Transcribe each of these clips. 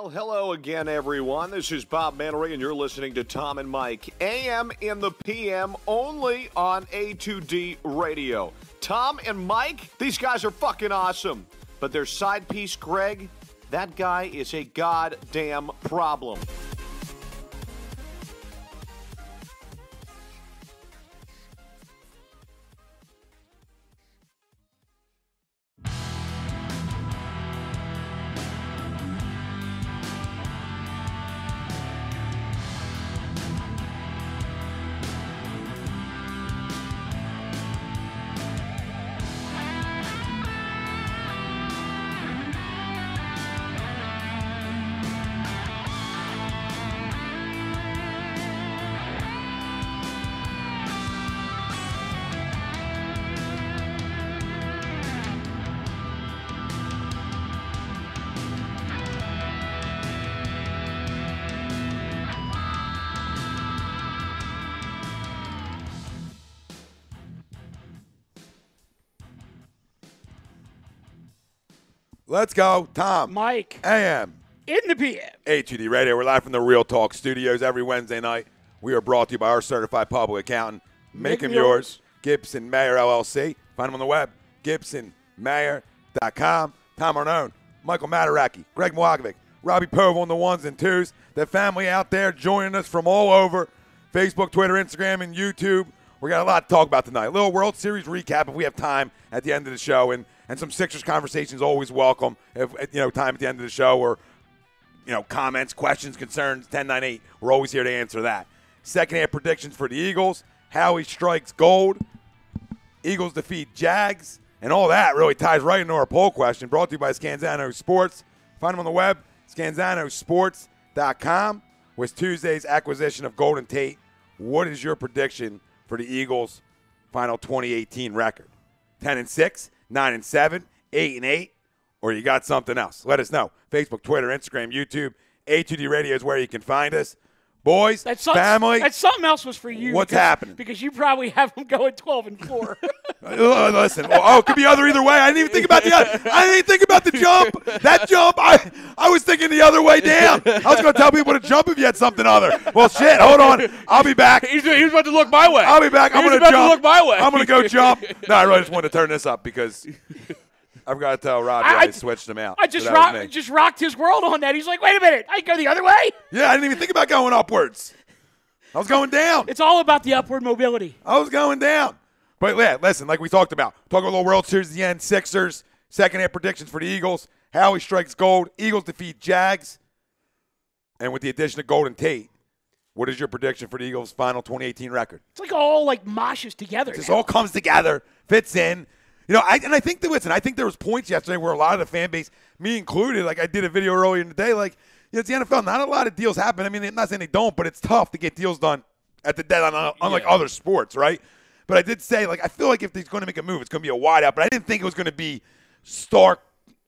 Well, hello again, everyone. This is Bob Mannery, and you're listening to Tom and Mike, AM in the PM, only on A2D Radio. Tom and Mike, these guys are fucking awesome. But their side piece, Greg, that guy is a goddamn problem. Let's go, Tom. Mike. AM. In the PM. A2D Radio. We're live from the Real Talk Studios every Wednesday night. We are brought to you by our certified public accountant. Make him yours. Gibson Mayer, LLC. Find him on the web, gibsonmayer.com. Tom Arnone, Michael Mataraki, Greg Mwakovic, Robbie Pove on the ones and twos. The family out there joining us from all over, Facebook, Twitter, Instagram, and YouTube. We got a lot to talk about tonight. A little World Series recap if we have time at the end of the show, and some Sixers conversations always welcome. If time at the end of the show, or comments, questions, concerns, 1098. We're always here to answer that. Second half predictions for the Eagles. Howie Strikes Gold. Eagles defeat Jags, and all that really ties right into our poll question. Brought to you by Scanzano Sports. Find them on the web, scanzanosports.com. With Tuesday's acquisition of Golden Tate, what is your prediction for the Eagles' final 2018 record? 10-6, 9-7, 8-8, or you got something else? Let us know. Facebook, Twitter, Instagram, YouTube. A2D Radio is where you can find us. Boys, family. That something else was for you. What's happening? Because you probably have them going 12-4. Listen, it could be either way. I didn't even think about the jump. That jump, I was thinking the other way down. I was going to tell people to jump if you had something other. Well, shit, hold on. I'll be back. He was about to look my way. I'll be back. I'm going to jump. Look my way. I'm going to go jump. No, I really just wanted to turn this up because I've got to tell Rob I switched him out. I just rocked his world on that. He's like, wait a minute, I go the other way? Yeah, I didn't even think about going upwards. I was going down. It's all about the upward mobility. I was going down. But, yeah, listen, like we talked about. Talk a little World Series at the end. Sixers, second half predictions for the Eagles. Howie Strikes Gold. Eagles defeat Jags. And with the addition of Golden Tate, what is your prediction for the Eagles' final 2018 record? It's like all like moshes together. This all comes together, fits in. I think there was points yesterday where a lot of the fan base, me included, like I did a video earlier in the day, like, it's the NFL. Not a lot of deals happen. I mean, I'm not saying they don't, but it's tough to get deals done at the deadline, unlike other sports, right? But I did say, like, I feel like if he's going to make a move, it's going to be a wideout. But I didn't think it was going to be star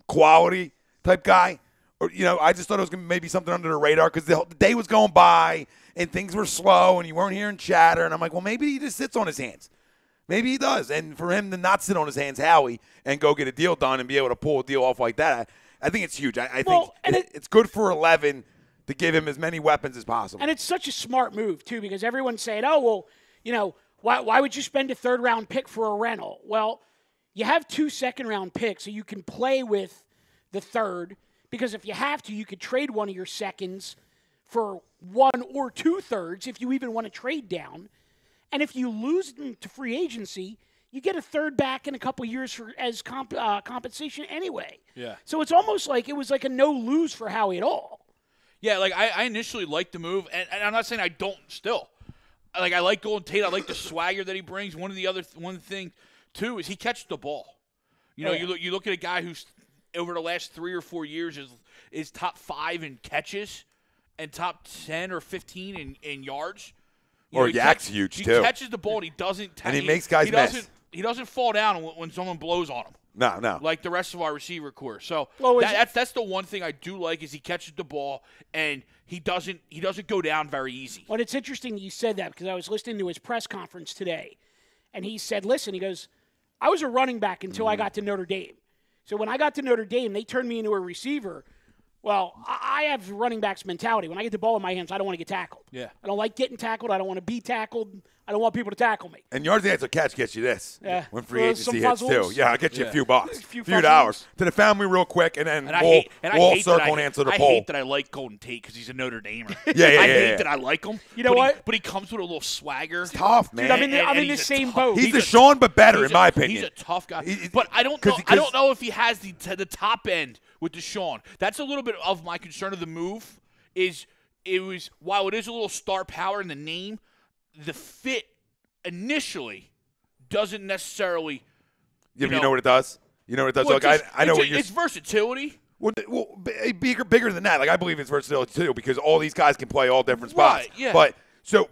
quality type guy. Or, I just thought it was going to maybe something under the radar because the day was going by and things were slow and you weren't hearing chatter. And I'm like, well, maybe he just sits on his hands. Maybe he does. And for him to not sit on his hands, Howie, and go get a deal done and be able to pull a deal off like that, I think it's huge. I think it's good for 11 to give him as many weapons as possible. And it's such a smart move, too, because everyone's saying, oh, well, why would you spend a third-round pick for a rental? Well, you have 2 second-round picks, so you can play with the third, because if you have to, you could trade one of your seconds for 1 or 2 thirds if you even want to trade down. And if you lose them to free agency, you get a third back in a couple years as compensation anyway. Yeah. So it's almost like it was like a no-lose for Howie at all. Yeah, like I initially liked the move, and I'm not saying I don't still. Like I like Golden Tate. I like the swagger that he brings. One thing too is he catches the ball. You look at a guy who's over the last 3 or 4 years is top 5 in catches and top 10 or 15 in yards. Yak's huge too. He catches the ball and he doesn't. And he makes guys miss. He doesn't fall down when someone blows on him. No. Like the rest of our receiver core. So that's the one thing I do like is he catches the ball and he doesn't go down very easy. Well, it's interesting you said that because I was listening to his press conference today, and he said, "Listen," he goes, "I was a running back until I got to Notre Dame. So when I got to Notre Dame, they turned me into a receiver." Well, I have running back's mentality. When I get the ball in my hands, I don't want to get tackled. Yeah. I don't like getting tackled. I don't want to be tackled. I don't want people to tackle me. And yards after catch gets you this. Yeah. When free agency hits too. Yeah, I'll get you a few bucks. A few dollars. To the family real quick, and then we'll circle and answer the poll. I hate that I like Golden Tate because he's a Notre Damer. I hate that I like him. You know what? But he comes with a little swagger. It's tough, man. Dude, I'm in the same boat. He's the Sean, but better, in my opinion. He's a tough guy. But I don't know. I don't know if he has the top end with Deshaun. That's a little bit of my concern of the move. While it is a little star power in the name, the fit initially doesn't necessarily. You know what it does? You know what it does? Well, Look, I know what you're. It's versatility. Well, bigger than that. Like I believe it's versatility too, because all these guys can play all different spots. Right, yeah. But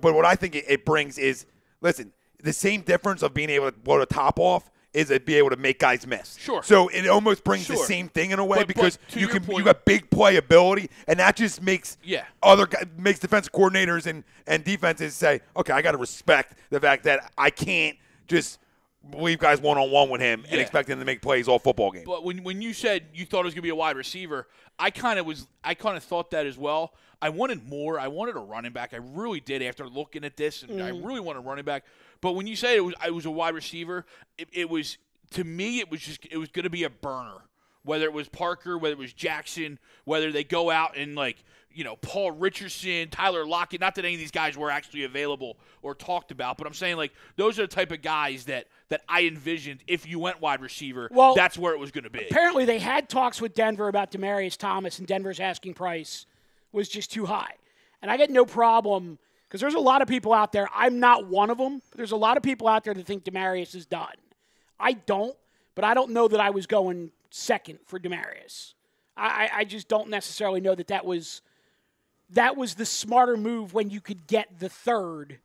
what I think it brings is, listen, the same difference of being able to blow the top off is to be able to make guys miss. Sure. So it almost brings the same thing in a way because you point, got big playability, and that just makes makes defensive coordinators and defenses say, okay, I got to respect the fact that I can't just leave guys one-on-one with him and expect him to make plays all football game. But when you said you thought it was going to be a wide receiver, I kind of thought that as well. I wanted more. I wanted a running back. I really did after looking at this, and I really wanted a running back. But when you said it was a wide receiver, it was, to me, it was going to be a burner. Whether it was Parker, whether it was Jackson, whether they go out and Paul Richardson, Tyler Lockett. Not that any of these guys were actually available or talked about, but I'm saying those are the type of guys that I envisioned if you went wide receiver. Well, that's where it was going to be. Apparently, they had talks with Denver about Demaryius Thomas, and Denver's asking price was just too high. And I get no problem because there's a lot of people out there. I'm not one of them, but there's a lot of people out there that think Demaryius is done. I don't, but I don't know that I was going second for Demaryius. I just don't necessarily know that was the smarter move when you could get the third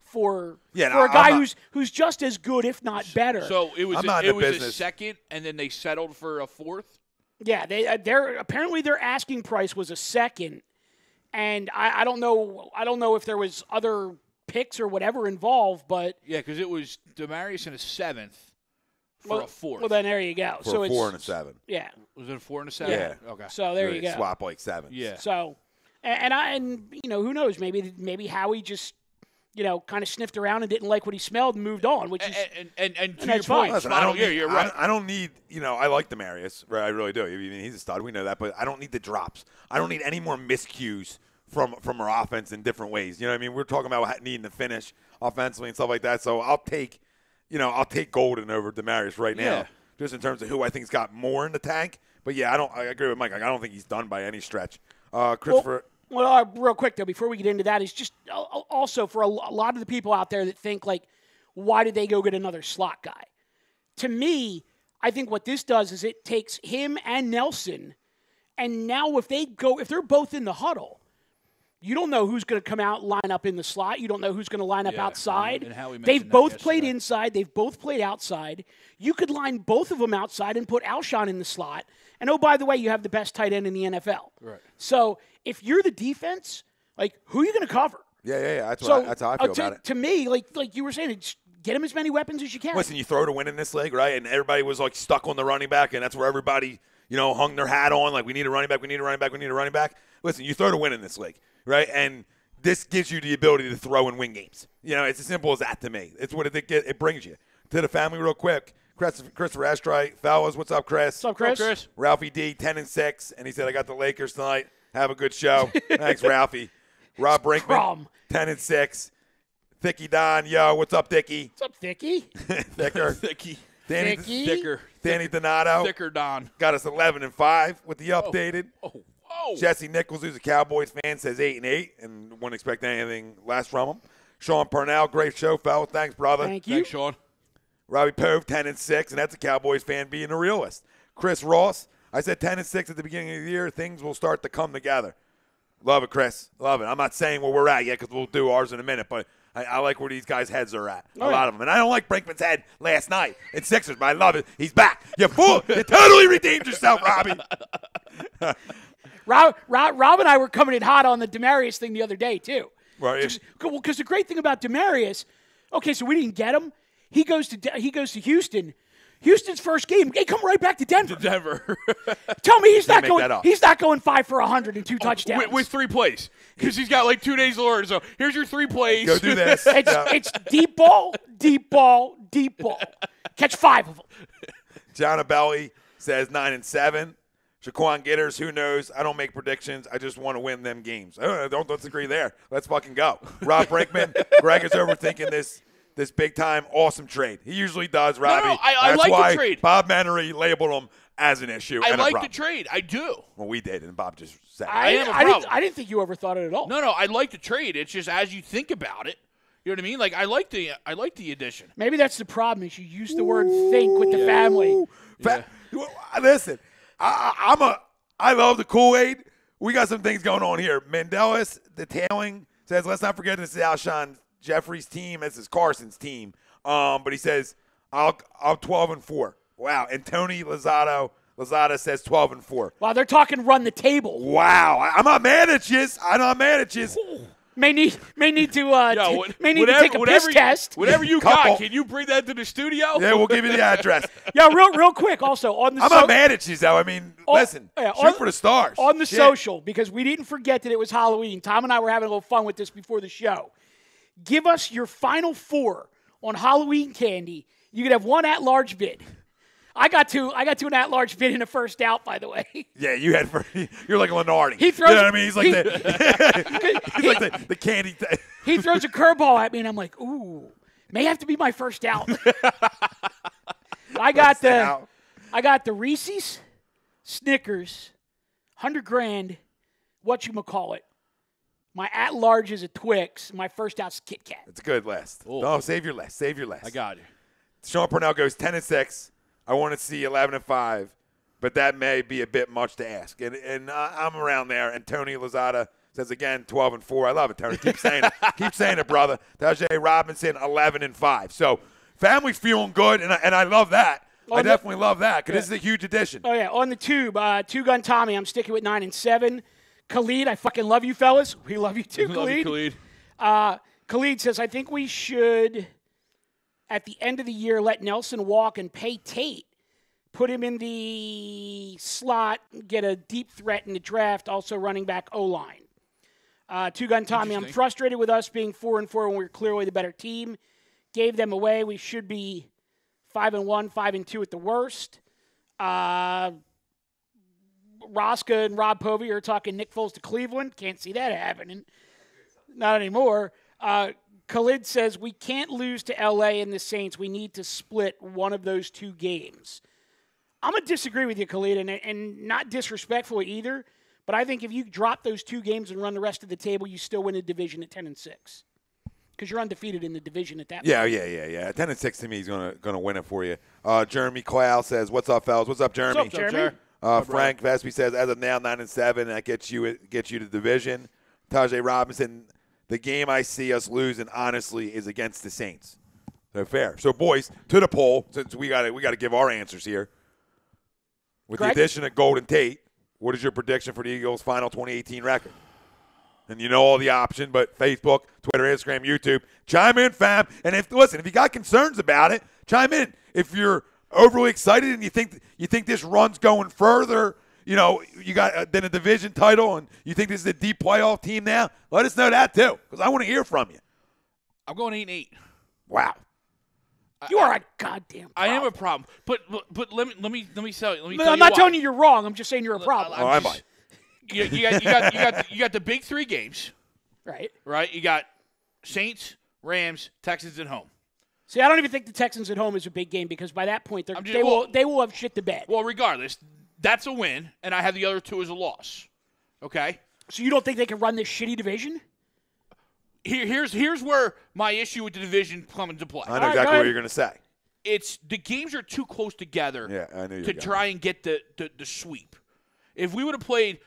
for a guy who's just as good, if not better. So it was a second, and then they settled for a fourth? Yeah, apparently their asking price was a second, and I don't know if there was other picks or whatever involved, but yeah, because it was Demaryius in a seventh for a fourth. Well, then there you go. For a 4 and a 7. Yeah. Was it a 4 and a 7? Yeah. Okay. So there you go. Swap like 7. Yeah. So, and who knows? Maybe Howie just kind of sniffed around and didn't like what he smelled and moved on, which is and to your point, listen, you're right. I don't need I like Demaryius, right? I really do. I mean, he's a stud. We know that, but I don't need the drops. I don't need any more miscues from our offense in different ways. You know what I mean? We're talking about needing to finish offensively and stuff like that. So I'll take Golden over Demaryius right now, just in terms of who I think's got more in the tank. But yeah, I agree with Mike. I don't think he's done by any stretch. Christopher. Well, real quick though, before we get into that, is just also for a lot of the people out there that think why did they go get another slot guy? To me, I think what this does is it takes him and Nelson, and now if they're both in the huddle, You don't know who's going to come out and line up in the slot. You don't know who's going to line up outside. And Howie They've mentioned both that played yesterday. inside. They've both played outside. You could line both of them outside and put Alshon in the slot. And, oh, by the way, you have the best tight end in the NFL. Right. So if you're the defense, like, who are you going to cover? Yeah. That's how I feel about it. To me, like you were saying, just get him as many weapons as you can. Listen, you throw to win in this league, right? And everybody was like stuck on the running back, and that's where everybody, hung their hat on. Like, we need a running back, we need a running back, we need a running back. Listen, you throw to win in this league, right? And this gives you the ability to throw and win games. It's as simple as that to me. It's what it brings you. To the family real quick. Christopher Estrite, fellas, what's up, Chris? What's up, Chris? Ralphie D, 10-6, and he said, I got the Lakers tonight. Have a good show. Thanks, Ralphie. Rob Brinkman, 10-6. Thicky Don, yo, what's up, Thicky? What's up, Thicky? Thicker. Thicky. Danny, Thicky. Thicker. Danny Donato. Thicker Don. Got us 11-5 with the updated. Oh. Jesse Nichols, who's a Cowboys fan, says 8-8, and wouldn't expect anything less from him. Sean Parnell, great show, fellas. Thanks, brother. Thank you. Thanks, Sean. Robbie Pove, 10-6, and that's a Cowboys fan being a realist. Chris Ross, I said 10-6 at the beginning of the year. Things will start to come together. Love it, Chris. Love it. I'm not saying where we're at yet because we'll do ours in a minute, but I like where these guys' heads are at. A lot of them. And I don't like Brinkman's head last night in Sixers, but I love it. He's back. You fool. You totally redeemed yourself, Robbie. Rob and I were coming in hot on the Demaryius thing the other day, too. Right. Because the great thing about Demaryius, okay, so we didn't get him. He goes to Houston. Houston's first game, they come right back to Denver. Tell me he's not going 5 for 100 and 2 touchdowns. With 3 plays. Because he's got like 2 days to learn. So here's your 3 plays. Go do this. It's deep ball, deep ball, deep ball. Catch 5 of them. John Abelli says 9-7. Shaquan Gitters, who knows? I don't make predictions. I just want to win them games. Don't disagree there. Let's fucking go. Rob Brinkman, Greg is overthinking this big-time awesome trade. He usually does, Robbie. No, I like why the trade. Bob Mannery labeled him as an issue. I and like a the trade. I do. Well, we did, and Bob just said it. I didn't think you overthought it at all. No, I like the trade. It's just as you think about it, you know what I mean? Like I like the addition. Maybe that's the problem is you use the word think with the family. Listen, I love the Kool-Aid. We got some things going on here. Mendelis detailing says, let's not forget this is Alshon Jeffrey's team. This is Carson's team. But he says, I'm 12-4. Wow. And Tony Lozada says 12-4. Wow, they're talking run the table. Wow. I'm not mad at you. I'm not mad at you. May need to take a piss test. Whatever you got, can you bring that to the studio? Yeah, we'll give you the address. Yeah, real quick. Also on the I'm not mad at you, though. I mean, listen, shoot for the stars. On the social, because we didn't forget that it was Halloween. Tom and I were having a little fun with this before the show. Give us your final 4 on Halloween candy. You could have 1 at-large bid. I got to an at-large bid in the first out, by the way. Yeah, you're like Lenardi. He throws. You know what I mean? He's like the candy. He throws a curveball at me, and I'm like, ooh, may have to be my first out. I got the Reese's, Snickers, $100,000. Whatchamacallit. My at-large is a Twix. My first out's Kit Kat. It's a good list. Ooh. No, save your list. I got you. Sean Purnell goes 10-6. I want to see 11-5, but that may be a bit much to ask. And I'm around there. And Tony Lozada says again 12-4. I love it, Tony. Keep saying it. Keep saying it, brother. Tajay Robinson 11-5. So family's feeling good, and I love that. I definitely love that because this is a huge addition. Oh yeah, on the tube, Two Gun Tommy. I'm sticking with 9-7. Khalid, I fucking love you, fellas. We love you too, Khalid. Love you, Khalid. Khalid says, I think we should, at the end of the year, let Nelson walk and pay Tate. Put him in the slot, get a deep threat in the draft, also running back O-line. Two Gun Tommy, I'm frustrated with us being 4-4 when we're clearly the better team. Gave them away. We should be 5-1, 5-2 at the worst. Rosca and Rob Povey are talking Nick Foles to Cleveland. Can't see that happening. Not anymore. Khalid says, we can't lose to L.A. and the Saints. We need to split one of those 2 games. I'm going to disagree with you, Khalid, and not disrespectfully either, but I think if you drop those 2 games and run the rest of the table, you still win the division at 10-6. Because you're undefeated in the division at that point. Yeah. 10-6 to me is gonna win it for you. Jeremy Clow says, what's up, fellas? What's up, Jeremy? What's up, Jeremy? Frank Vespi says, as of now, 9-7, that gets you the division. Tajay Robinson, the game I see us losing, honestly, is against the Saints. So fair. So, boys, to the poll, since we got to give our answers here. With Greg? the addition of Golden Tate, what is your prediction for the Eagles' final 2018 record? And you know all the options, but Facebook, Twitter, Instagram, YouTube, chime in, fam. And if you got concerns about it, chime in. If you're overly excited and you think this run's going further, you got then a division title, and you think this is a deep playoff team now, let us know that too, because I want to hear from you. I'm going 8-8. Wow. You are a goddamn problem. I am a problem, but let me tell you. I'm not telling you you're wrong. I'm just saying you're a problem. I might. You got the big 3 games, Right. right? You got Saints, Rams, Texans at home. See, I don't even think the Texans at home is a big game because by that point they will have shit to bed. Well, regardless, that's a win, and I have the other 2 as a loss. Okay. So you don't think they can run this shitty division? Here's where my issue with the division comes into play. I know exactly what you're going to say. It's the games are too close together to try and get the sweep. If we would have played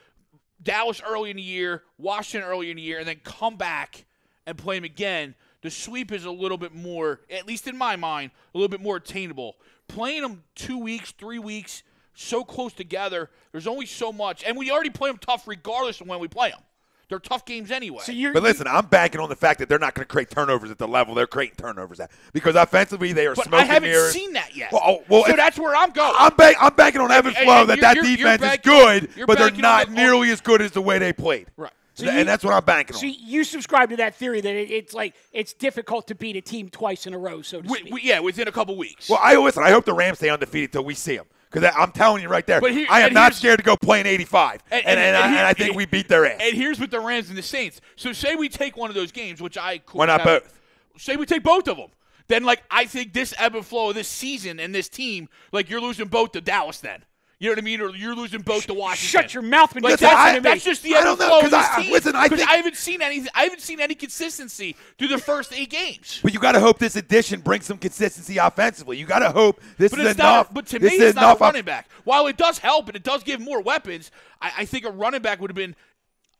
Dallas early in the year, Washington early in the year, and then come back and play them again, the sweep is a little bit more, at least in my mind, a little bit more attainable. Playing them 2 weeks, 3 weeks, so close together, there's only so much. And we already play them tough regardless of when we play them. They're tough games anyway. But listen, I'm banking on the fact that they're not going to create turnovers at the level they're creating turnovers at. Because offensively, they are smoking mirrors. I haven't seen that yet. Well, so that's where I'm going. I'm banking on Evan Flow that defense is good, but they're not nearly as good as the way they played. Right. And that's what I'm banking on. See, you subscribe to that theory that it's difficult to beat a team twice in a row, so to speak. Within a couple weeks. Well, I hope the Rams stay undefeated till we see them. Because I'm telling you right there, I am not scared to go play in 85. And I think we beat their ass. And here's with the Rams and the Saints. So say we take one of those games, which why not both? Say we take both of them. Then, I think this ebb and flow of this season and this team, you're losing both to Dallas then. You know what I mean? Or you're losing both to Washington. Shut your mouth when you that's just the ebb and flow of this team. Listen, I haven't seen anything. I haven't seen any consistency through the first 8 games. But you got to hope this addition brings some consistency offensively. You got to hope this is enough. But to me, it's not a running back. While it does help and it does give more weapons, I think a running back would have been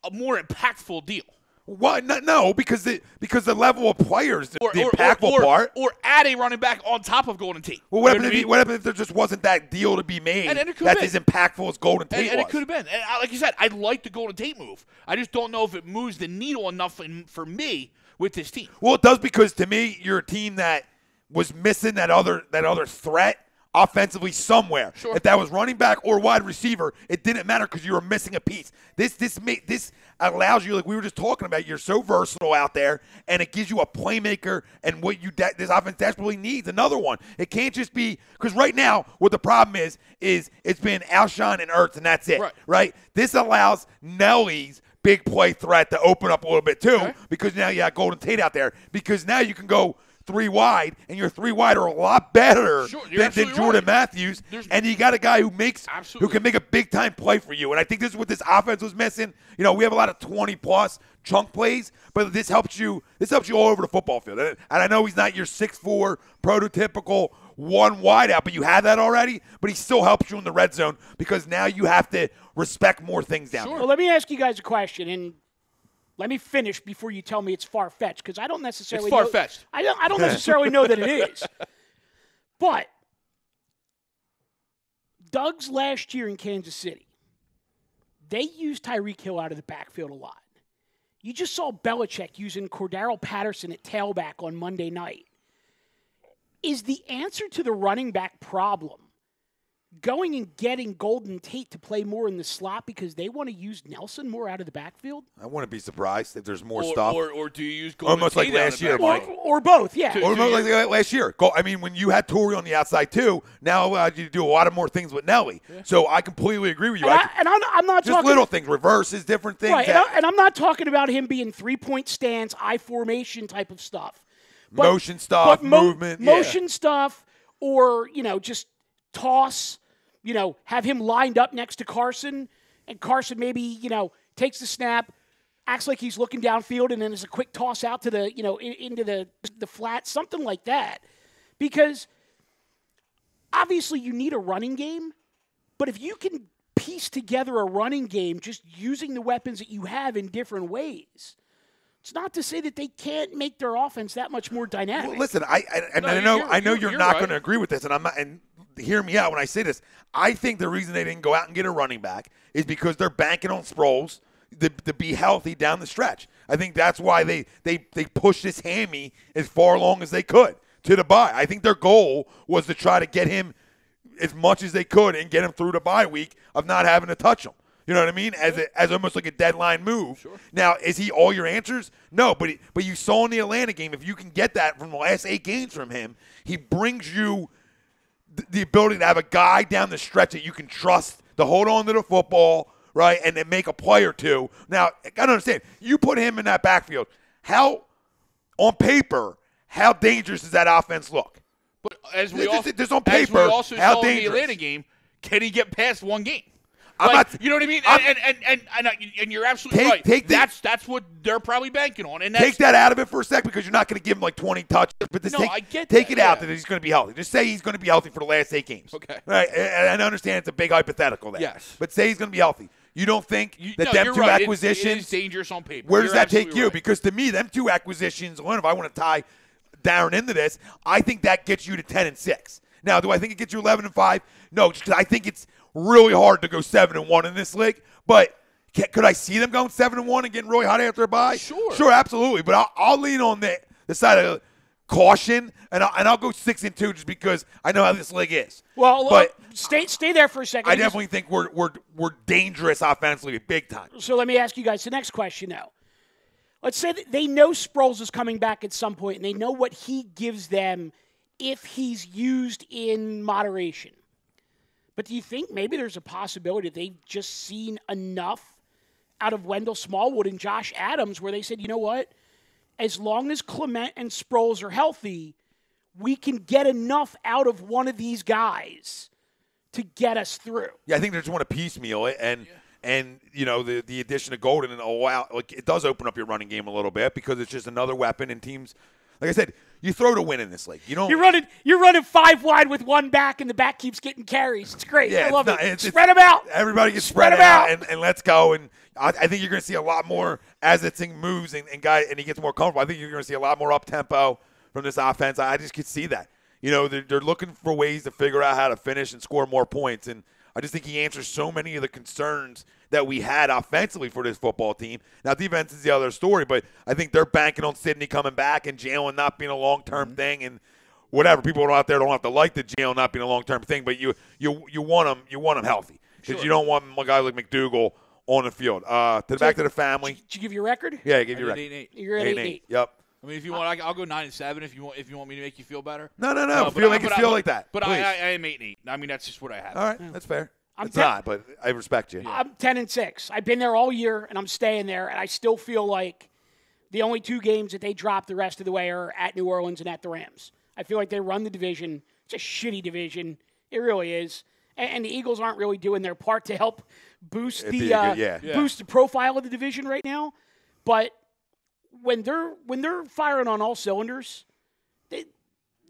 a more impactful deal. What? No, because the level of players, the impactful part. Or add a running back on top of Golden Tate. Well, what happened if there just wasn't that deal to be made that's as impactful as Golden Tate was? And it could have been. And like you said, I like the Golden Tate move. I just don't know if it moves the needle enough for me with this team. Well, it does, because to me, you're a team that was missing that other threat offensively somewhere. Sure. If that was running back or wide receiver, it didn't matter because you were missing a piece. This allows you, like we were just talking about, you're so versatile out there, and it gives you a playmaker, and what this offense desperately needs, another one. It can't just be, because right now what the problem is it's been Alshon and Ertz, and that's it. Right? This allows Nelly's big play threat to open up a little bit too, because now you got Golden Tate out there, because now you can go 3 wide, and your 3 wide are a lot better than Jordan Matthews. And you got a guy who can make a big time play for you. And I think this is what this offense was missing. We have a lot of 20+ chunk plays, but this helps you all over the football field. And I know he's not your 6'4" prototypical 1 wide out, but you have that already. But he still helps you in the red zone, because now you have to respect more things down there. Well, let me ask you guys a question, and let me finish before you tell me it's far-fetched, because I don't necessarily know. It's far-fetched. I don't necessarily know that it is. But Doug's last year in Kansas City, they used Tyreek Hill out of the backfield a lot. You just saw Belichick using Cordero Patterson at tailback on Monday night. Is the answer to the running back problem going and getting Golden Tate to play more in the slot because they want to use Nelson more out of the backfield? I wouldn't be surprised if there's more stuff. Or do you use Golden almost Tate like last year, Mike? Or both, yeah. Almost like last year. I mean, when you had Torrey on the outside too, now you do a lot of more things with Nelly. Yeah. So I completely agree with you. I'm not just talking little things, reverses, different things. Right, and I'm not talking about him being 3-point stance, I formation type of stuff. Motion stuff, movement. Motion stuff, or, just toss. Have him lined up next to Carson, and Carson maybe, takes the snap, acts like he's looking downfield, and then there's a quick toss out to the, into the flat, something like that. Because obviously you need a running game, but if you can piece piece together a running game just using the weapons that you have in different ways. It's not to say that they can't make their offense that much more dynamic. Well, listen, I know you're not going to agree with this, and I'm not. And hear me out when I say this. I think the reason they didn't go out and get a running back is because they're banking on Sproles to be healthy down the stretch. I think that's why they pushed this hammy as far along as they could to the bye. I think their goal was to try to get him as much as they could and get him through the bye week of not having to touch him. You know what I mean? As almost like a deadline move. Sure. Now, is he all your answers? No, but you saw in the Atlanta game, if you can get that from the last 8 games from him, he brings you the ability to have a guy down the stretch that you can trust to hold on to the football, right, and then make a play or two. Now, I got to understand, you put him in that backfield, on paper, how dangerous does that offense look? But as we on paper, as we also how saw dangerous. in the Atlanta game, can he get past one game? You know what I mean? And you're absolutely right. That's what they're probably banking on. And take that out of it for a sec because you're not going to give him like 20 touches. But take it out that he's going to be healthy. Just say he's going to be healthy for the last 8 games. Okay. Right? And I understand it's a big hypothetical there. Yes. But say he's going to be healthy. You don't think that them two right. acquisitions it is dangerous on paper. Where does that take you? Right. Because to me, them 2 acquisitions, if I want to tie Darren into this, I think that gets you to 10-6. Now, do I think it gets you 11-5? No, just because I think it's really hard to go 7-1 in this league. But could I see them going 7-1 and getting really hot after a bye? Sure, absolutely. But I'll lean on the side of caution, and I'll go 6-2 just because I know how this league is. Well, but stay there for a second. I definitely think we're dangerous offensively, big time. So let me ask you guys the next question now. Let's say that they know Sproles is coming back at some point, and they know what he gives them if he's used in moderation. But do you think maybe there's a possibility that they've just seen enough out of Wendell Smallwood and Josh Adams where they said, you know what, as long as Clement and Sproles are healthy, we can get enough out of one of these guys to get us through? Yeah, I think they just want to piecemeal it, and you know the addition of Golden and it does open up your running game a little bit because it's just another weapon and teams. Like I said, you throw to win in this league. You're running 5 wide with one back, and the back keeps getting carries. It's great. Yeah, I love it. Spread them out. Everybody gets spread out, and let's go. And I think you're going to see a lot more as the thing moves and he gets more comfortable. I think you're going to see a lot more up tempo from this offense. I just could see that. You know, they're looking for ways to figure out how to finish and score more points, and I just think he answers so many of the concerns that we had offensively for this football team. Now, defense is the other story, but I think they're banking on Sidney coming back and Jalen not being a long-term thing and whatever. People out there don't have to like the Jalen not being a long-term thing, but you want them healthy because you don't want a guy like McDougal on the field. Back to the family. Did you give your record? Yeah, give your record. 8-8. You're at 8-8. Yep. I mean, if you want, I'll go 9-7 if you want me to make you feel better. No. Make it feel like that. But I am 8-8. I mean, that's just what I have. All right, that's fair. It's not, but I respect you. I'm 10-6. I've been there all year, and I'm staying there, and I still feel like the only 2 games that they drop the rest of the way are at New Orleans and at the Rams. I feel like they run the division. It's a shitty division. It really is. And the Eagles aren't really doing their part to help boost the profile of the division right now. But when they're firing on all cylinders,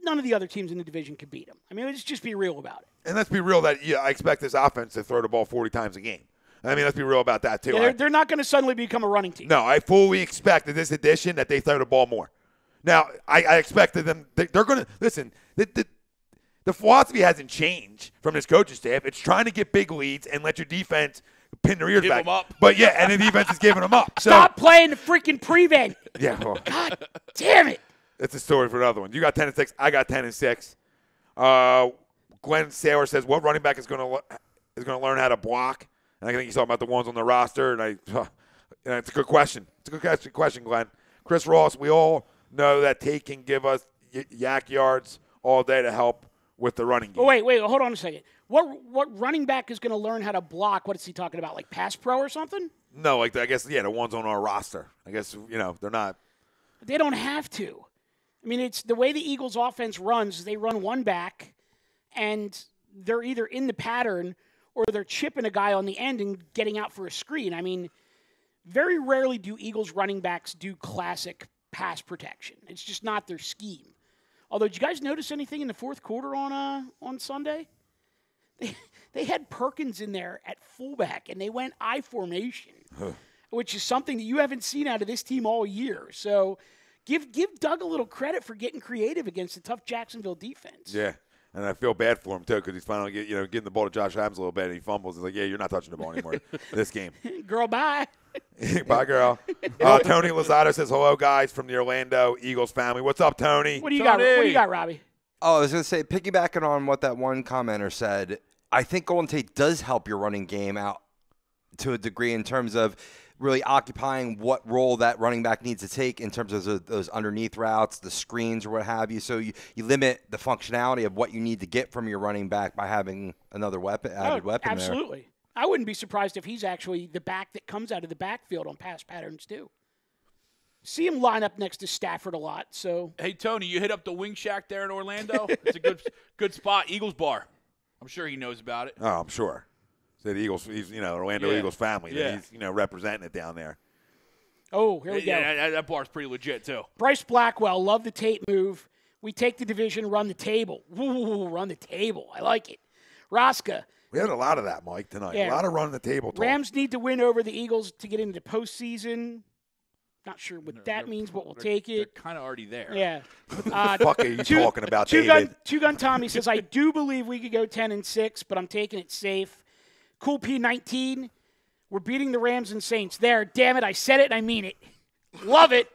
none of the other teams in the division can beat them. I mean, let's just be real about it. And let's be real that I expect this offense to throw the ball 40 times a game. I mean, let's be real about that, too. Yeah, they're not going to suddenly become a running team. No, I fully expect that this edition that they throw the ball more. Now, I expected them – they're going to – listen, the philosophy hasn't changed from this coaching staff. It's trying to get big leads and let your defense pin their ears back. Give them up. But, yeah, and the defense is giving them up. So, stop playing the freaking prevent. Yeah. Well, God damn it. That's a story for another one. You got 10-6. I got 10-6. Glenn Saylor says, what running back is going to learn how to block? And I think he's talking about the ones on the roster. And it's a good question. It's a good question, Glenn. Chris Ross, we all know that Tate can give us yak yards all day to help with the running game. Oh, wait, hold on a second. What running back is going to learn how to block? What is he talking about, like pass pro or something? No, I guess, the ones on our roster. I guess, they're not. They don't have to. I mean, it's the way the Eagles offense runs. They run one back, and they're either in the pattern or they're chipping a guy on the end and getting out for a screen. I mean, very rarely do Eagles running backs do classic pass protection. It's just not their scheme. Although, did you guys notice anything in the fourth quarter on Sunday? They they had Perkins in there at fullback, and they went I formation, which is something that you haven't seen out of this team all year. So give Doug a little credit for getting creative against a tough Jacksonville defense. Yeah. And I feel bad for him, too, because he's finally getting the ball to Josh Adams a little bit, and he fumbles. He's like, yeah, you're not touching the ball anymore this game. Girl, bye. Bye, girl. Tony Lozado says, hello, guys, from the Orlando Eagles family. What's up, Tony? What do you got? What do you got, Robbie? Oh, I was going to say, piggybacking on what that one commenter said, I think Golden Tate does help your running game out to a degree in terms of really occupying what role that running back needs to take in terms of those underneath routes, the screens or what have you. So you limit the functionality of what you need to get from your running back by having another added weapon absolutely. there. I wouldn't be surprised if he's actually the back that comes out of the backfield on pass patterns too. See him line up next to Stafford a lot. So hey, Tony, you hit up the Wing Shack there in Orlando? It's a good spot. Eagles Bar. I'm sure he knows about it. Oh, I'm sure. The Eagles, he's Orlando Eagles family. Yeah. He's representing it down there. Oh, here we go. Yeah, that bar's pretty legit too. Bryce Blackwell, love the Tate move. We take the division, run the table. Ooh, run the table. I like it. Rosca. We had a lot of that, Mike, tonight. Yeah. A lot of running the table talk. Rams need to win over the Eagles to get into the postseason. Not sure what that means, but we'll take it. They're kind of already there. Yeah. What the fuck are you talking about, David? Two Gun Tommy says, I do believe we could go 10-6, but I'm taking it safe. Cool P19, we're beating the Rams and Saints. There, damn it, I said it and I mean it. Love it.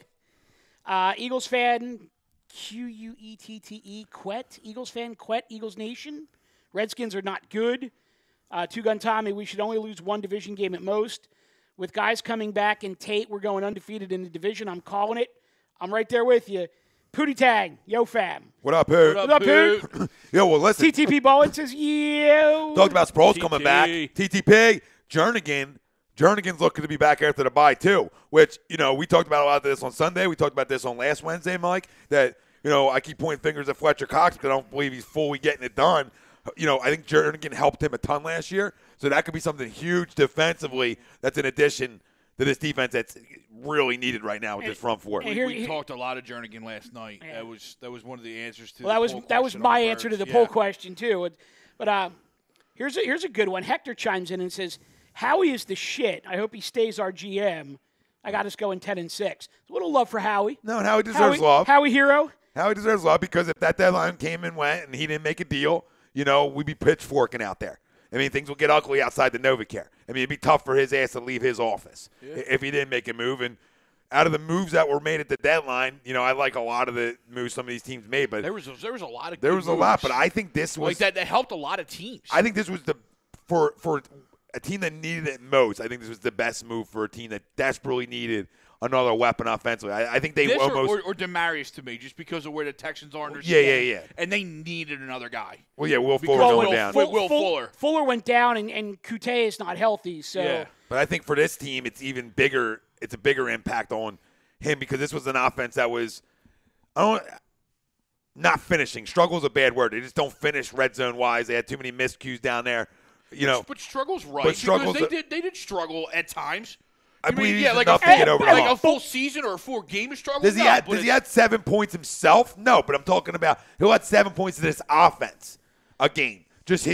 Eagles fan, Quette, Quet. Eagles fan, Quet, Eagles Nation. Redskins are not good. Two Gun Tommy, we should only lose one division game at most. With guys coming back and Tate, we're going undefeated in the division. I'm calling it. I'm right there with you. Pootie Tag, yo fam. What up, Poot? What up, Poot? Yo, well, listen. TTP Bowen says, yo. Talked about Sproles coming back. TTP, Jernigan's looking to be back after the bye, too, which, we talked about a lot of this on Sunday. We talked about this on last Wednesday, Mike, that, I keep pointing fingers at Fletcher Cox because I don't believe he's fully getting it done. I think Jernigan helped him a ton last year, so that could be something huge defensively that's in addition to this defense that's really needed right now with this front four. We talked a lot of Jernigan last night. Yeah. That was one of the answers to that was my answer to the poll question too. But here's a good one. Hector chimes in and says, Howie is the shit. I hope he stays our GM. I got us going 10-6. A little love for Howie. No, and Howie deserves love. Howie hero. Howie deserves love because if that deadline came and went and he didn't make a deal, we'd be pitchforking out there. I mean, things will get ugly outside the NovaCare. I mean, it'd be tough for his ass to leave his office if he didn't make a move. And out of the moves that were made at the deadline, I like a lot of the moves some of these teams made. But there was a lot of there was moves. a lot, but I think this was like that helped a lot of teams. I think this was for a team that needed it most. I think this was the best move for a team that desperately needed another weapon offensively. I think they almost or Demarius to me, just because of where the Texans are. Yeah. And they needed another guy. Well, yeah, Will Fuller going down. Will Fuller. Fuller went down, and Kute is not healthy. So, yeah. But I think for this team, it's even bigger. It's a bigger impact on him because this was an offense that was, not finishing. Struggle is a bad word. They just don't finish red zone wise. They had too many miscues down there. But struggle's right. But because they did struggle at times. I believe he's like enough to get over the hump. A full season or a full game of struggle? Does he have 7 points himself? No, but I'm talking about he'll have 7 points to this offense a game. Just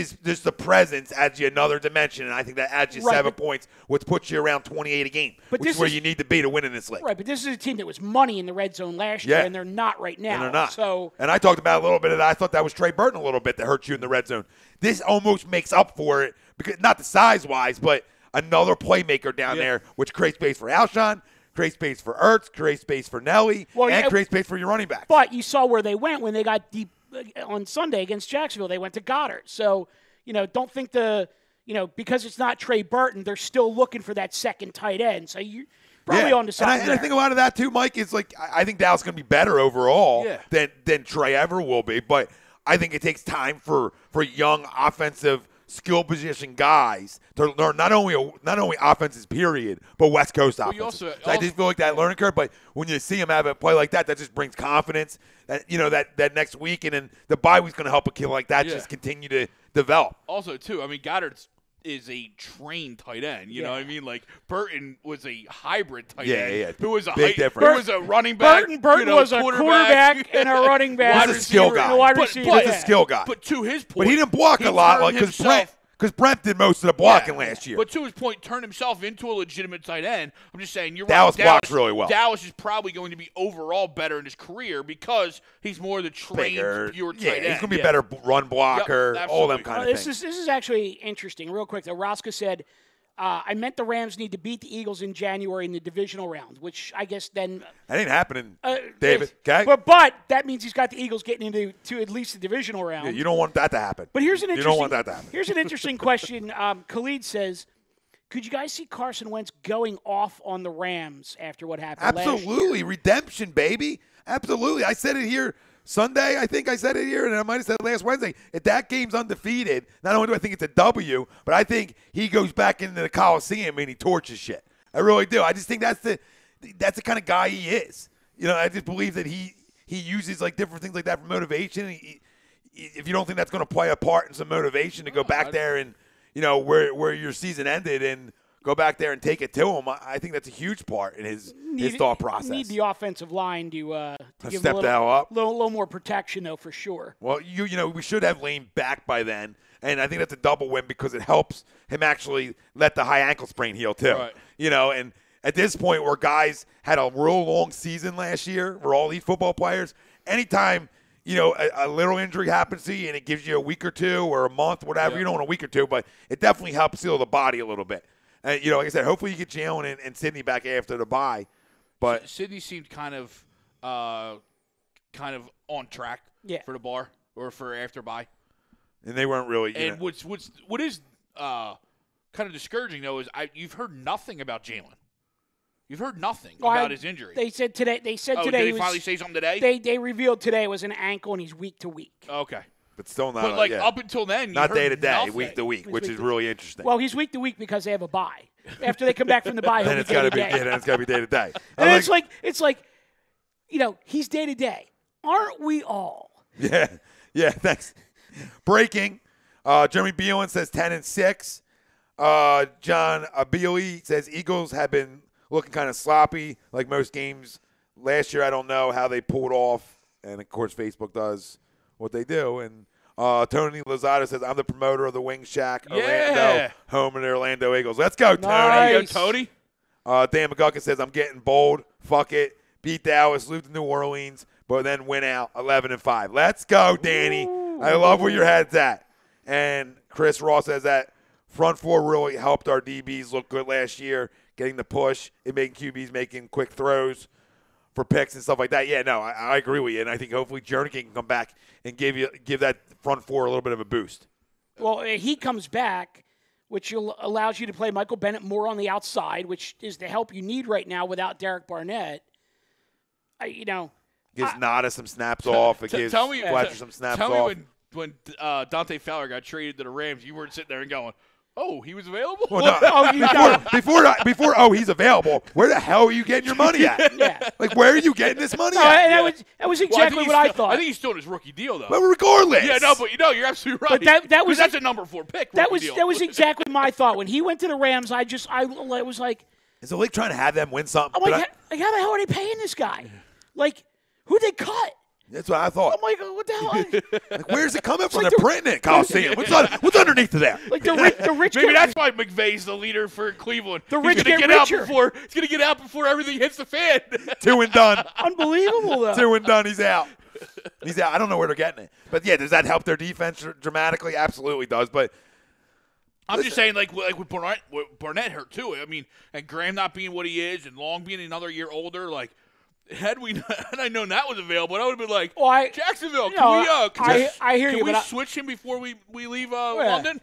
the presence adds you another dimension, and I think that adds you 7 points, which puts you around 28 a game, which is where you need to be to win in this league. Right, but this is a team that was money in the red zone last year, and they're not right now. And they're not. So, and I talked about a little bit of that. I thought that was Trey Burton a little bit that hurt you in the red zone. This almost makes up for it, because not the size-wise, but another playmaker down there, which creates space for Alshon, creates space for Ertz, creates space for Nelly, and creates space for your running backs. But you saw where they went when they got deep on Sunday against Jacksonville. They went to Goddard. So, don't think because it's not Trey Burton, they're still looking for that second tight end. So you're probably on to something. And I think a lot of that too, Mike, is like I think Dallas is going to be better overall than Trey ever will be. But I think it takes time for young offensive skill position guys to learn not only offenses period, but West Coast offenses. So I just feel like that learning curve. But when you see him have a play like that just brings confidence. That next week, and then the bye week's going to help a kid like that just continue to develop. Also, too, I mean, Goddard is a trained tight end. You know what I mean? Like Burton was a hybrid tight end. Yeah. Who was a big difference. Who was a running back. Burton was a quarterback and a running back. He's a skill guy. Wide receiver. He's a skill guy. But to his point, but he didn't block a lot, like because because Brent did most of the blocking last year. But to his point, turned himself into a legitimate tight end. I'm just saying, you're Dallas right. blocks really well. Dallas is probably going to be overall better in his career because he's more the trained, Bigger. pure tight Yeah, end. he's going to be a better run blocker, Yep, all them absolutely. kind of This things. is actually interesting. Real quick, though, Raucous said, I meant the Rams need to beat the Eagles in January in the divisional round, which I guess then That ain't happening, David. Okay? But that means he's got the Eagles getting into at least the divisional round. Yeah, you don't want that to happen. But here's an You interesting. don't want that to happen. Here's an interesting question. Khalid says, "Could you guys see Carson Wentz going off on the Rams after what happened last year?" Absolutely. Redemption, baby. Absolutely. I said it here Sunday. I think I said it here, and I might have said it last Wednesday. If that game's undefeated, not only do I think it's a W, but I think he goes back into the Coliseum and he torches shit. I really do. I just think that's the kind of guy he is. You know, I just believe that he uses like different things like that for motivation. If you don't think that's going to play a part in some motivation to go back there and, you know, where your season ended and go back there and take it to him, I think that's a huge part in his thought process. Need the offensive line to give step him a that up. little more protection, though, for sure. Well, you know, we should have Lane back by then, and I think that's a double win because it helps him actually let the high ankle sprain heal too. Right. You know, and at this point where guys had a real long season last year, for all these football players, anytime you know a little injury happens to you and it gives you a week or two or a month, whatever, you don't want a week or two, but it definitely helps heal the body a little bit. And you know, like I said, hopefully you get Jalen and Sidney back after the bye. But Sidney seemed kind of on track for the bar or for after bye. And they weren't really. And what is kind of discouraging though is you've heard nothing about Jalen. You've heard nothing about his injury. They said today. They said did today. they finally say something today? They revealed today it was an ankle and he's week to week. Okay. But still not. But like up until then, not you day heard to day, nothing. week to week, which is really interesting. Well, he's week to week because they have a bye. After they come back from the bye, then it's got to be. day. Then it's got to be day to day. And it's like, you know, he's day to day. Aren't we all? Yeah. Thanks. Breaking. Jeremy Beelin says 10-6. John Abili says Eagles have been looking kind of sloppy, like most games last year. I don't know how they pulled off, and of course Facebook does what they do. And Tony Lozada says I'm the promoter of the Wing Shack, Orlando, home of the Orlando Eagles. Let's go, Tony. Nice. There you go, Tony. Dan McGuckin says I'm getting bold. Fuck it. Beat Dallas, lose to New Orleans, but then win out 11-5. Let's go, Danny. Ooh. I love where your head's at. And Chris Ross says that front four really helped our DBs look good last year, getting the push and making QBs making quick throws for picks and stuff like that. Yeah, no, I agree with you, and I think hopefully Jernigan can come back and give that front four a little bit of a boost. Well, he comes back, which allows you to play Michael Bennett more on the outside, which is the help you need right now without Derek Barnett. Gives Nada some snaps off. It gives Fletcher some snaps off. Tell me when Dante Fowler got traded to the Rams, you weren't sitting there and going, "Oh, he was available." Well, no, before he's available. Where the hell are you getting your money at? Yeah. Like, where are you getting this money at? And that was exactly what I thought. I think he's still in his rookie deal, though. But regardless. Yeah, no, but you're absolutely right. But that was that's a number 4 pick. That was exactly my thought when he went to the Rams. I was like, is the league trying to have them win something? I'm like, how the hell are they paying this guy? Like, who'd they cut? That's what I thought. I'm like, what the hell? Like, where's it coming from? They're printing it, Coliseum. What's underneath of there? Like the rich. Maybe that's why McVay's the leader for Cleveland. The rich he's gonna get get richer. out he's going to get out before everything hits the fan. 2 and done. Unbelievable, though. 2 and done. He's out. I don't know where they're getting it. But, yeah, does that help their defense dramatically? Absolutely does. But I'm just saying, like with Barnett hurt, too. I mean, and Graham not being what he is and Long being another year older, like, had I known that was available, I would have been like, Jacksonville, I hear you. Can we switch him before we leave London?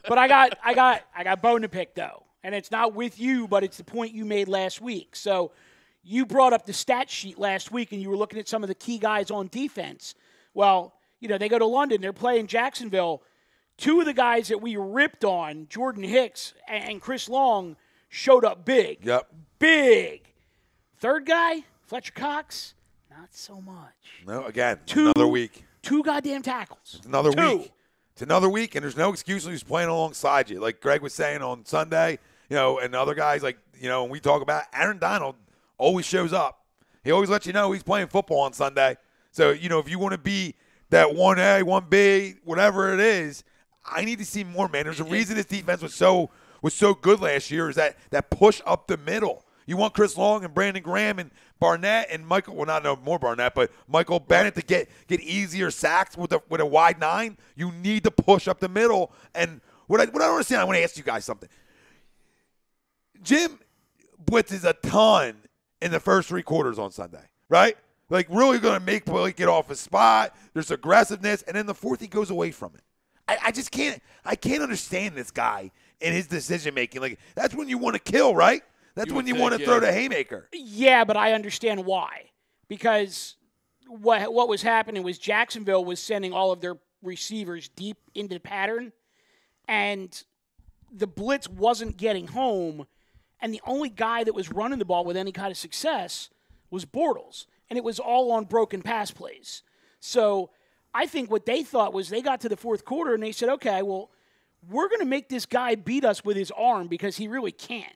But I got bone to pick, though. And it's not with you, but it's the point you made last week. So you brought up the stat sheet last week, and you were looking at some of the key guys on defense. Well, they go to London. They're playing Jacksonville. 2 of the guys that we ripped on, Jordan Hicks and Chris Long, showed up big. Yep. Big. Third guy, Fletcher Cox, not so much. No, again, another week. 2 goddamn tackles. It's another week. It's another week, and there's no excuse who's playing alongside you. Like Greg was saying on Sunday, and other guys, like, when we talk about Aaron Donald always shows up. He always lets you know he's playing football on Sunday. So, if you want to be that 1A, 1B, whatever it is, I need to see more, man. There's a reason this defense was so good last year is that push up the middle. You want Chris Long and Brandon Graham and Barnett and Michael, well, not no more Barnett, but Michael Bennett to get easier sacks with a wide 9. You need to push up the middle. And what I don't understand, I want to ask you guys something. Jim blitzes a ton in the first 3 quarters on Sunday, right? Like, really going to make Blake get off his spot. There's aggressiveness. And then the fourth, he goes away from it. I just can't understand this guy and his decision-making. Like, that's when you want to kill, right? That's when you want to throw the haymaker. Yeah, but I understand why. Because what was happening was Jacksonville was sending all of their receivers deep into the pattern, and the blitz wasn't getting home, and the only guy that was running the ball with any kind of success was Bortles, and it was all on broken pass plays. So I think what they thought was they got to the fourth quarter, and they said, okay, well, we're going to make this guy beat us with his arm because he really can't.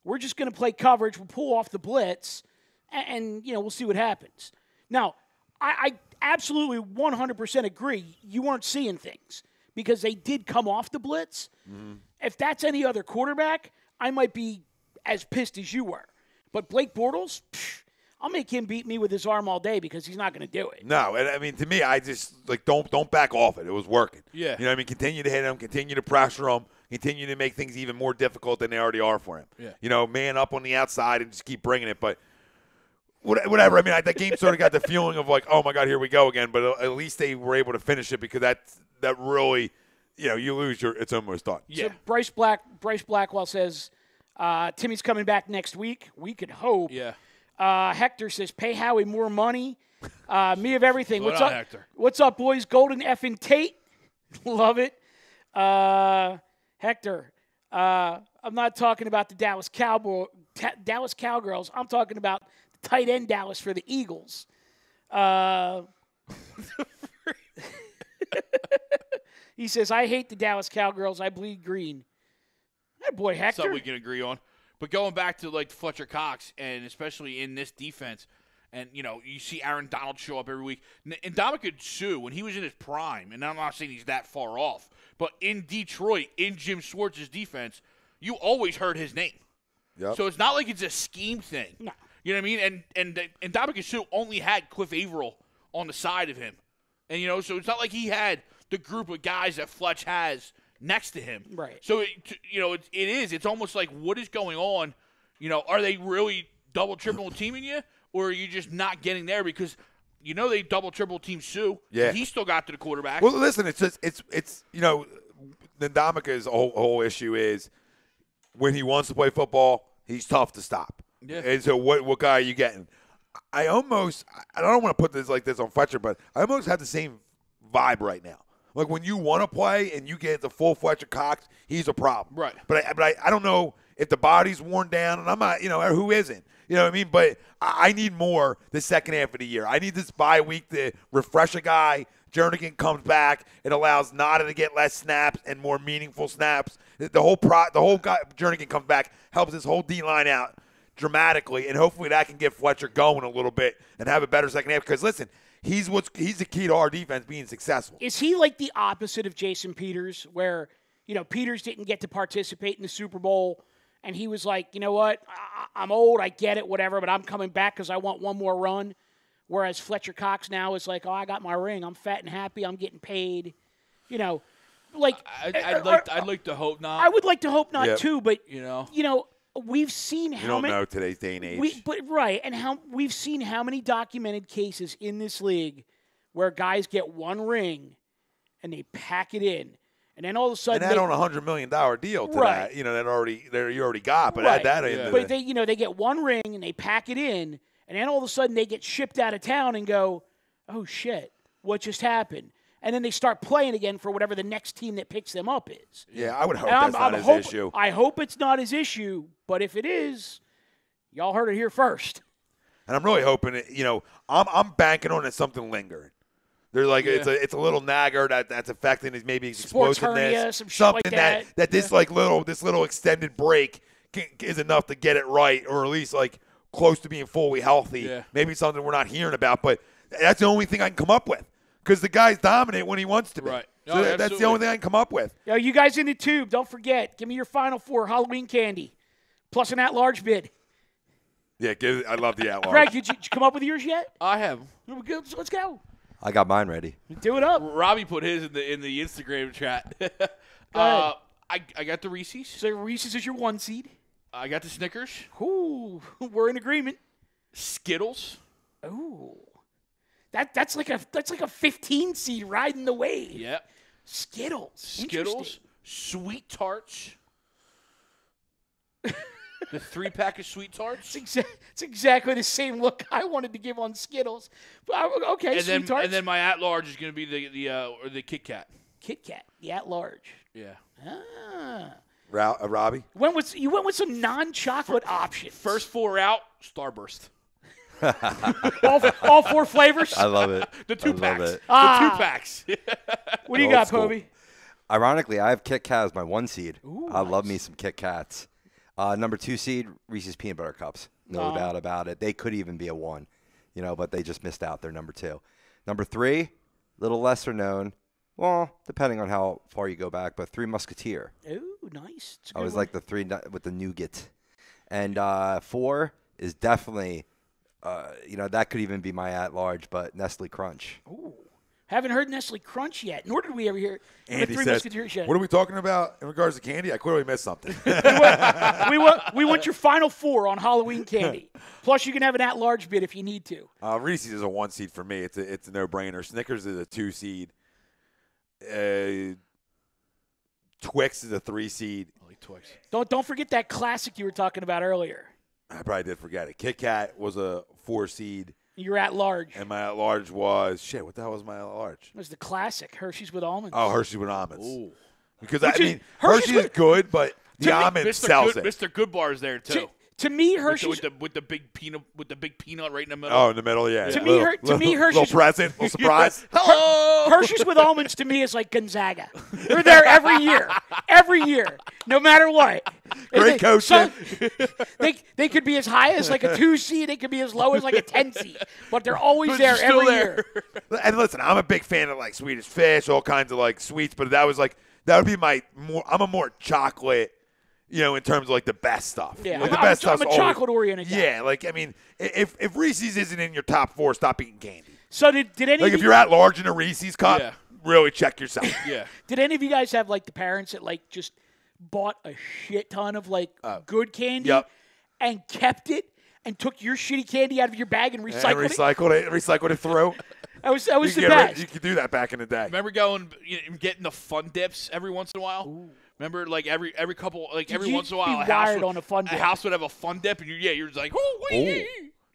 We're just going to play coverage. We'll pull off the blitz, and we'll see what happens. Now, I absolutely 100% agree you weren't seeing things because they did come off the blitz. Mm-hmm. If that's any other quarterback, I might be as pissed as you were. But Blake Bortles, I'll make him beat me with his arm all day because he's not going to do it. No, and I mean, to me, I just, don't back off it. It was working. Yeah. You know what I mean? Continue to hit him, continue to pressure him, continue to make things even more difficult than they already are for him. Yeah. Man up on the outside and just keep bringing it. But whatever. I mean, that game sort of got the feeling of like, oh, my God, here we go again. But at least they were able to finish it because that really, you lose it's almost done. Yeah. So Bryce Blackwell says Timmy's coming back next week. We could hope. Yeah. Hector says, pay Howie more money. Me of everything. What's up, Hector? What's up, boys? Golden effing Tate. Love it. Hector, I'm not talking about the Dallas Cowgirls. I'm talking about the tight end Dallas for the Eagles. He says, I hate the Dallas Cowgirls. I bleed green. That boy, Hector. Something we can agree on. But going back to, Fletcher Cox, and especially in this defense, and, you see Aaron Donald show up every week. And Ndamukong Suh, when he was in his prime, and I'm not saying he's that far off, but in Detroit, in Jim Schwartz's defense, you always heard his name. Yep. So it's not like it's a scheme thing. No. You know what I mean? And Ndamukong Suh only had Cliff Averill on the side of him. And, so it's not like he had the group of guys that Fletch has next to him. Right. So, it's almost like what is going on? Are they really double, triple teaming you? Or are you just not getting there because, they double, triple team Sue. Yeah. He still got to the quarterback. Well, listen, it's the Ndamukong's whole issue is when he wants to play football, he's tough to stop. Yeah. And so what guy are you getting? I don't want to put this like this on Fletcher, but I almost have the same vibe right now. Like when you want to play and you get the full Fletcher Cox, he's a problem. Right. But I don't know if the body's worn down, and I'm not, who isn't? You know what I mean? But I need more the second half of the year. I need this bye week to refresh a guy. Jernigan comes back. It allows Nada to get less snaps and more meaningful snaps. The whole guy Jernigan comes back, helps this whole D-line out dramatically, and hopefully that can get Fletcher going a little bit and have a better second half. Because, listen, he's the key to our defense being successful. Is he like the opposite of Jason Peters where, Peters didn't get to participate in the Super Bowl, and he was like, you know what, I'm old, I get it, whatever, but I'm coming back because I want one more run. Whereas Fletcher Cox now is like, oh, I got my ring. I'm fat and happy. I'm getting paid. I'd like to hope not. I would like to hope not too, but, we've seen how you don't many. know today's day and age. We've seen how many documented cases in this league where guys get one ring and they pack it in. And then all of a sudden, and add on $100 million deal to right. that, that you already got, but right. add that in. Yeah. But they get one ring and they pack it in, and then all of a sudden they get shipped out of town and go, oh shit, what just happened? And then they start playing again for whatever the next team that picks them up is. Yeah, I would hope that's not his issue. I hope it's not his issue, but if it is, y'all heard it here first. And I'm really hoping it. I'm banking on it something lingering. They're like it's a little nagger that's affecting his Sports explosiveness, hernia, some shit something like that. this little extended break is enough to get it right, or at least close to being fully healthy. Yeah. Maybe something we're not hearing about, but that's the only thing I can come up with because the guy's dominant when he wants to be. Right. So that's the only thing I can come up with. Yo, you guys in the tube, don't forget. Give me your final 4 Halloween candy, plus an at-large bid. Yeah, I love the at-large. Greg, did you come up with yours yet? I have. Let's go. I got mine ready. Do it up. Robbie put his in the Instagram chat. ahead. I got the Reese's. So Reese's is your 1 seed. I got the Snickers. Ooh, we're in agreement. Skittles. Ooh, that's like a 15 seed riding the wave. Yep. Skittles. Skittles. Sweet Tarts. The 3-pack of Sweet Tarts. It's exactly the same look I wanted to give on Skittles. But, okay, Sweet Tarts. And then my at-large is going to be the Kit Kat. Kit Kat, the at-large. Yeah. Ah. Robbie? You went with some non-chocolate options. First 4 out, Starburst. all 4 flavors? I love it. The 2-packs. it. The 2-packs. What do you Old got, school. Povey? Ironically, I have Kit Kat as my 1 seed. Ooh, I love nice. me some Kit Kats. Number 2 seed, Reese's Peanut Butter Cups. No doubt about it. They could even be a 1, but they just missed out. They're number 2. Number 3, little lesser known. Well, depending on how far you go back, but 3 Musketeer. Ooh, nice. It's a I good was one. like the 3 with the nougat. And 4 is definitely, that could even be my at-large, but Nestle Crunch. Ooh. Haven't heard Nestle Crunch yet, nor did we ever hear the 3 Says, Musketeers yet. what are we talking about in regards to candy? I clearly missed something. we want your final 4 on Halloween candy. Plus, you can have an at-large bid if you need to. Reese's is a 1 seed for me. It's a no-brainer. Snickers is a 2 seed. Twix is a 3 seed. Twix. Don't forget that classic you were talking about earlier. I probably did forget it. Kit Kat was a 4 seed. You're at large. And my at-large was, what the hell was my at-large? It was the classic Hershey's with almonds. Oh, Hershey's with almonds. Ooh. Because, Hershey's Hershey's is good, but the almond Mr. sells Good, it. Mr. Goodbar is there, too. To me, Hershey's with the big peanut right in the middle. Oh, in the middle, yeah. To yeah. me, Hershey's little present, little surprise. Hello. Hershey's with almonds to me is like Gonzaga. They're there every year, no matter what. Great coach. They could be as high as like a 2 seed. They could be as low as like a 10 seed. But they're always But there they're still every there. year. And listen, I'm a big fan of like Swedish Fish, all kinds of like sweets, but that would be I'm a more chocolate, in terms of like the best stuff. Yeah, like, the I'm best a stuff's chocolate-oriented guy. Yeah, if Reese's isn't in your top 4, stop eating candy. So did any Like of if you, you're at large in a Reese's cup, Yeah. really check yourself. Yeah. did any of you guys have like the parents that like just bought a shit ton of like good candy Yep. and kept it and took your shitty candy out of your bag and And recycled it? recycled it through. That was the You best. could do that back in the day. Remember getting the fun dips every once in a while? Remember, like every couple, like every you once in a while, be wired on a fun dip? house would have a fun dip, and you're just like, oh.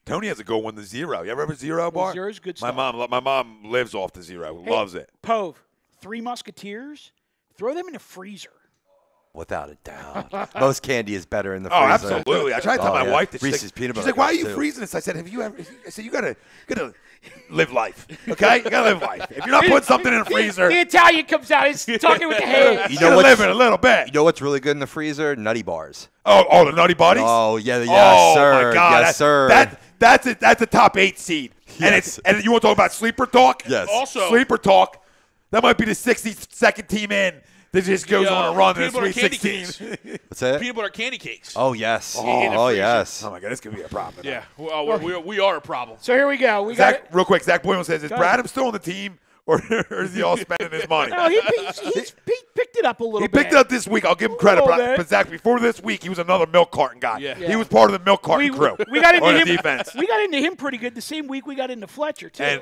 Tony has a good one, the Zero. You ever have a Zero bar? Zero's good My stuff. mom lives off the Zero. Hey, Loves it. Pove, 3 Musketeers, throw them in the freezer. Without a doubt. Most candy is better in the Oh, freezer. absolutely. I tried to tell my wife that. Reese's peanut butter She's like, why are cups, you too. freezing this? I said, I said, you gotta live life. Okay? You gotta live life. If you're not putting something in a freezer, The Italian comes out. He's talking with the hands. you gotta live it a little bit. You know what's really good in the freezer? Nutty bars. Oh, the Nutty Buddies? Oh, yeah, Oh, sir. my God. Yes, sir. That's a top 8 seed. Yes. And you want to talk about sleeper talk? Yes. Also, Sleeper talk. That might be the 62nd team in that just goes on a run in the peanut butter Sweet candy 16. cakes. What's that? Peanut butter candy cakes. Oh, yes. in the Oh, freezer. yes. Oh, my God. This could be a problem. Yeah, we are a problem. So here we go. We got Real quick, Zach Boyle says, is Go Brad ahead. still on the team, or is he all spending his money? No, he picked it up a little He bit. picked it up this week. I'll give him credit. little bit. But Zach, before this week, he was another milk carton guy. Yeah. He was part of the milk carton crew. We got into on the him. defense. We got into him pretty good the same week we got into Fletcher too. And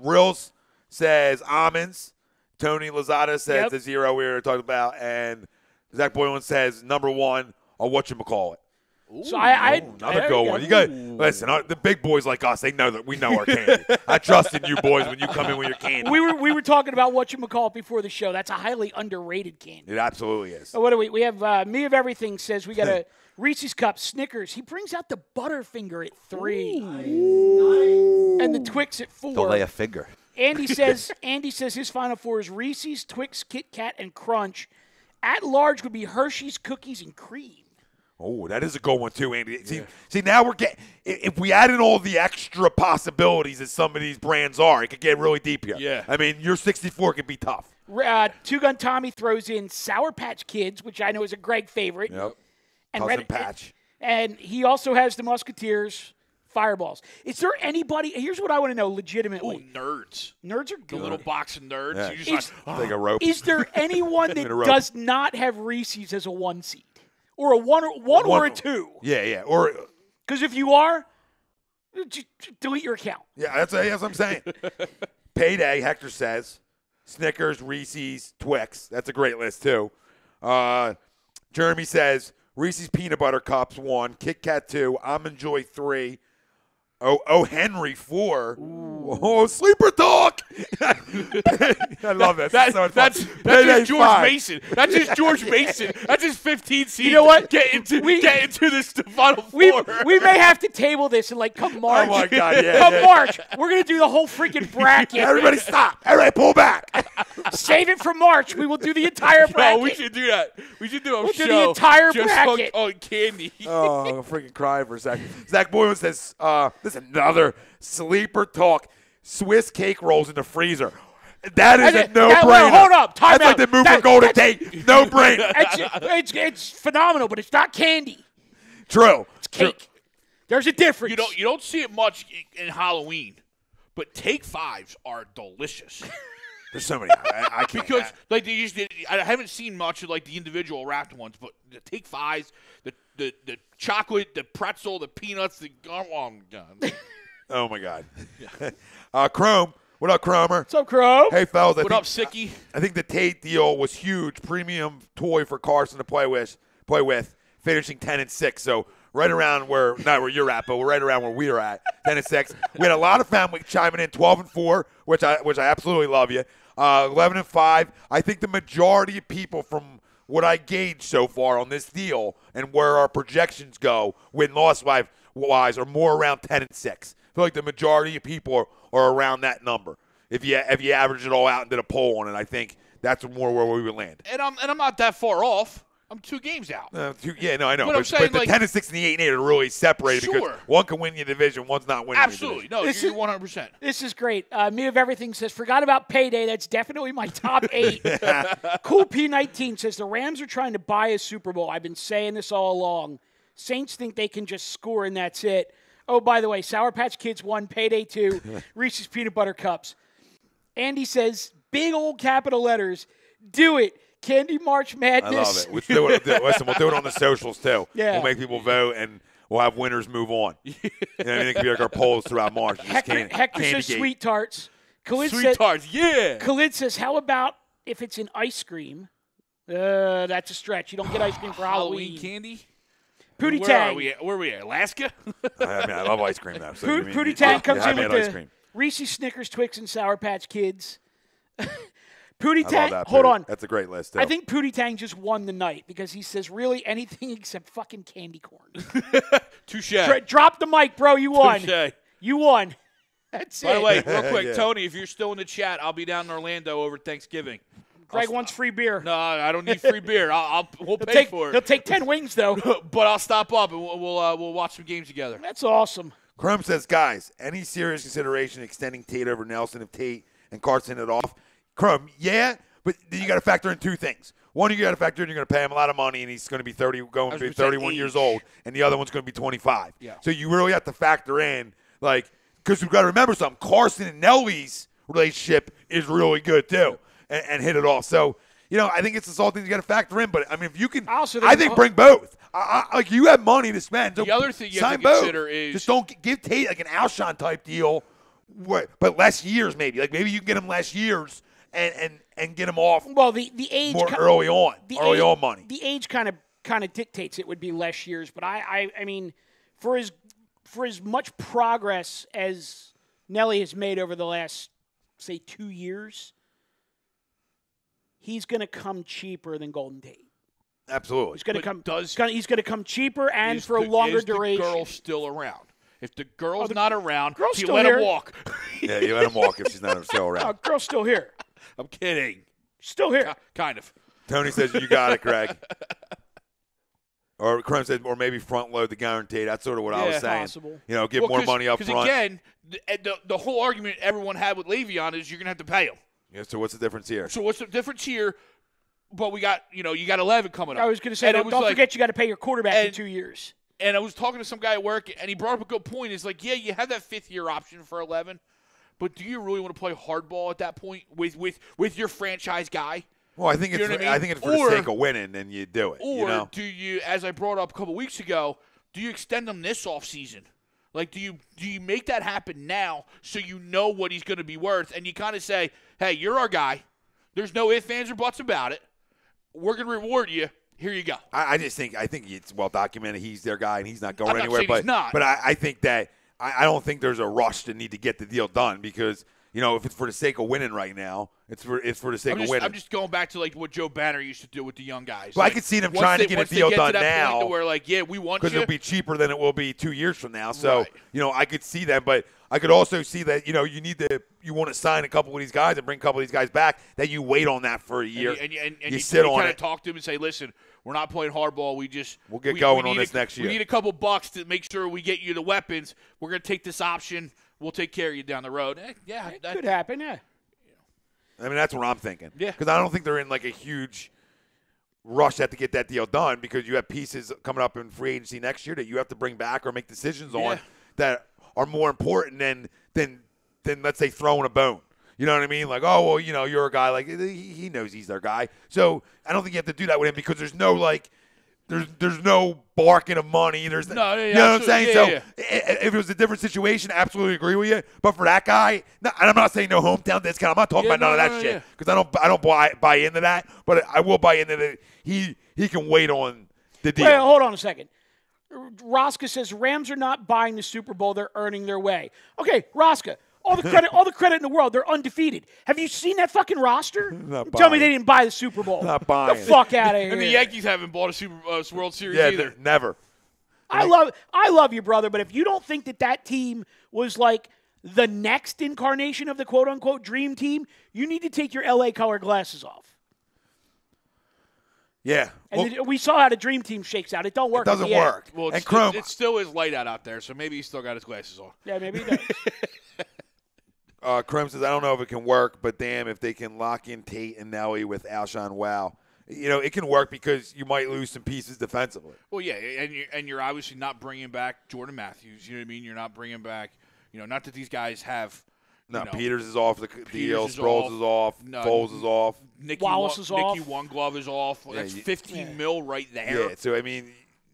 Rills says almonds. Tony Lozada says Yep. the Zero we were talking about. And Zach Boylan says number 1 or whatchamacallit. So I Another good one. You got listen. The big boys like us, they know that we know our candy. I trust in you boys when you come in with your candy. we were talking about whatchamacallit before the show. That's a highly underrated candy. It absolutely is. So what do we? We have Me of Everything says we got a Reese's Cup, Snickers. He brings out the Butterfinger at 3, and the Twix at 4. Don't lay a finger. Andy says his final 4 is Reese's, Twix, Kit Kat, and Crunch. At large would be Hershey's Cookies and Cream. Oh, that is a good one too, Andy. See, now we're getting. If we add in all the extra possibilities that some of these brands are, it could get really deep here. Yeah. I mean, your 64 could be tough. Two Gun Tommy throws in Sour Patch Kids, which I know is a Greg favorite. Yep. And Cousin Patch. And he also has the Musketeers Fireballs. Is there anybody? Here's what I want to know legitimately. Oh, nerds. Nerds are The good. little box of nerds. Yeah. You're just Take a rope. Is there anyone In a that row. does not have Reese's as a 1 seed? Or a one or a 2? Yeah. Or Because if you are, just delete your account. yeah, that's what I'm saying. Payday, Hector says. Snickers, Reese's, Twix. That's a great list too. Jeremy says Reese's Peanut Butter Cups 1, Kit Kat 2, Almond Joy 3. Oh, Henry 4. Oh, sleeper talk. I love that. that's Payday just George 5. Mason. That's just George Mason. That's his 15 seed. You know what? Get into this Final We Four. may have to table this and come March. Oh, my God, yeah. Come yeah. March, we're going to do the whole freaking bracket. Everybody stop. Everybody pull back. Save it for March. We will do the entire bracket. No, we should do that. We should do a We'll show do the entire just bracket. on candy. Oh, I'm freaking crying for a second. Zach Boylan says, this is another sleeper talk. Swiss cake rolls in the freezer. That is a no-brainer. Hold up. Time That's out. like the move for Golden Tate. No-brainer. It's phenomenal, but it's not candy. True. It's cake. There's a difference. You don't see it much in Halloween, but Take Fives are delicious. There's so many. I can't. Because I haven't seen much of the individual wrapped ones, but the Take Fives, the chocolate, the pretzel, the peanuts, oh God. Oh, my God. Chrome. What up, Cromer? What's up, Crow? Hey, fellas. What up, Sicky? I think the Tate deal was huge. Premium toy for Carson to play with, finishing 10-6. So right around not where you're at, but we're right around where we are at, 10-6. We had a lot of family chiming in, 12-4, which I absolutely love you. 11-5. I think the majority of people from what I gauged so far on this deal and where our projections go win-loss wise are more around 10-6. I feel like the majority of people are around that number. If you average it all out and did a poll on it, I think that's more where we would land. And I'm not that far off. I'm 2 games out. I know. But I'm saying, the 10-6 and the 8-8 are really separated because one can win your division, one's not winning. Absolutely, your division. no, you're 100%. This is great. Me of Everything says, forgot about Payday. That's definitely my top 8. Cool P19 says, the Rams are trying to buy a Super Bowl. I've been saying this all along. Saints think they can just score and that's it. Oh, by the way, Sour Patch Kids 1, Payday 2, Reese's Peanut Butter Cups. Andy says, big old capital letters, do it. Candy March Madness. I love it. We'll do it on the socials, too. Yeah. We'll make people vote, and we'll have winners move on. It could be like our polls throughout March. Hector says Sweet Tarts. Sweet Tarts, yeah. Khalid says, how about if it's an ice cream? That's a stretch. You don't get ice cream for Halloween. Candy? Pootie Where Tang. are we? Alaska? I love ice cream, though. So Pootie Tang comes in with ice the cream. Reese's, Snickers, Twix, and Sour Patch Kids. Pootie I Tang, love that, hold Pootie. on. That's a great list, too. I think Pootie Tang just won the night because he says really anything except fucking candy corn. Touche. Drop the mic, bro. You won. Touche. You won. That's By it. the way, real quick, Yeah. Tony, if you're still in the chat, I'll be down in Orlando over Thanksgiving. Greg wants free beer. No, I don't need free beer. We'll pay for He'll it. take 10 wings, though. But I'll stop up and we'll watch some games together. That's awesome. Chrome says, guys, any serious consideration extending Tate over Nelson if Tate and Carson it off? Chrome, yeah, but then you got to factor in 2 things. One, you got to factor in you're going to pay him a lot of money, and he's going to be 31 years old, and the other one's going to be 25. Yeah. So you really have to factor in, because we've got to remember something. Carson and Nelly's relationship is really good too, and hit it off. So, I think it's all things you got to factor in. But I mean, if you can, I think bring both. You have money to spend. So the other thing you have sign to both. consider is just don't give Tate like an Alshon type deal, but less years maybe. Maybe you can get him less years and get him off. Well, the age more early on. Early on money. The age kind of dictates it would be less years. But I mean, for as much progress as Nelly has made over the last, say, 2 years, he's going to come cheaper than Golden Tate. Absolutely. He's going to come cheaper and for a longer duration. Is the girl still around? If the girl's not around, girl's you still let here. him walk. Yeah, you let him walk if she's not still around. Oh, girl's still here. I'm kidding. Still here. Kind of. Tony says you got it, Greg. Or Crum said, or maybe front load the guarantee. That's sort of what I was saying. Possible. Give more money up front. Because again, the whole argument everyone had with Le'Veon is you're going to have to pay him. Yeah, so what's the difference here? So what's the difference here? But we got, you got 11 coming up. I was going to say, don't forget you got to pay your quarterback in 2 years. And I was talking to some guy at work, and he brought up a good point. It's like, yeah, you have that fifth-year option for 11, but do you really want to play hardball at that point with your franchise guy? Well, I think it's I think it's for the sake of winning, and you do it. Or do you, as I brought up a couple weeks ago, do you extend him this offseason? Like, do you make that happen now so you know what he's going to be worth, and you kind of say, hey, you're our guy. There's no ifs, ands, or buts about it. We're going to reward you. Here you go. I think it's well documented. He's their guy, and he's not going anywhere. Saying he's not. But I think that I don't think there's a rush to need to get the deal done because if it's for the sake of winning right now, it's for the sake of winning. I'm just going back to like what Joe Banner used to do with the young guys. Well, I could see them trying to get a deal done now. To where like, yeah, we want you because it'll be cheaper than it will be 2 years from now. So I could see that, but I could also see that you want to sign a couple of these guys and bring a couple of these guys back. That you wait on that for a year and you sit on kind it. of talk to them and say, listen, we're not playing hardball. We'll get going on this next year. We need a couple bucks to make sure we get you the weapons. We're going to take this option. We'll take care of you down the road. That could happen. Yeah. I mean, that's what I'm thinking. Yeah. Because I don't think they're in like a huge rush to get that deal done because you have pieces coming up in free agency next year that you have to bring back or make decisions on that are more important than let's say throwing a bone. You know what I mean? Like, oh, well, you're a guy. Like, he knows he's their guy. So I don't think you have to do that with him because there's no, like, there's no barking of money. There's you know what I'm saying? Yeah. If it was a different situation, absolutely agree with you. But for that guy, and I'm not saying no hometown discount. I'm not talking about none of that shit because I don't buy into that. But I will buy into that. He can wait on the deal. Wait, hold on a second. Raucous says Rams are not buying the Super Bowl; they're earning their way. Okay, Raucous. All the credit in the world. They're undefeated. Have you seen that fucking roster? Tell me they didn't buy the Super Bowl. Not buying. Get the fuck out of here. And the Yankees haven't bought a World Series either. Never. I love you, brother, but if you don't think that team was like the next incarnation of the quote-unquote dream team, you need to take your L.A. color glasses off. Yeah. And we saw how the dream team shakes out. It don't work. It doesn't work. Well, it still is light out there, so maybe he still got his glasses on. Yeah, maybe he does. Crum says, I don't know if it can work, but damn, if they can lock in Tate and Nelly with Alshon, wow. It can work because you might lose some pieces defensively. Well, yeah, and you're obviously not bringing back Jordan Matthews. You know what I mean? You're not bringing back, not that these guys have. Peters is off the deal. Sproles is off. Foles is off. Wallace is off. Nicky One Glove is off. Well, that's $15 million right there. Yeah, so I mean,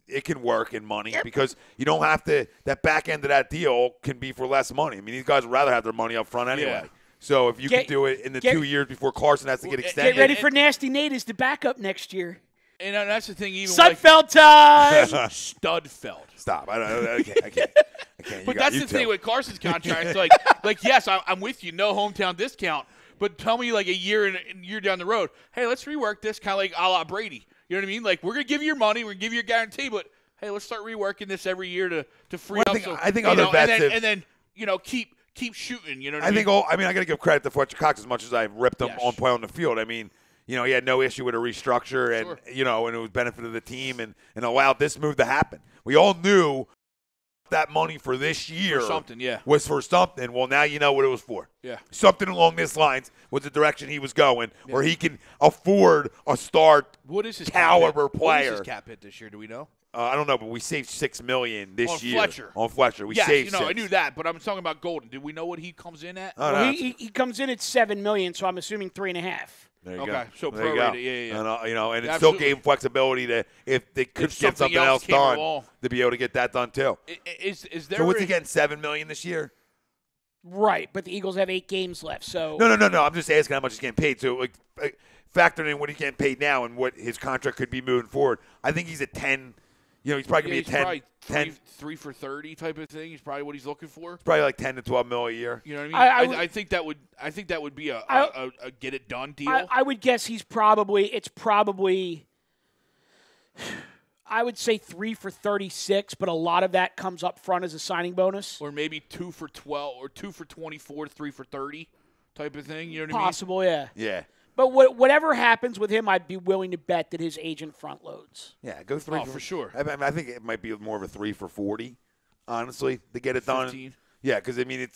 it can work in money because you don't have to. That back end of that deal can be for less money. I mean, these guys would rather have their money up front anyway. Yeah. So if you can do it in the 2 years before Carson has to get extended. Get ready for Nasty Nate as the backup next year. And that's the thing. Even Sudfeld time. Studfeld. Stop. I can't. But that's the thing with Carson's contract. like yes, I'm with you. No hometown discount. But tell me like a year down the road, hey, let's rework this kind of like a la Brady. You know what I mean? Like we're gonna give you your money, we're gonna give you a guarantee, but hey, let's start reworking this every year to free up. I think other vets and then keep shooting. You know what I mean? I got to give credit to Fletcher Cox as much as I've ripped him on play on the field. I mean, he had no issue with a restructure, and and it was benefit of the team, and allowed this move to happen. We all knew that money for this year was for something. Well, now you know what it was for. Yeah, something along these lines was the direction he was going, where he can afford a star caliber player. What is his cap hit this year? Do we know? I don't know, but we saved $6 million this year on Fletcher. We saved. I knew that, but I'm talking about Golden. Did we know what he comes in at? Well, he comes in at $7 million, so I'm assuming 3.5. There you go. Okay, so prorated, yeah. And it still gave him flexibility to if they could get something else done to be able to get that done too. Is there? So what's he getting? $7 million this year? Right, but the Eagles have 8 games left, so no. I'm just asking how much he's getting paid. So factoring in what he's getting paid now and what his contract could be moving forward, I think he's at 10. He's probably going to be a 10 3 for 30 type of thing. He's probably what he's looking for. It's probably like 10 to 12 mil a year. You know what I mean? I think that would be a get it done deal. I would guess it's probably I would say 3 for 36, but a lot of that comes up front as a signing bonus. Or maybe 2 for 12 or 2 for 24, 3 for 30 type of thing. You know what Possible, I mean? yeah. Yeah. But whatever happens with him, I'd be willing to bet that his agent front loads. Yeah, go 3 for sure. I think it might be more of a 3 for 40, honestly, to get it 15. done. Yeah, because I mean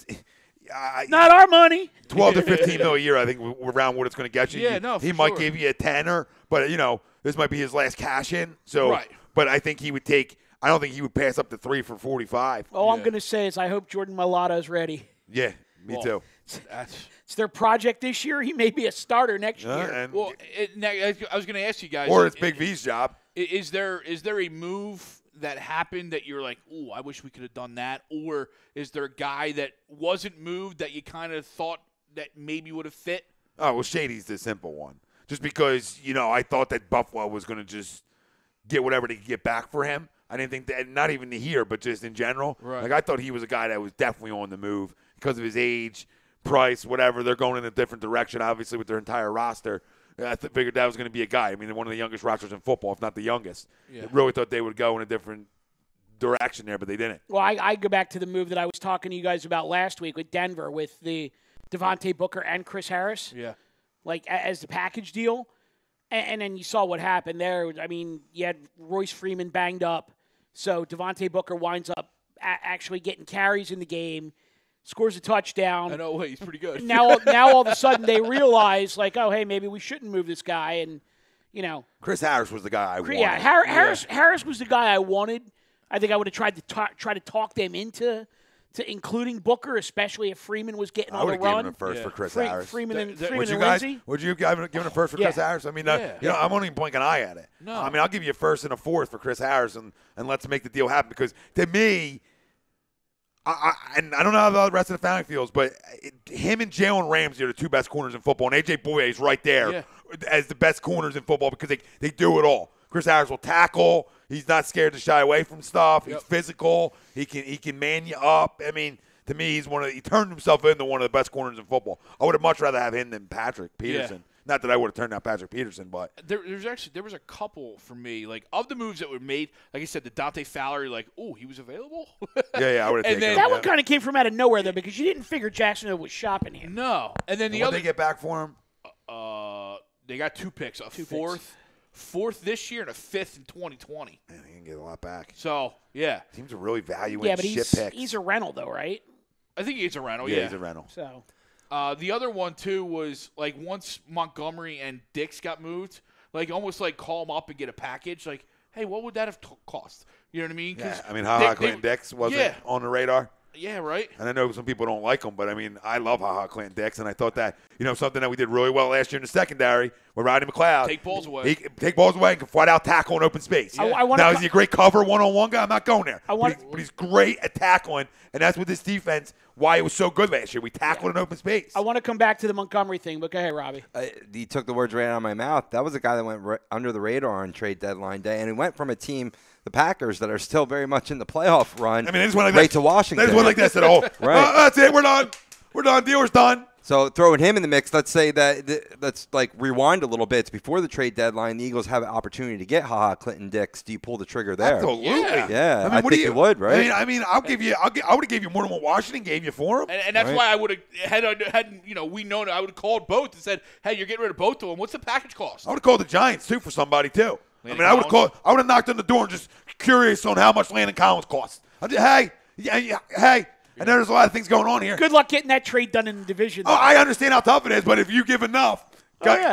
Not our money. 12 to 15 mil a year, I think, around what it's going to get you. Yeah, no, he for might sure. give you a tenner, but this might be his last cash in. So, Right. But I think he would take. I don't think he would pass up to 3 for 45. All I'm going to say is I hope Jordan Mailata is ready. Yeah, me too. It's their project this year. He may be a starter next year. And, Well, I was going to ask you guys. or it's Big V's job. Is there a move that happened that you're like, oh, I wish we could have done that? Or is there a guy that wasn't moved that you kind of thought that maybe would have fit? Oh, well, Shady's the simple one. Just because, I thought that Buffalo was going to just get whatever they could get back for him. I didn't think that, not even here, but just in general. Right. Like, I thought he was a guy that was definitely on the move because of his age, price, whatever. They're going in a different direction, obviously, with their entire roster. I figured that was going to be a guy. I mean, one of the youngest rosters in football, if not the youngest. Yeah. I really thought they would go in a different direction there, but they didn't. Well, I go back to the move that I was talking to you guys about last week with Denver with the Devontae Booker and Chris Harris. Yeah. Like, as the package deal. And then you saw what happened there. I mean, you had Royce Freeman banged up. So Devontae Booker winds up actually getting carries in the game, scores a touchdown. I know, he's pretty good. Now all of a sudden they realize, like, oh, hey, maybe we shouldn't move this guy. And, Chris Harris was the guy I wanted. Yeah, Harris was the guy I wanted. I think I would have tried to talk them into including Booker, especially if Freeman was getting I on would the have given run. him a first for Chris Harris. Freeman and Would you guys? Lindsey. Would you have given a first for Chris Harris? I mean, I'm only blinking an eye at it. No. I mean, I'll give you a first and a fourth for Chris Harris, and let's make the deal happen. Because to me, and I don't know how the rest of the family feels, but him and Jalen Ramsey are the two best corners in football, and A.J. Bouye is right there as the best corners in football because they do it all. Chris Harris will tackle. He's not scared to shy away from stuff. He's physical. He can man you up. I mean, to me, he turned himself into one of the best corners in football. I would have much rather have him than Patrick Peterson. Yeah. Not that I would have turned down Patrick Peterson, but There was a couple for me, like of the moves that were made. Like I said, the Dante Fowler, like, oh, he was available. yeah, I would have taken him. That one kind of came from out of nowhere, though, because you didn't figure Jacksonville was shopping him. No, and then the What other they get back for him? they got 2 picks, a fourth this year and a fifth in 2020. Man, he can get a lot back. So yeah, Teams are really valuing Yeah, but shit picks. he's a rental, though, right? I think he's a rental. yeah, Yeah, he's a rental. So The other one too was like once Montgomery and Dix got moved, like almost like call them up and get a package. Like, hey, what would that have cost? You know what I mean? Yeah, I mean, Ha Clinton Dix wasn't on the radar. Yeah, right. And I know some people don't like him, but I mean, I love Ha Clinton Dix, and I thought that, something that we did really well last year in the secondary with Rodney McLeod. Take balls away. He can take balls away and can flat out tackle in open space. Now, is he a great cover one-on-one guy? I'm not going there. But he's great at tackling, and that's with this defense, why it was so good last year. We tackled in open space. I want to come back to the Montgomery thing, but go ahead, Robbie. You took the words right out of my mouth. That was a guy that went under the radar on trade deadline day, and he went from a team, the Packers, that are still very much in the playoff run. I mean, they just went like right that. to Washington. They just went like this at all. Right. That's it. We're done. We're done. Deal's done. So throwing him in the mix, let's say let's like rewind a little bit. It's before the trade deadline. The Eagles have an opportunity to get Clinton Dix. Do you pull the trigger there? Absolutely. Yeah, I think you would, right? I mean, I would have gave you more than what Washington gave you for him. And that's why I would have had we known I would have called both and said, hey, you're getting rid of both of them. What's the package cost? I would have called the Giants too for somebody too. I would have knocked on the door and just curious on how much Landon Collins costs. Hey. I know there's a lot of things going on here. Good luck getting that trade done in the division. Oh, I understand how tough it is, but if you give enough,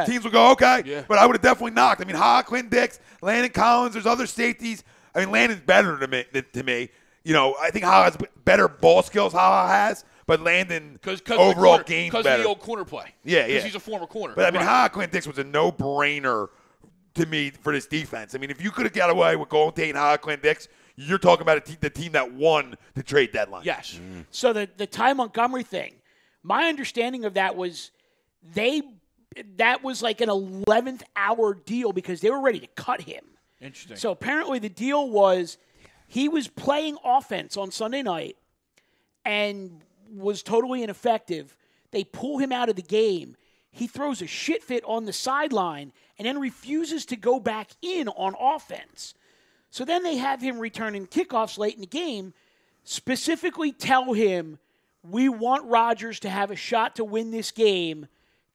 teams will go, okay. Yeah. But I would have definitely knocked. I mean, Clinton Dix, Landon Collins, there's other safeties. I mean, Landon's better to me. I think Ha has better ball skills, Ha has, but Landon overall game's better. Because of the old corner play. Yeah. Because he's a former corner. But, I mean, Clinton Dix was a no-brainer to me for this defense. I mean, if you could have got away with Golden Tate and Clinton Dix, you're talking about the team that won the trade deadline. Yes. So the Ty Montgomery thing, my understanding of that was that was like an 11th hour deal because they were ready to cut him. Interesting. So apparently the deal was he was playing offense on Sunday night and was totally ineffective. They pull him out of the game. He throws a shit fit on the sideline and then refuses to go back in on offense. So then they have him returning kickoffs late in the game, specifically tell him, we want Rodgers to have a shot to win this game.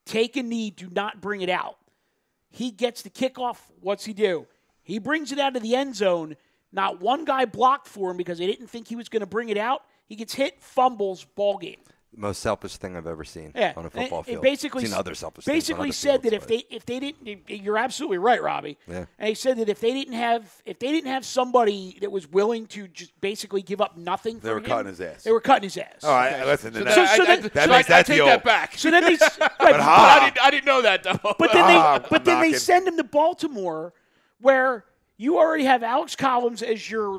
Take a knee. Do not bring it out. He gets the kickoff. What's he do? He brings it out of the end zone. Not one guy blocked for him because they didn't think he was going to bring it out. He gets hit, fumbles, ball game. Most selfish thing I've ever seen on a football field. Basically, seen other selfish basically things said fields, that if they didn't, you're absolutely right, Robbie. Yeah. And he said that if they didn't have somebody that was willing to just basically give up nothing, They were cutting his ass. They were cutting his ass. All right, listen. So I take that back. So then they, I didn't know that though. But then they send him to Baltimore, where you already have Alex Collins as your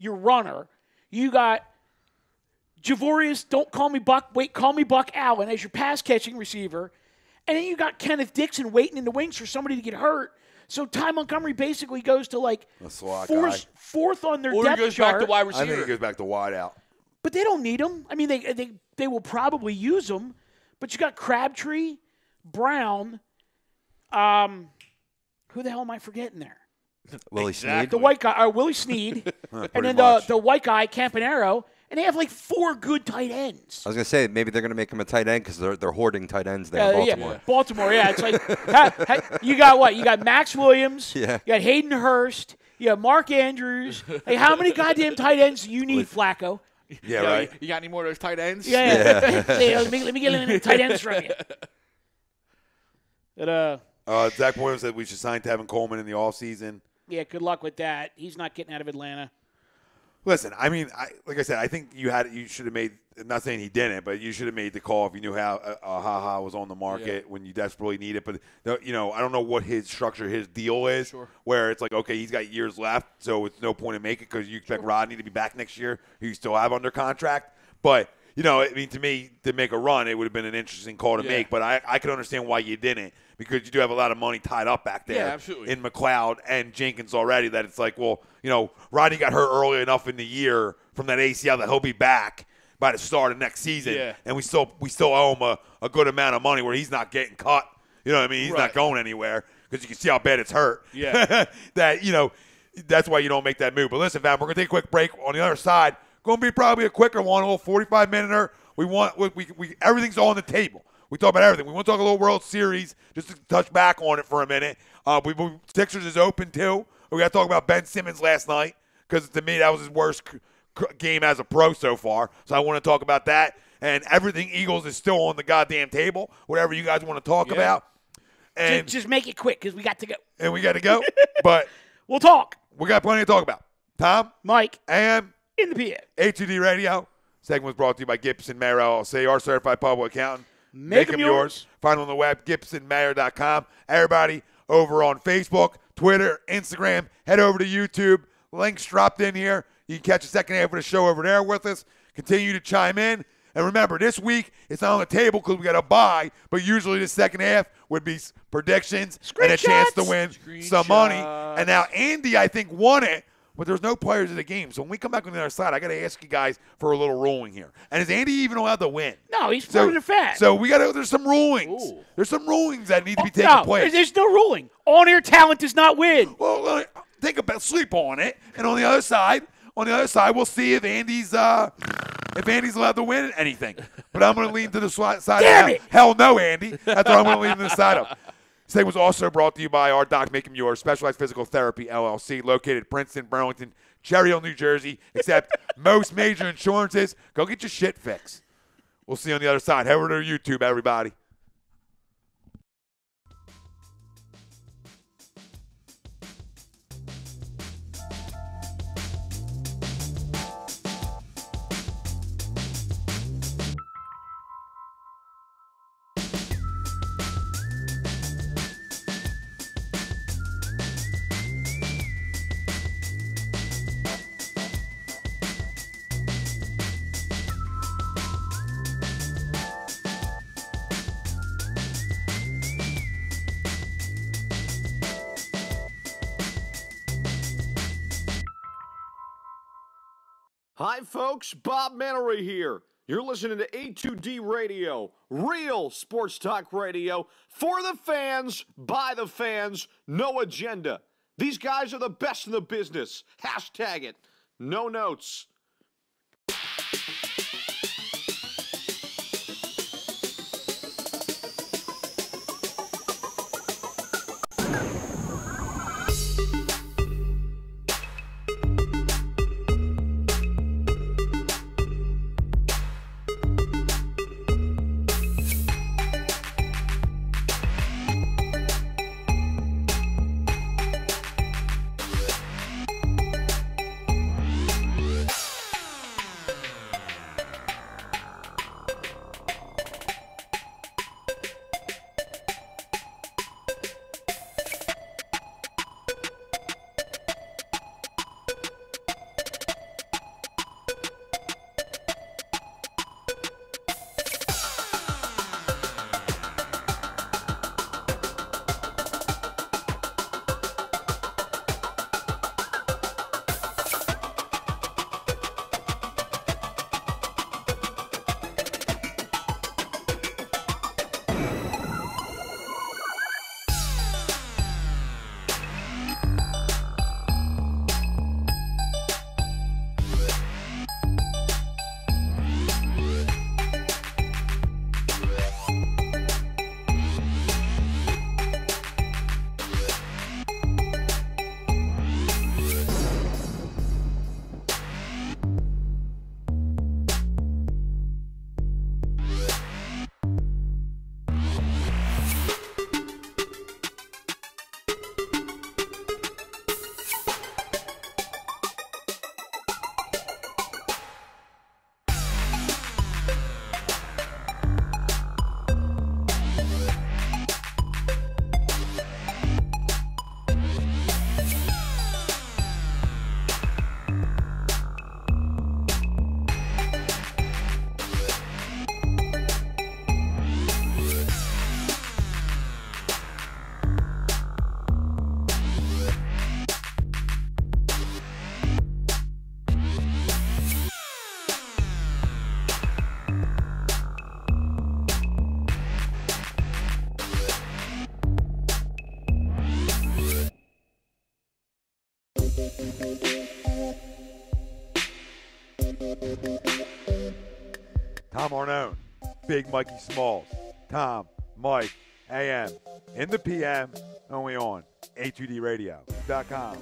runner. You got Javorius, don't call me Buck, wait, call me Buck Allen as your pass-catching receiver. And then you got Kenneth Dixon waiting in the wings for somebody to get hurt. So Ty Montgomery basically goes to fourth on their or depth he goes chart. back to wide receiver. I think he goes back to wide out. But they don't need him. I mean, they will probably use him. But you got Crabtree, Brown, who the hell am I forgetting there? Willie Snead. The white guy, Willie Snead. And then the white guy, Campanaro. And they have like 4 good tight ends. I was going to say, maybe they're going to make him a tight end because they're hoarding tight ends there in Baltimore. Yeah. Baltimore, yeah. It's like, you got what? You got Max Williams. Yeah. You got Hayden Hurst. You got Mark Andrews. Hey, how many goddamn tight ends do you need, Flacco? Yeah, right. You got any more of those tight ends? Yeah. Hey, let me get any tight ends from you. But, Zach Williams said we should sign Tevin Coleman in the offseason. yeah, good luck with that. He's not getting out of Atlanta. Listen, I mean, like I said, I think you should have made. Not saying he didn't, but you should have made the call if you knew how Ha was on the market when you desperately need it. But I don't know what his structure, his deal is. Sure. Where it's like, okay, he's got years left, so it's no point in making it because you expect Rodney to be back next year, who you still have under contract. But I mean, to me, to make a run, it would have been an interesting call to make. But I could understand why you didn't. Because you do have a lot of money tied up back there in McLeod and Jenkins already that it's like, well, Rodney got hurt early enough in the year from that ACL that he'll be back by the start of next season. Yeah. And we still owe him a good amount of money where he's not getting cut. You know what I mean? He's not going anywhere because you can see how bad it's hurt. Yeah. That's why you don't make that move. But listen, fam, we're going to take a quick break. On the other side, going to be probably a quicker one, a little 45-minute. We everything's on the table. We talk about everything. We want to talk a little World Series, just to touch back on it for a minute. Sixers is open, too. We got to talk about Ben Simmons last night because, to me, that was his worst game as a pro so far. So I want to talk about that. And everything Eagles is still on the goddamn table, whatever you guys want to talk about. And just make it quick because we got to go. And we got to go. But we'll talk. We got plenty to talk about. Tom, Mike, and in the PA. A2D Radio. Segment was brought to you by Gibson Mayer LLC, our certified public accountant. Make them yours. Find on the web, GibsonMayer.com. Everybody over on Facebook, Twitter, Instagram. Head over to YouTube. Links dropped in here. You can catch the second half of the show over there with us. Continue to chime in. And remember, this week, it's not on the table because we got a bye, but usually the second half would be predictions and a chance to win some money. And now Andy, I think, won it, but there's no players in the game. So when we come back on the other side, I got to ask you guys for a little ruling here. And is Andy even allowed to win? No, he's part of the fact. So there's some rulings. Ooh. There's some rulings that need to be taking place. There's no ruling. On-air talent does not win. Well, think about sleep on it. And on the other side, we'll see if Andy's allowed to win anything. But I'm going to lean to the side Damn of it. hell no, Andy. That's what I'm going to lean to the side of. This thing was also brought to you by our Doc Make 'em Yours, Specialized Physical Therapy, LLC, located in Princeton, Burlington, Cherry Hill, New Jersey. Except most major insurances, go get your shit fixed. We'll see you on the other side. Head over to YouTube, everybody. Hi, folks. Bob Mannery here. You're listening to A2D Radio, real sports talk radio for the fans, by the fans, no agenda. These guys are the best in the business. Hashtag it. No notes. Tom Arnone, Big Mikey Smalls, Tom, Mike, AM, in the PM, only on A2DRadio.com.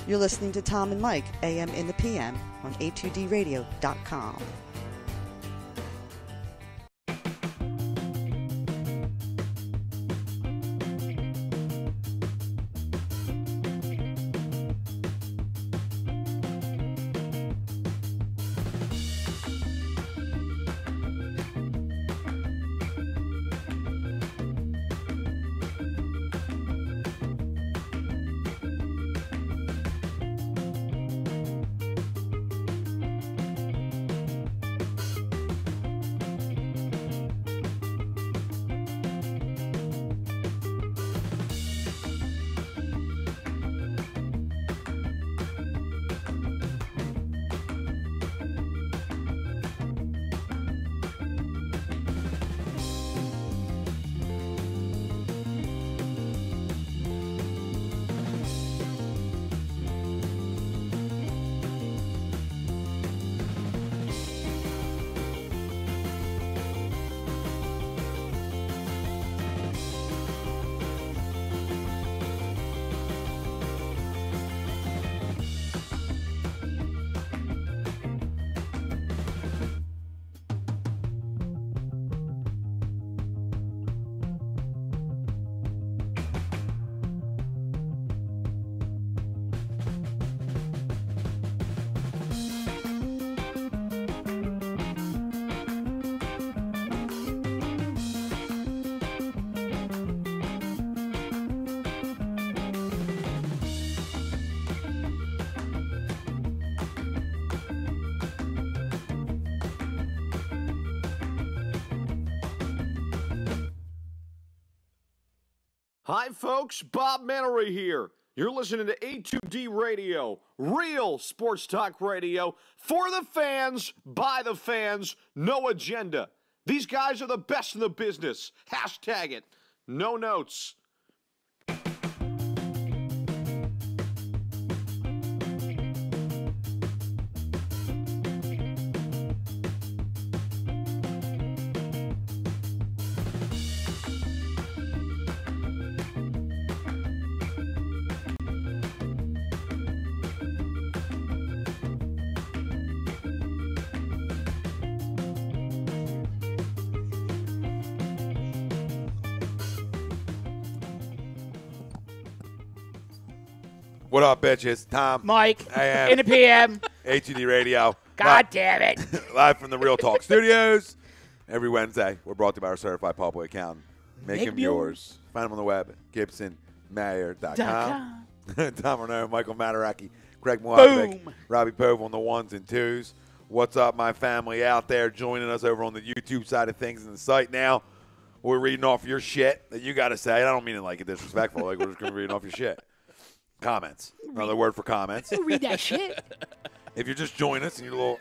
You're listening to Tom and Mike, AM in the PM, on A2DRadio.com. Hi, folks. Bob Mannery here. You're listening to A2D Radio, real sports talk radio for the fans, by the fans, no agenda. These guys are the best in the business. Hashtag it. No notes. What up, bitches? Tom. Mike. AM. In the PM. HUD Radio. God damn it. Live from the Real Talk Studios. Every Wednesday, we're brought to you by our certified public accountant. Make him yours. Find him on the web, GibsonMayer.com. Tom Renault, Michael Mataraki, Greg Moakovic, Robbie Pove on the ones and twos. What's up, my family out there joining us over on the YouTube side of things and the site now. We're reading off your shit that you got to say. I don't mean it like it disrespectful. Like we're just going to be reading off your shit. Comments. Another word for comments. Read that shit. If you're just joining us and you're a little,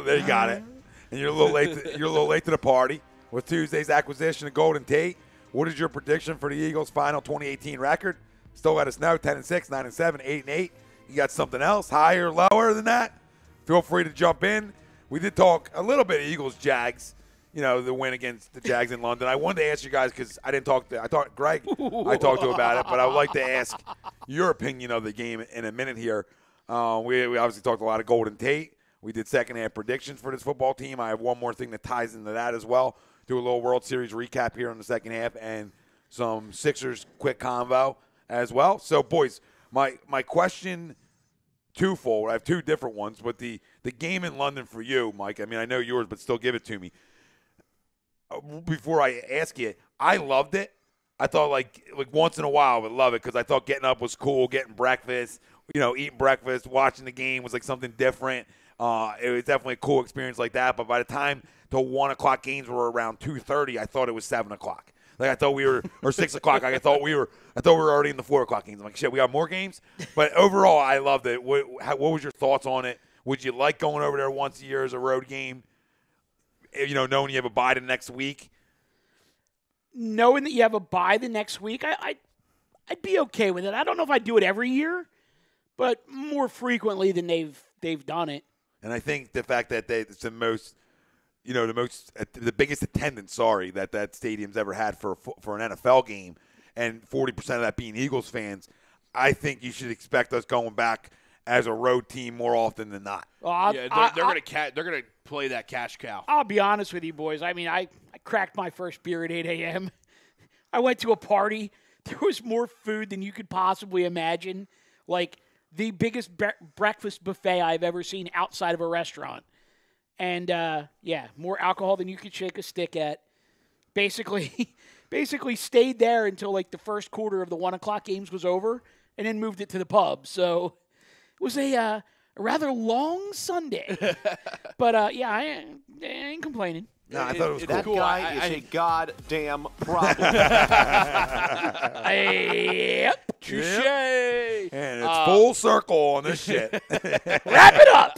there you got it. And you're a little late. You're a little late to the party with Tuesday's acquisition of Golden Tate. What is your prediction for the Eagles' final 2018 record? Still let us know. 10-6, 9-7, 8-8. You got something else higher, lower than that? Feel free to jump in. We did talk a little bit of Eagles Jags. You know, the win against the Jags in London. I wanted to ask you guys because I didn't talk to – I thought Greg – I talked to about it, but I would like to ask your opinion of the game in a minute here. We obviously talked a lot of Golden Tate. We did second-half predictions for this football team. I have one more thing that ties into that as well. Do a little World Series recap here in the second half and some Sixers quick convo as well. So, boys, my question twofold. I have two different ones, but the game in London for you, Mike, I mean, I know yours, but still give it to me. Before I ask you, I loved it. I thought like once in a while I would love it because I thought getting up was cool, getting breakfast, eating breakfast, watching the game was like something different. It was definitely a cool experience like that. But by the time the 1 o'clock games were around 2:30, I thought it was 7 o'clock. Like I thought we were, or 6 o'clock. Like I thought we were already in the 4 o'clock games. I'm like, shit, we got more games. But overall, I loved it. What was your thoughts on it? Would you like going over there once a year as a road game? Knowing you have a bye the next week? Knowing that you have a bye the next week, I'd be okay with it. I don't know if I'd do it every year, but more frequently than they've done it. And I think the fact that it's the biggest attendance, that stadium's ever had for an NFL game, and 40% of that being Eagles fans, I think you should expect us going back as a road team more often than not. They're gonna play that cash cow. I'll be honest with you, boys. I mean, I cracked my first beer at 8 a.m. I went to a party. There was more food than you could possibly imagine. Like the biggest breakfast buffet I've ever seen outside of a restaurant. And, more alcohol than you could shake a stick at. Basically stayed there until like the first quarter of the 1 o'clock games was over and then moved it to the pub. So it was a rather long Sunday. But, I ain't complaining. No, I thought it was cool. That guy is a goddamn problem. Yep. Touché. And it's full circle on this shit. Wrap it up.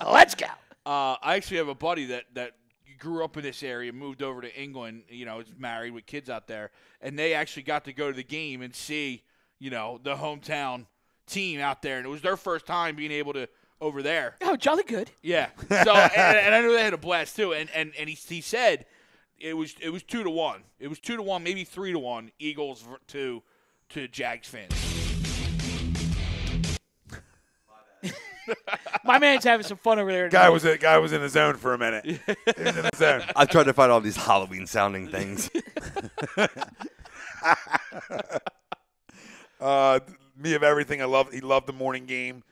Let's go. I actually have a buddy that grew up in this area, moved over to England, is married with kids out there, and they actually got to go to the game and see, the hometown team out there, and it was their first time being able to over there. Oh, jolly good. Yeah. So and I know they had a blast too, and he said it was 2-1. It was 2-1, maybe 3-1. Eagles to Jags fans. My man's having some fun over there. Guy was in the zone for a minute. He was in the zone. I've tried to find all these Halloween-sounding things. Me of everything. He loved the morning game.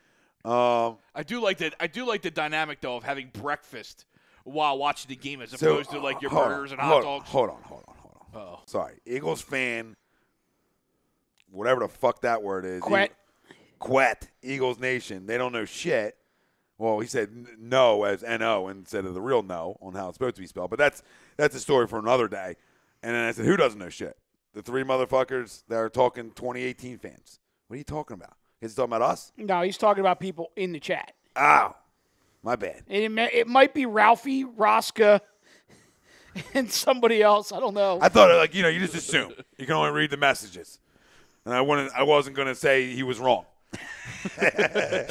I do like the dynamic though of having breakfast while watching the game as opposed to like your burgers and hot dogs. Hold on. Uh-oh. Sorry, Eagles fan. Whatever the fuck that word is. Quet. Eagles Nation. They don't know shit. Well, he said no as N-O instead of the real no on how it's supposed to be spelled. But that's a story for another day. And then I said, who doesn't know shit? The three motherfuckers that are talking 2018 fans. What are you talking about? Is he talking about us? No, he's talking about people in the chat. Oh, my bad. It might be Ralphie, Rosca, and somebody else. I don't know. I thought, you just assume. You can only read the messages. And I wasn't going to say he was wrong.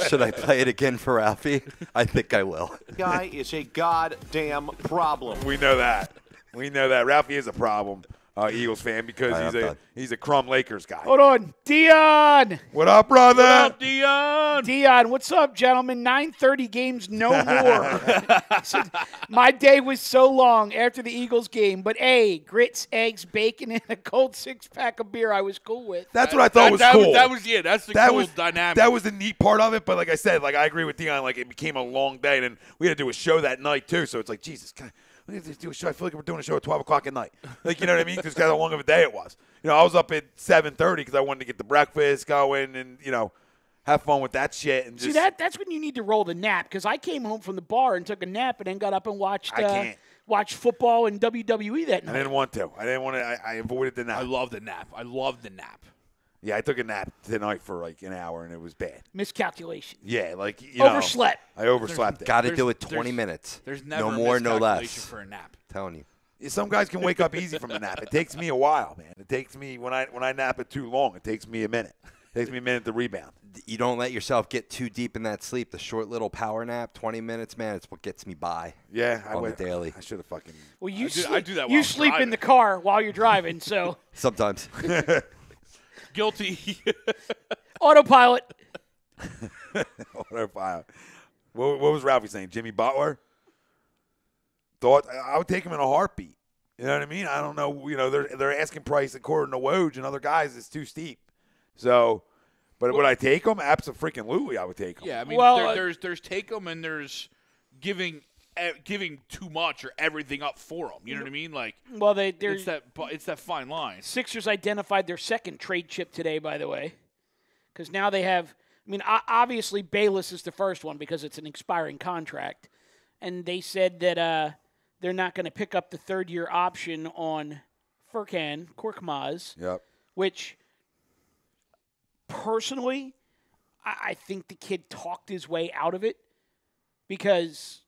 Should I play it again for Ralphie? I think I will. Guy is a goddamn problem. We know that. Ralphie is a problem. Eagles fan because he's a crumb Lakers guy. Hold on. Dion. What up, brother? What up, Dion? Dion, what's up, gentlemen? 9:30 games, no more. Said, my day was so long after the Eagles game, but grits, eggs, bacon, and a cold 6-pack of beer I was cool with. That's what I thought was cool. That's the cool dynamic. That was the neat part of it, but like I said, like I agree with Dion, like it became a long day, and then we had to do a show that night too, so it's like, Jesus, we have to do a show. I feel like we're doing a show at 12 o'clock at night. Like, you know what I mean? Because how long of a day it was. You know, I was up at 7:30 because I wanted to get the breakfast going and, you know, have fun with that shit. And see, that's when you need to roll the nap, because I came home from the bar and took a nap and then got up and watched football and WWE that night. I didn't want to. I avoided the nap. I love the nap. Yeah, I took a nap tonight for like an hour, and it was bad. Miscalculation. Yeah, like, overslept. I overslept it. Got to do it 20 minutes. There's never no more, no less. for a nap. Telling you. Some guys can wake up easy from a nap. It takes me a while, man. It takes me, when I nap it too long, it takes me a minute. It takes me a minute to rebound. You don't let yourself get too deep in that sleep. The short little power nap, 20 minutes, man, it's what gets me by. Yeah, on the daily. I should have fucking. Well, I do that while you I'm sleep driving. in the car while you're driving, so. Sometimes. Guilty. Autopilot. Autopilot. What was Ralphie saying? Jimmy Butler? Thought I would take him in a heartbeat. You know what I mean? I don't know. You know, they're asking price according to Woj and other guys is too steep. So, but would I take him? Absolutely, I would take him. Yeah, I mean, there's take him and there's giving too much or everything up for them. You know what I mean? Like, well, it's that fine line. Sixers identified their second trade chip today, by the way, because now they have. I mean, obviously Bayless is the first one because it's an expiring contract, and they said that they're not going to pick up the third-year option on Furkan Korkmaz. Yep. Which, personally, I think the kid talked his way out of it because.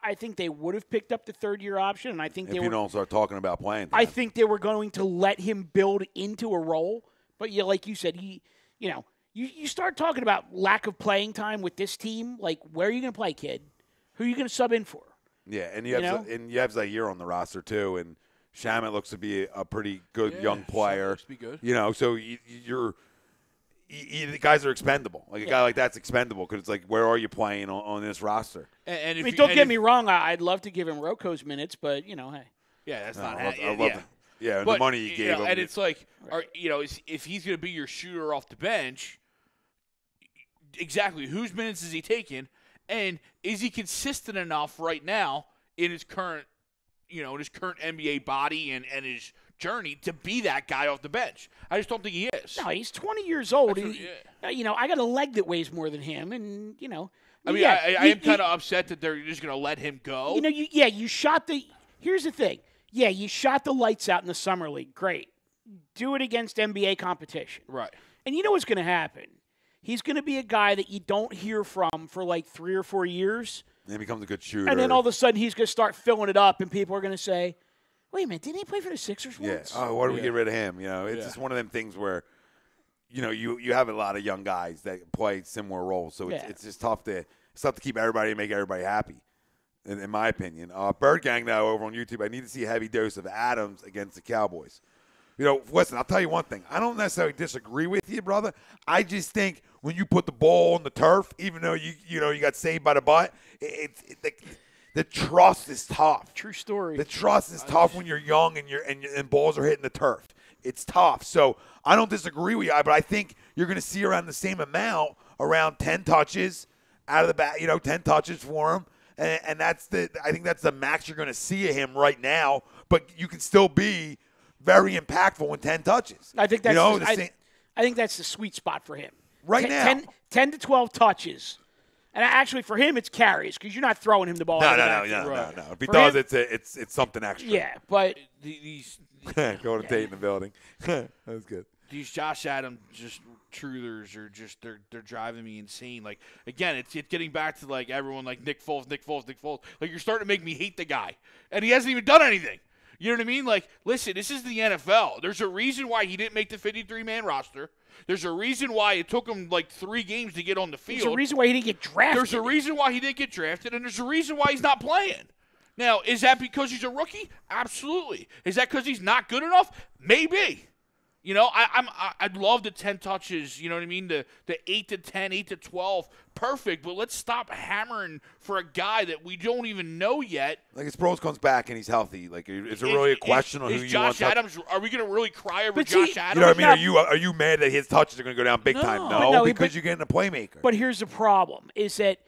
I think they would have picked up the third-year option, and I think if you don't start talking about playing. I think they were going to let him build into a role. But yeah, like you said, you start talking about lack of playing time with this team. Like, where are you going to play, kid? Who are you going to sub in for? Yeah, and you have Zaire on the roster too, and Shamet looks to be a pretty good young player. Looks to be good. You know, so the guys are expendable. Like a guy like that's expendable because it's like, where are you playing on this roster? And don't get me wrong. I'd love to give him Rocco's minutes, but hey. Yeah, that's not. I love it. Yeah, but, the money you gave him. And it's like, if he's going to be your shooter off the bench, exactly whose minutes is he taking, and is he consistent enough right now in his current, NBA body and his journey to be that guy off the bench? I just don't think he is. No, he's 20 years old. I got a leg that weighs more than him, and I mean, I am kind of upset that they're just going to let him go. You shot the. Here's the thing. Yeah, you shot the lights out in the summer league. Great. Do it against NBA competition. Right. And you know what's going to happen? He's going to be a guy that you don't hear from for like 3 or 4 years. And he becomes a good shooter. And then all of a sudden he's going to start filling it up, and people are going to say, wait a minute, didn't he play for the Sixers once? Yeah. Oh, why do we get rid of him? It's just one of them things where, you have a lot of young guys that play similar roles, so it's just tough to keep everybody and make everybody happy, in my opinion. Bird Gang now over on YouTube, I need to see a heavy dose of Adams against the Cowboys. Listen, I'll tell you one thing. I don't necessarily disagree with you, brother. I just think when you put the ball on the turf, even though you got saved by the butt, the trust is tough. True story. The trust is tough when you're young and balls are hitting the turf. It's tough. So I don't disagree with you, but I think you're going to see around the same amount, around 10 touches out of the bat. 10 touches for him, and I think that's the max you're going to see of him right now. But you can still be very impactful in 10 touches. I think that's I think that's the sweet spot for him. Right now. 10 to 12 touches. And actually, for him, it's carries because you're not throwing him the ball. No. If he does, it's something extra. Yeah, but these Golden Tate in the building. That was good. These Josh Adams just truthers are just they're driving me insane. Like, again, it's getting back to like everyone like Nick Foles. Like, you're starting to make me hate the guy, and he hasn't even done anything. You know what I mean? Like, listen, this is the NFL. There's a reason why he didn't make the 53-man roster. There's a reason why it took him like 3 games to get on the field. There's a reason why he didn't get drafted. There's a reason why he didn't get drafted, and there's a reason why he's not playing. Now, is that because he's a rookie? Absolutely. Is that because he's not good enough? Maybe. You know, I'd love the 10 touches, you know what I mean? The 8 to 10, 8 to 12, perfect. But let's stop hammering for a guy that we don't even know yet. Like, if Sproles comes back and he's healthy, like, is there really a question on who you want? Josh Adams? Are we going to really cry over But Josh see, Adams? You know what I mean? Are you mad that his touches are going to go down big time? No, because you're getting a playmaker. But here's the problem: is that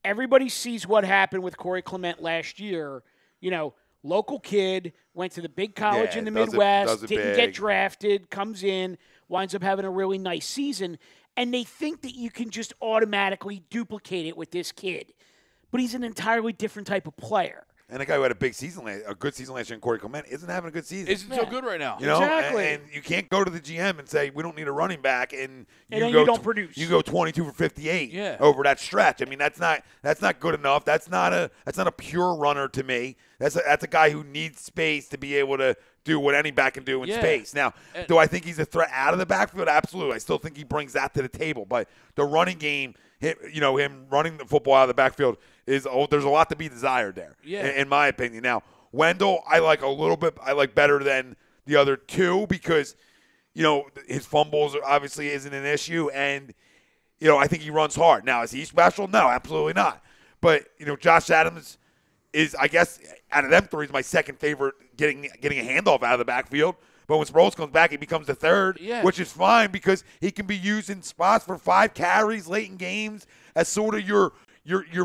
everybody sees what happened with Corey Clement last year. You know, local kid, went to the big college in the Midwest, didn't get drafted, comes in, winds up having a really nice season, and they think that you can just automatically duplicate it with this kid. But he's an entirely different type of player. And a guy who had a good season last year in Corey Clement isn't having a good season. Isn't so good right now. You know? Exactly. And you can't go to the GM and say, we don't need a running back, and then you don't produce. You go 22 for 58 over that stretch. I mean, that's not good enough. That's not a pure runner to me. That's a guy who needs space to be able to do what any back can do in space. Now, do I think he's a threat out of the backfield? Absolutely. I still think he brings that to the table. But the running game, him running the football out of the backfield, there's a lot to be desired there, in my opinion. Now, Wendell, I like better than the other two because, his fumbles obviously isn't an issue, and, I think he runs hard. Now, is he special? No, absolutely not. But, Josh Adams is, I guess, out of them three, is my second favorite getting a handoff out of the backfield. But when Sproles comes back, he becomes the third, which is fine because he can be used in spots for 5 carries late in games as sort of your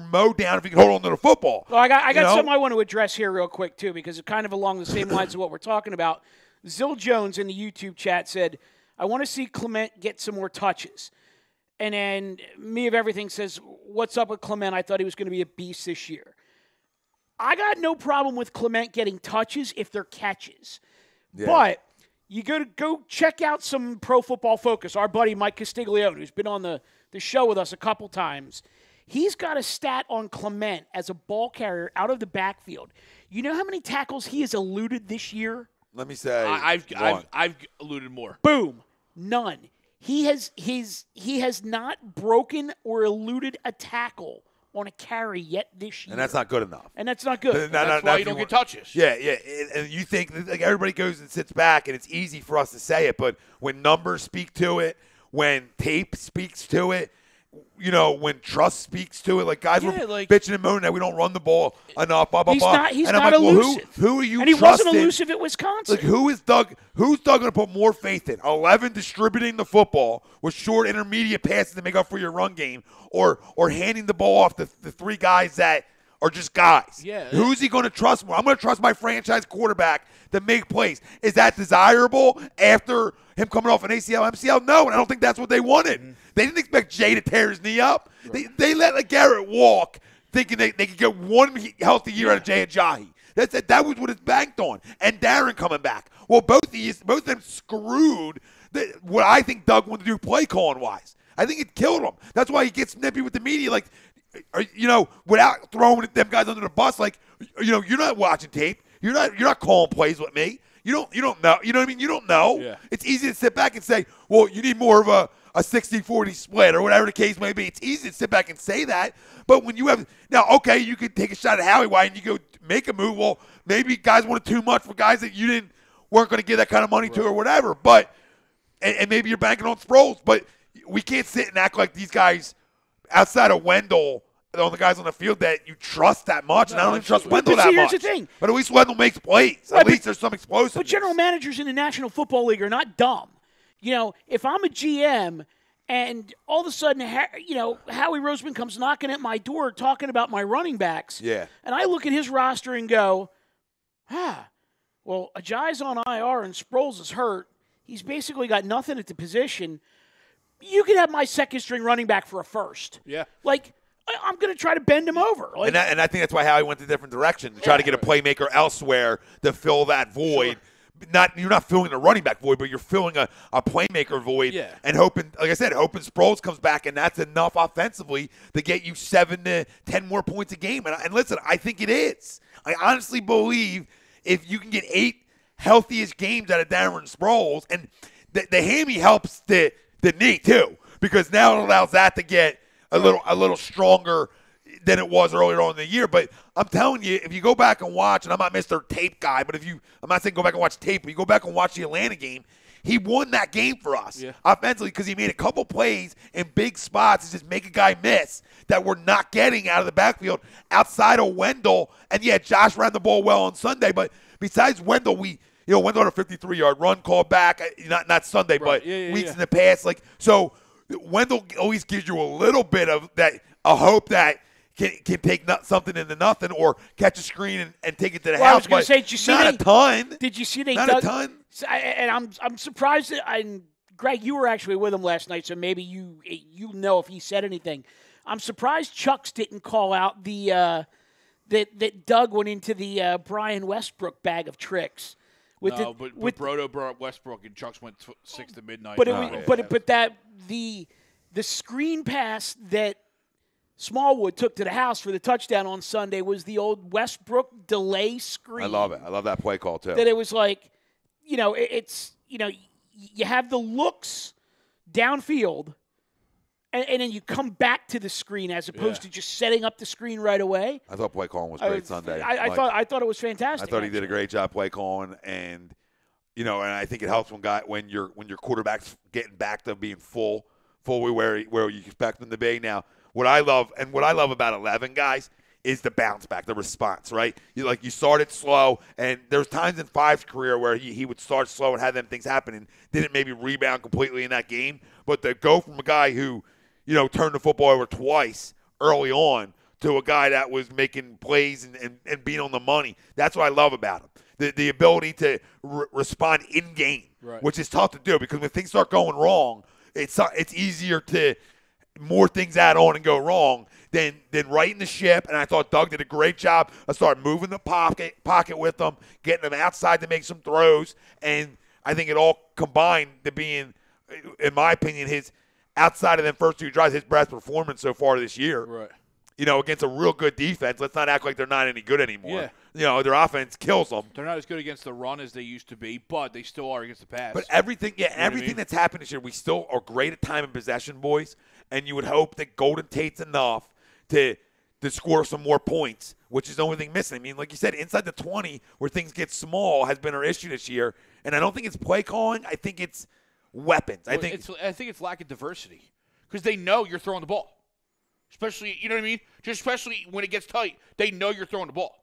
mow down if you can hold on to the football. Well, I got something I want to address here real quick, too, because it's kind of along the same lines of what we're talking about. Zill Jones in the YouTube chat said, I want to see Clement get some more touches. And then Me of Everything says, what's up with Clement? I thought he was going to be a beast this year. I got no problem with Clement getting touches if they're catches. Yeah. But you go check out some Pro Football Focus. Our buddy Mike Castiglione, who's been on the show with us a couple times, he's got a stat on Clement as a ball carrier out of the backfield. You know how many tackles he has eluded this year? Let me say I've eluded more. Boom. None. He has not broken or eluded a tackle on a carry yet this year. And that's not good enough. And that's not good. That's why you don't get touches. Yeah. And you think, like, everybody goes and sits back, and it's easy for us to say it, but when numbers speak to it, when tape speaks to it, when trust speaks to it, like guys were bitching and moaning that we don't run the ball enough, blah, blah, blah. He's not elusive. Well, who are you and he trusting? wasn't elusive at Wisconsin. Like, who's Doug going to put more faith in? 11 distributing the football with short intermediate passes to make up for your run game, or handing the ball off to the 3 guys that are just guys? Yeah. Who's he going to trust more? I'm going to trust my franchise quarterback to make plays. Is that desirable after him coming off an ACL, MCL? No, and I don't think that's what they wanted. Mm-hmm. They didn't expect Jay to tear his knee up. Right. They let Garrett walk, thinking they could get one healthy year out of Jay Ajayi. That was what it's banked on. And Darren coming back. Well, both of them screwed what I think Doug wanted to do play calling wise. I think it killed him. That's why he gets snippy with the media, like, without throwing them guys under the bus. Like, you're not watching tape. You're not calling plays with me. You don't know. You know what I mean? You don't know. Yeah. It's easy to sit back and say, well, you need more of a 60-40 split or whatever the case may be. It's easy to sit back and say that. But when you have – now, okay, you could take a shot at Howie White and you go make a move. Well, maybe guys wanted too much for guys that you weren't going to give that kind of money to or whatever. But and maybe you're banking on Sproles. But we can't sit and act like these guys outside of Wendell – the only guys on the field that you trust that much, and I don't even trust Wendell that much. Here's the thing. But at least Wendell makes plays. At least there's some explosiveness. But general managers in the National Football League are not dumb. If I'm a GM and all of a sudden, Howie Roseman comes knocking at my door talking about my running backs, and I look at his roster and go, well, Ajayi's on IR and Sproles is hurt. He's basically got nothing at the position. You could have my second-string running back for a first. Yeah. I'm going to try to bend him over. And I think that's why Howie went a different direction, to try to get a playmaker elsewhere to fill that void. Sure. You're not filling a running back void, but you're filling a playmaker void. Yeah. And hoping Sproles comes back, and that's enough offensively to get you 7 to 10 more points a game. And listen, I think it is. I honestly believe if you can get 8 healthiest games out of Darren Sproles, and the hammy helps the knee too, because now it allows that to get a little stronger than it was earlier on in the year. But I'm telling you, if you go back and watch, and I'm not Mr. Tape guy, but I'm not saying go back and watch tape, but you go back and watch the Atlanta game, he won that game for us offensively because he made a couple plays in big spots to just make a guy miss that we're not getting out of the backfield outside of Wendell. And, Josh ran the ball well on Sunday, but besides Wendell, Wendell had a 53-yard run called back, not Sunday, but weeks in the past. So Wendell always gives you a little bit of that, a hope that can take something into nothing or catch a screen and take it to the house. I was going to say, did you see not a ton. Did you see they not dug, a ton? And I'm surprised that Greg, you were actually with him last night, so maybe you know if he said anything. I'm surprised Chucks didn't call out the that Doug went into the Brian Westbrook bag of tricks. But Brodo brought Westbrook and Chucks went 6 to midnight. But the screen pass that Smallwood took to the house for the touchdown on Sunday was the old Westbrook delay screen. I love it. I love that play call too. That it was like, you have the looks downfield, and then you come back to the screen as opposed to just setting up the screen right away. I thought play calling was great Sunday. I thought it was fantastic. I thought he did a great job play calling, and and I think it helps when your quarterback's getting back to being fully where you expect them to be. Now, what I love about 11 guys is the bounce back, the response, right? You started slow, and there's times in Five's career where he would start slow and have them things happen and didn't maybe rebound completely in that game. But to go from a guy who, turned the football over twice early on to a guy that was making plays and being on the money, that's what I love about him. The ability to respond in game, right, which is tough to do because when things start going wrong, it's easier to more things add on and go wrong than righting the ship. And I thought Doug did a great job. I started moving the pocket with them, getting them outside to make some throws. And I think it all combined to being, in my opinion, his outside of them first two drives, his best performance so far this year. Right. Against a real good defense. Let's not act like they're not any good anymore. Yeah. Their offense kills them. They're not as good against the run as they used to be, but they still are against the pass. But everything that's happened this year, we still are great at time and possession, boys. And you would hope that Golden Tate's enough to score some more points, which is the only thing missing. I mean, like you said, inside the 20 where things get small has been our issue this year. And I don't think it's play calling. I think it's weapons. I think it's lack of diversity because they know you're throwing the ball. Especially, you know what I mean? Just especially when it gets tight, they know you're throwing the ball.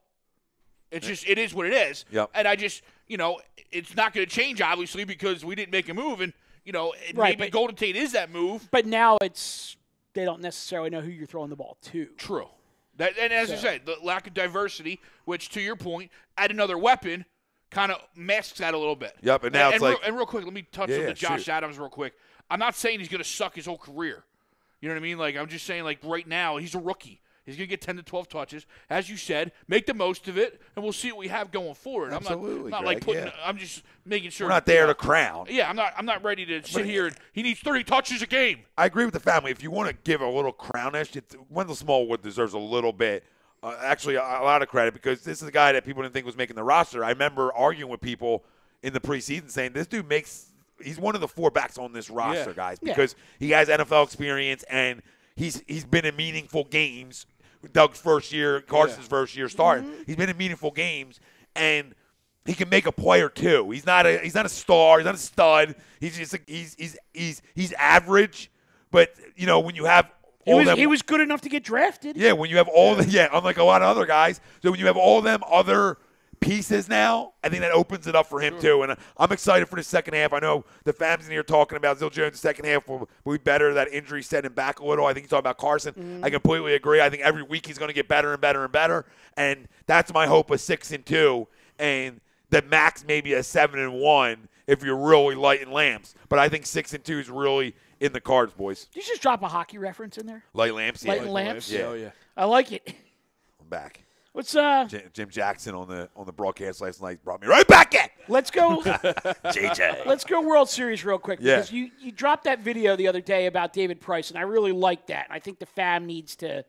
It's just, it is what it is. Yep. And I just, it's not going to change, obviously, because we didn't make a move. And, maybe Golden Tate is that move. But now they don't necessarily know who you're throwing the ball to. True. And as I said, the lack of diversity, which, to your point, add another weapon, kind of masks that a little bit. Yep, and now real quick, let me touch on the Josh Adams real quick. I'm not saying he's going to suck his whole career. You know what I mean? I'm just saying, right now, he's a rookie. He's going to get 10 to 12 touches. As you said, make the most of it, and we'll see what we have going forward. Absolutely, I'm not Greg, I'm just making sure. We're not there to crown. Yeah, I'm not ready to sit here. He needs 30 touches a game. I agree with the family. If you want to give a little crownish, Wendell Smallwood deserves a little bit, actually a lot of credit because this is a guy that people didn't think was making the roster. I remember arguing with people in the preseason saying this dude he's one of the 4 backs on this roster, guys, because he has NFL experience and he's been in meaningful games. Doug's first year, Carson's first year starting. Mm-hmm. He's been in meaningful games, and he can make a play or two. He's not a star. He's not a stud. He's just he's average. But when you have he was good enough to get drafted. Yeah, when you have unlike a lot of other guys. So when you have all them other pieces now, I think that opens it up for him too. And I'm excited for the second half. I know the fans in here talking about Zil Jones' second half will be better. That injury set him back a little. I think he's talking about Carson. Mm-hmm. I completely agree. I think every week he's going to get better and better and better. And that's my hope of 6-2. And the max maybe a 7-1 if you're really lighting lamps. But I think 6-2 is really in the cards, boys. Did you just drop a hockey reference in there? Light lamps, yeah. Lighting lamps? Yeah. Oh, yeah. I like it. I'm back. What's Jim Jackson on the broadcast last night brought me right back in. Let's go JJ. Let's go World Series real quick because you dropped that video the other day about David Price and I really like that. I think the fam needs to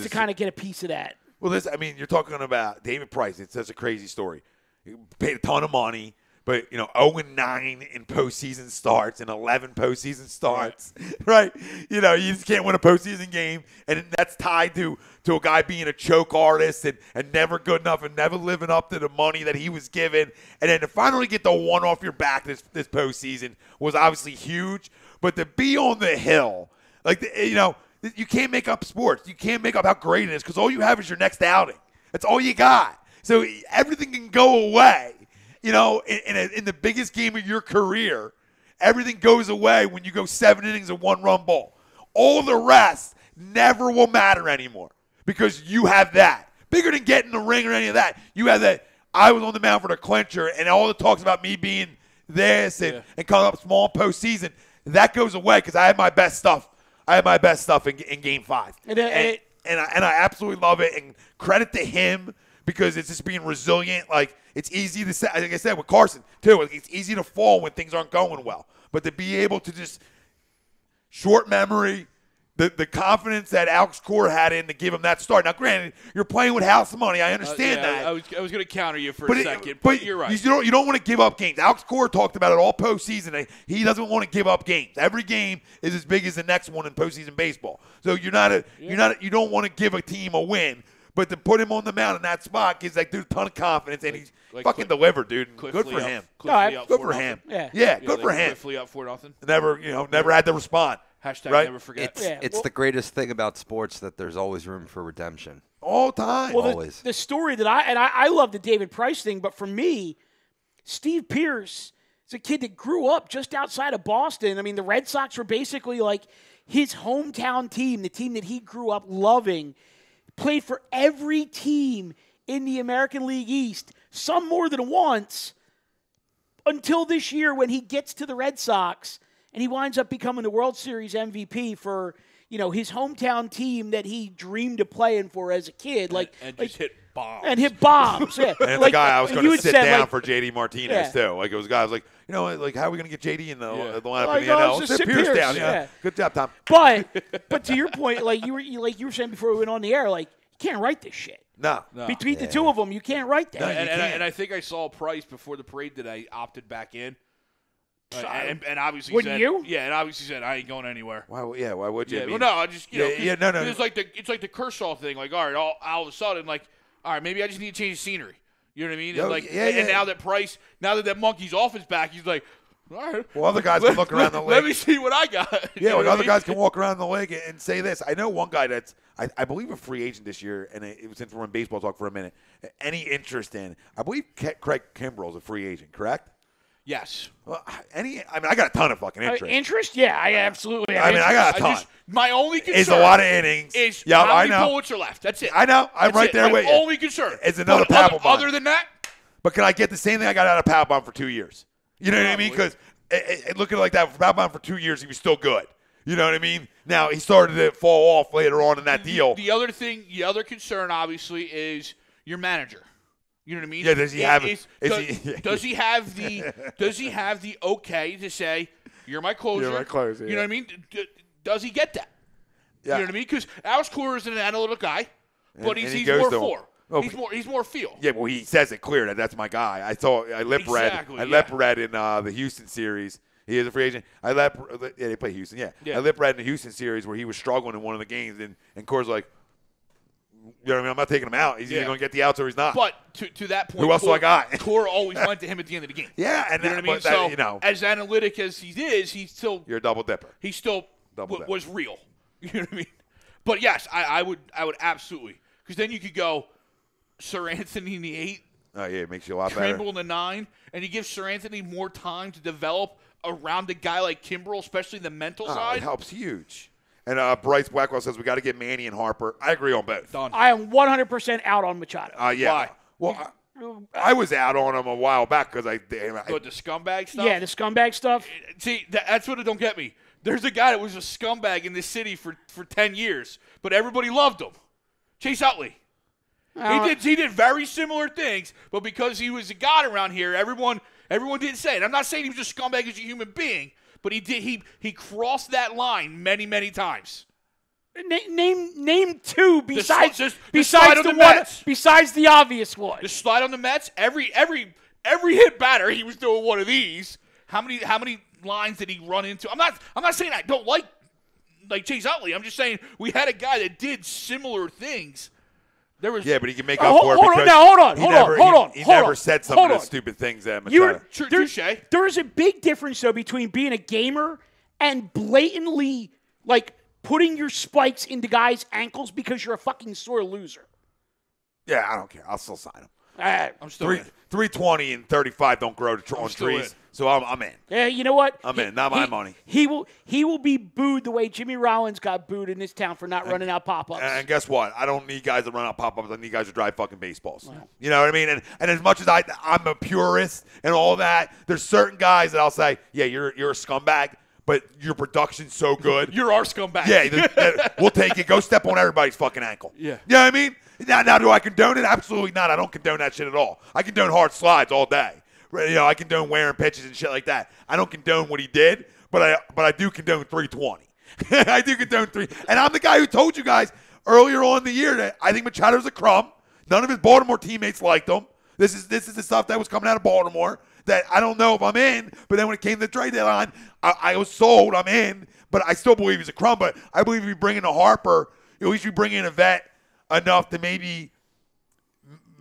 kind of get a piece of that. Well, you're talking about David Price. It's such a crazy story. He paid a ton of money But, 0-9 in postseason starts and 11 postseason starts, right? You just can't win a postseason game, and that's tied to a guy being a choke artist and never good enough and never living up to the money that he was given. And then to finally get the one off your back this postseason was obviously huge. But to be on the hill, you can't make up sports. You can't make up how great it is because all you have is your next outing. That's all you got. So everything can go away. In the biggest game of your career, everything goes away when you go 7 innings of 1-run ball. All the rest never will matter anymore because you have that. Bigger than getting the ring or any of that. You have that. I was on the mound for the clincher, and all the talks about me being this and coming up small postseason, that goes away because I had my best stuff. I had my best stuff in Game 5. And I absolutely love it. And credit to him because it's just being resilient. Like, it's easy to say, like I said, with Carson, too. It's easy to fall when things aren't going well. But to be able to just short memory, the confidence that Alex Cora had in to give him that start. Now, granted, you're playing with house money. I understand that. I was going to counter you for a second, but you're right. You don't want to give up games. Alex Cora talked about it all postseason. He doesn't want to give up games. Every game is as big as the next one in postseason baseball. So you don't want to give a team a win. But to put him on the mound in that spot gives that dude a ton of confidence, and he's fucking delivered, dude. Good for him. Good for him. Yeah, good for him. Cliffley up 4-0. Never had to respond. Hashtag right? never forget. It's the greatest thing about sports that there's always room for redemption. All time. Well, always. The story that I love the David Price thing, but for me, Steve Pierce is a kid that grew up just outside of Boston. I mean, the Red Sox were basically like his hometown team, the team that he grew up loving. Played for every team in the American League East, some more than once, until this year when he gets to the Red Sox and he winds up becoming the World Series MVP for, his hometown team that he dreamed of playing for as a kid. And just hit bombs. And hit bombs, yeah. And the guy I was going to sit down for J.D. Martinez, yeah. too. Like, it was a guy I was like, how are we going to get J.D. in the lineup like, in the NL? Sit Pierce down. Yeah. Good job, Tom. But to your point, like you were saying before we went on the air, like, you can't write this shit. No. Between the two of them, you can't write that. No, and I think I saw Price before the parade that I opted back in. And obviously Wouldn't you? Yeah, and obviously said I ain't going anywhere. Why would you? Yeah, well, no, I just no. It's like the Kershaw thing. Like, all right, all of a sudden, like, all right, maybe I just need to change the scenery. You know what I mean? And now that Price, now that monkey's off his back, he's like, all right. Well, other guys can look around the league. Let me see what I got. Yeah, other guys can walk around the league and say this. I know one guy that's, I believe, a free agent this year, and since we're in baseball talk for a minute, any interest in, I believe Craig Kimbrell's a free agent, correct? Yes. Well, I got a ton of fucking interest. Interest? Yeah, I absolutely have I got a ton. My only concern is a lot of innings. Is how many bullets are left. That's it. I know. I'm right there with you. My only concern. It's another Papelbon. Other than that? But can I get the same thing I got out of Papelbon for 2 years? You know what I mean? Because looking like that, for Papelbon for 2 years, he was still good. You know what I mean? Now, he started to fall off later on in that deal. The other concern, obviously, is your manager. You know what I mean? Yeah, does he have the okay to say, you're my closer? You're my closer. You know what I mean? Does he get that? Yeah. You know what I mean? Because Alex Cora is an analytical guy, but he's more for. He's more feel. Yeah, well, he says it clear that that's my guy. I lip read in the Houston series. He is a free agent. They play Houston. Yeah. I lip read in the Houston series where he was struggling in one of the games, and Cora's like, you know what I mean? I'm not taking him out. He's either going to get the outs or he's not. But to that point, who else do I got? Cora always went to him at the end of the game. Yeah, and you know what I mean? So, as analytic as he is, he's still you're a double dipper. He still was real. You know what I mean? But yes, I would absolutely, because then you could go Sir Anthony in the 8. Oh yeah, it makes you a lot better. Trimble in the 9, and you give Sir Anthony more time to develop around a guy like Kimbrell, especially the mental side. It helps huge. And Bryce Blackwell says we got to get Manny and Harper. I agree on both. Done. I am 100% out on Machado. Yeah. Why? Well, I was out on him a while back because the scumbag stuff? Yeah, the scumbag stuff. See, that's what it don't get me. There's a guy that was a scumbag in this city for 10 years, but everybody loved him. Chase Utley. He did very similar things, but because he was a god around here, everyone didn't say it. I'm not saying he was a scumbag as a human being, but he crossed that line many, many times. Name two besides the slide on the Mets. Besides the obvious one. The slide on the Mets. Every every hit batter, he was doing one of these. How many lines did he run into? I'm not saying I don't like Chase Utley. I'm just saying we had a guy that did similar things. There was but he can make up for it because hold on. He never said some of those stupid things at Machado. Touche. There's a big difference, though, between being a gamer and blatantly, putting your spikes into guys' ankles because you're a fucking sore loser. Yeah, I don't care. I'll still sign him. I'm still in. 320 and 35 don't grow on trees, so I'm in. Yeah, you know what? I'm in. Not my money. He will be booed the way Jimmy Rollins got booed in this town for not running out pop-ups. And guess what? I don't need guys that run out pop-ups. I need guys to drive fucking baseballs. Wow. You know what I mean? And as much as I'm a purist and all that, there's certain guys that I'll say, yeah, you're a scumbag, but your production's so good. You're our scumbag. Yeah, we'll take it. Go step on everybody's fucking ankle. Yeah. You know what I mean? Now, do I condone it? Absolutely not. I don't condone that shit at all. I condone hard slides all day. I condone wearing pitches and shit like that. I don't condone what he did, but I do condone 320. I do condone 3. And I'm the guy who told you guys earlier on in the year that I think Machado's a crumb. None of his Baltimore teammates liked him. This is the stuff that was coming out of Baltimore that I don't know if I'm in. But then when it came to the trade deadline, I was sold. I'm in. But I still believe he's a crumb. But I believe if you bring in a Harper, at least you bring in a vet enough to maybe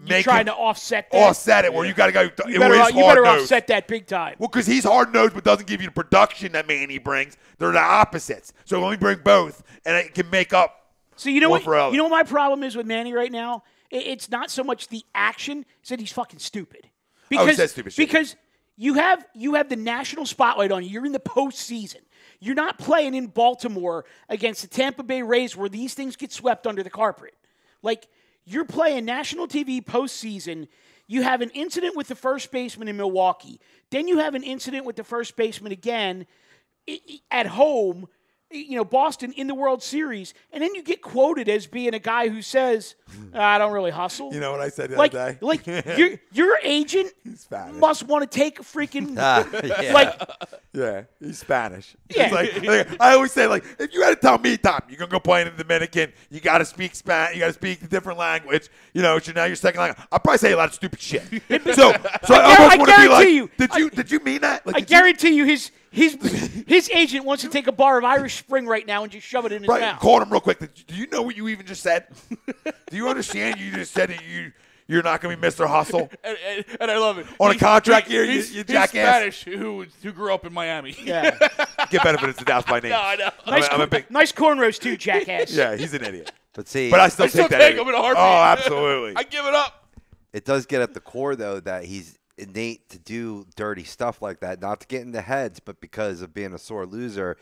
You're trying to offset that. Offset it, where you got to go. You better offset that big time. Well, because he's hard-nosed but doesn't give you the production that Manny brings. They're the opposites. So let me bring both, and it can make up. So you know what? You know what my problem is with Manny right now? It's not so much the action; it's that he's fucking stupid. Because, he says stupid shit. Because you have the national spotlight on you. You're in the postseason. You're not playing in Baltimore against the Tampa Bay Rays where these things get swept under the carpet. You're playing national TV postseason. You have an incident with the first baseman in Milwaukee. Then you have an incident with the first baseman again at home, Boston in the World Series. And then you get quoted as being a guy who says, I don't really hustle. You know what I said the other day? Your agent must want to take a freaking yeah, he's Spanish. Yeah. It's I always say, if you had to tell me, Tom, you're gonna go play in the Dominican, you got to speak Spanish, you got to speak a different language. Now your second language. I'll probably say a lot of stupid shit. so I almost want to be like, did you mean that? I guarantee you, his agent wants to take a bar of Irish Spring right now and just shove it in his mouth. Call him real quick. Do you know what you even just said? Do you understand? You just said that you're not going to be Mr. Hustle. And I love it. On a contract here, you jackass. He's Spanish who grew up in Miami. Yeah. Get benefits to Dallas by name. No, I know. Nice cornrows too, jackass. Yeah, he's an idiot. But I still take him in a heartbeat. Oh, absolutely. I give it up. It does get at the core, though, that he's innate to do dirty stuff like that, not to get into heads, but because of being a sore loser.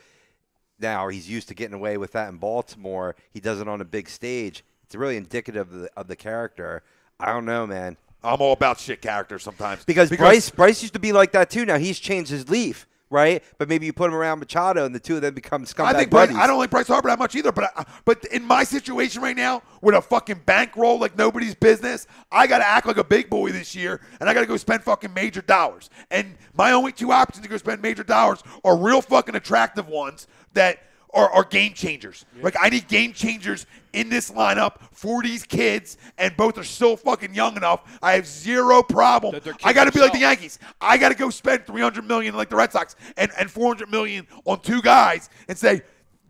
Now he's used to getting away with that in Baltimore. He does it on a big stage. It's really indicative of the character. I don't know, man. I'm all about shit characters sometimes. Because Bryce used to be like that too. Now he's changed his leaf, right? But maybe you put him around Machado and the two of them become scumbag buddies. I don't like Bryce Harper that much either. But in my situation right now, with a fucking bankroll like nobody's business, I got to act like a big boy this year, and I got to go spend fucking major dollars. And my only two options to go spend major dollars are real fucking attractive ones that are game changers. Yeah. I need game changers in this lineup for these kids, and both are still fucking young enough. I have zero problem. I got to be like the Yankees. I got to go spend $300 million like the Red Sox and $400 million on two guys and say,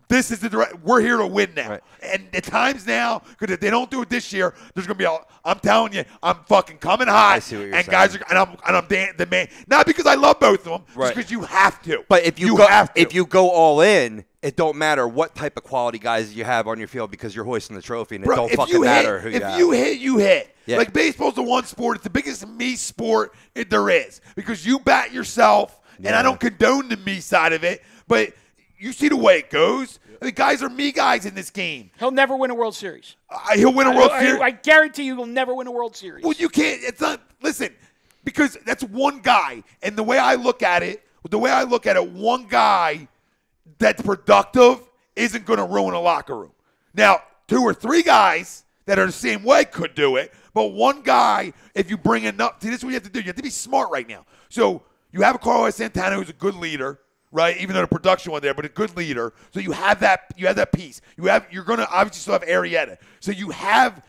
this is we're here to win now. Right. And the time's now, because if they don't do it this year, there's going to be I'm telling you, I'm fucking coming hot. I see what you're saying. Guys are, I'm the man. Not because I love both of them, just because you have to. But if you go all in, it don't matter what type of quality guys you have on your field because you're hoisting the trophy, and it don't fucking matter who you have. If you hit, you hit. Yeah. Baseball's the one sport. It's the biggest me sport there is because you bat yourself, and I don't condone the me side of it, but you see the way it goes. The guys are me guys in this game. He'll never win a World Series. He'll win a World Series. I guarantee you he'll never win a World Series. Well, you can't. It's not. Listen, because that's one guy. And the way I look at it, one guy that's productive isn't going to ruin a locker room. Now, two or three guys that are the same way could do it. But one guy, if you bring enough, see, this is what you have to do. You have to be smart right now. So you have a Carlos Santana who's a good leader. Right, even though the production wasn't there, but a good leader. So you have that piece. You're going to obviously still have Arrieta. So you have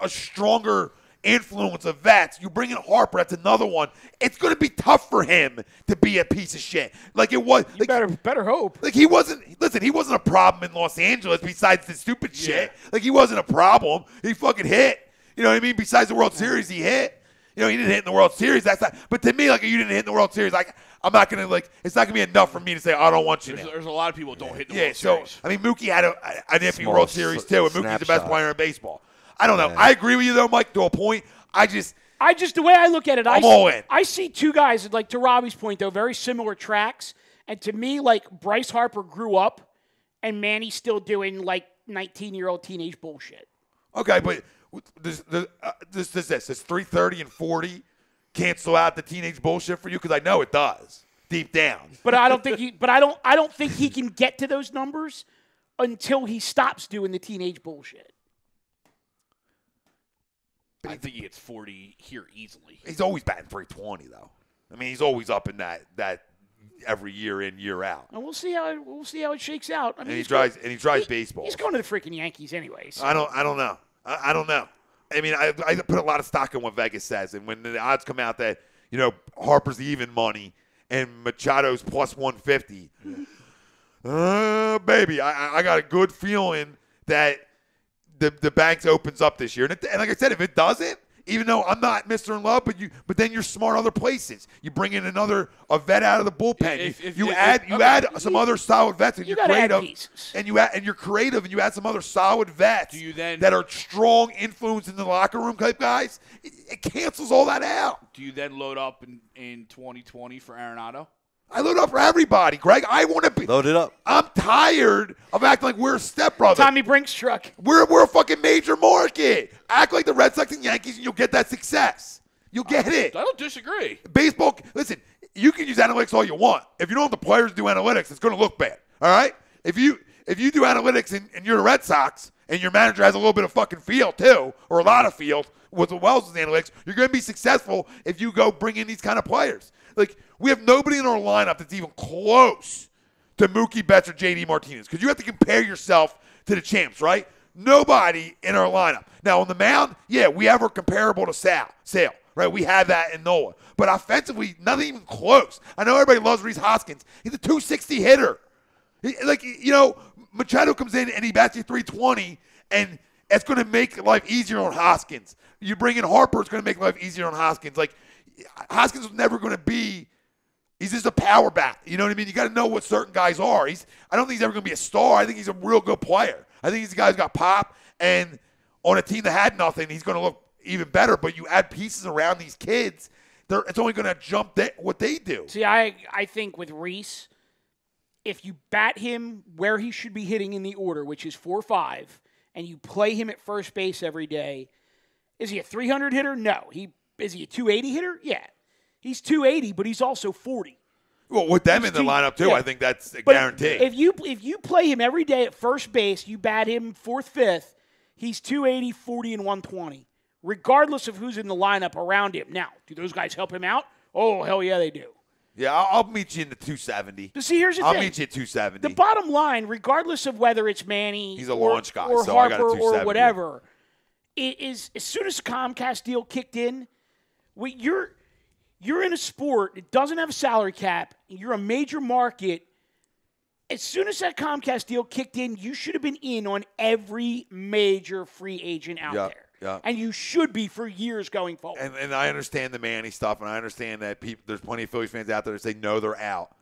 a stronger influence of vets. You bring in Harper, that's another one. It's going to be tough for him to be a piece of shit. Like it was. You better hope. Like he wasn't a problem in Los Angeles besides the stupid shit. Like he wasn't a problem. He fucking hit. You know what I mean? Besides the World Series, he hit. You know, he didn't hit in the World Series. That's not. But to me, like, you didn't hit in the World Series. Like, I'm not gonna it's not gonna be enough for me to say I don't want you now. There's a lot of people who don't hit the World Series. So I mean, Mookie had an iffy World Series too, and Mookie's the best player in baseball. I don't know. I agree with you though, Mike, to a point. I just the way I look at it, I'm all in. I see two guys, like to Robbie's point though, very similar tracks. And to me, like Bryce Harper grew up, and Manny's still doing like 19-year-old teenage bullshit. Okay, but does 330 and 40 cancel out the teenage bullshit for you? Because I know it does deep down. But I don't think I don't think he can get to those numbers until he stops doing the teenage bullshit. I think he hits 40 here easily. He's always batting 320 though. I mean, he's always up in that every year in, year out. And we'll see how it shakes out. I mean, he drives baseball. He's going to the freaking Yankees anyways. I don't know. I don't know. I mean, I put a lot of stock in what Vegas says, and when the odds come out that Harper's even money and Machado's plus 150, baby, I got a good feeling that the banks opens up this year. And like I said, if it doesn't, even though I'm not Mr. In Love, but then you're smart other places. You bring in a vet out of the bullpen. You add some other solid vets, and you're creative. And you're creative, and you add some other solid vets that are strong influence in the locker room type guys. It cancels all that out. Do you then load up in 2020 for Arenado? I load up for everybody, Greg. I want to be loaded up. I'm tired of acting like we're a stepbrother. Tommy Brinks truck. We're a fucking major market. Act like the Red Sox and Yankees, and you'll get that success. You'll get it. I don't disagree. Baseball. Listen, you can use analytics all you want. If you don't have the players do analytics, it's going to look bad. All right. If you do analytics and you're the Red Sox and your manager has a little bit of fucking field too, or a lot of field with the Wells' analytics, you're going to be successful if you go bring in these kind of players. Like, we have nobody in our lineup that's even close to Mookie Betts or J.D. Martinez because you have to compare yourself to the champs, right? Nobody in our lineup. Now, on the mound, yeah, we have her comparable to Sale, right? We have that in Nola. But offensively, nothing even close. I know everybody loves Rhys Hoskins. He's a 260 hitter. Machado comes in and he bats you 320, and it's going to make life easier on Hoskins. You bring in Harper, it's going to make life easier on Hoskins. Like, Hoskins was never going to be – he's just a power bat. You know what I mean? You got to know what certain guys are. I don't think he's ever going to be a star. I think he's a real good player. I think he's a guy who's got pop, and on a team that had nothing, he's going to look even better. But you add pieces around these kids, it's only going to jump what they do. See, I think with Rhys, if you bat him where he should be hitting in the order, which is 4-5, and you play him at first base every day, is he a 300 hitter? No. Is he a 280 hitter? Yeah. He's 280, but he's also 40. Well, with them in the lineup, too, yeah. I think that's a guarantee. If you play him every day at first base, you bat him 4th, 5th, he's 280, 40, and 120, regardless of who's in the lineup around him. Now, do those guys help him out? Oh, hell yeah, they do. Yeah, I'll meet you in the 270. But see, here's the thing. I'll meet you at 270. The bottom line, regardl's of whether it's Manny he's a launch guy, or so Harper I got a 270. or whatever, is as soon as the Comcast deal kicked in, you're in a sport that doesn't have a salary cap, you're a major market. As soon as that Comcast deal kicked in, you should have been in on every major free agent out there. Yeah. And you should be for years going forward. And I understand the Manny stuff, and I understand that there's plenty of Phillies fans out there that say, no, they're out.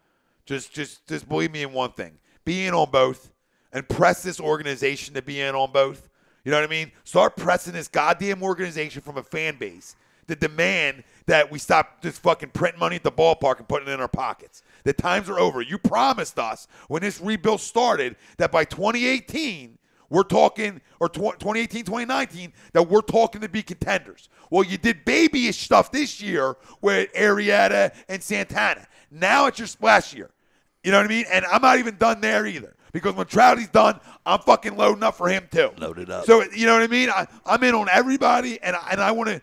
Just believe me in one thing. Be in on both and press this organization to be in on both. You know what I mean? Start pressing this goddamn organization from a fan base to demand that we stop just fucking printing money at the ballpark and putting it in our pockets. The times are over. You promised us when this rebuild started that by 2018, we're talking, or 2018, 2019, that we're talking to be contenders. Well, you did babyish stuff this year with Arrieta and Santana. Now it's your splash year. You know what I mean? And I'm not even done there either. Because when Trouty's done, I'm fucking loading up for him too. Loaded up. So, you know what I mean? I'm in on everybody, and I want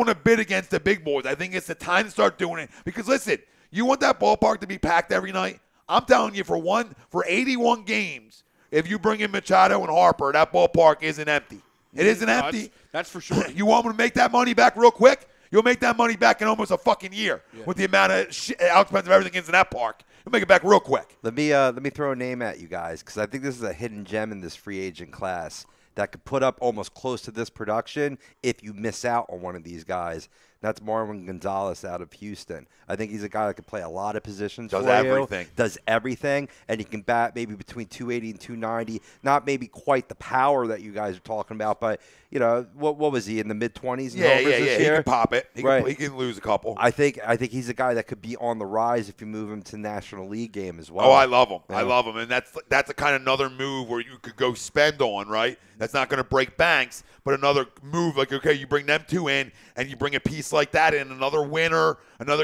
to bid against the big boys. I think it's the time to start doing it. Because, listen, you want that ballpark to be packed every night? I'm telling you, for 81 games, if you bring in Machado and Harper, that ballpark isn't empty. It isn't No, empty. That's for sure. You want me to make that money back real quick? You'll make that money back in almost a fucking year with the amount of how expensive everything is in that park. You'll make it back real quick. Let me throw a name at you guys because I think this is a hidden gem in this free agent class that could put up almost close to this production if you miss out on one of these guys. That's Marwin Gonzalez out of Houston. I think he's a guy that can play a lot of positions. Does for everything. You, does everything, and he can bat maybe between 280 and 290. Not maybe quite the power that you guys are talking about, but what was he in the mid-20s? Yeah. This He year? can pop it. He Right. can lose a couple. I think he's a guy that could be on the rise if you move him to National League game as well. Oh, I love him. Yeah. I love him, and that's a kind of another move where you could go spend on, right? That's not going to break banks, but another move like, okay, you bring them two in, and you bring a piece like that in, another winner,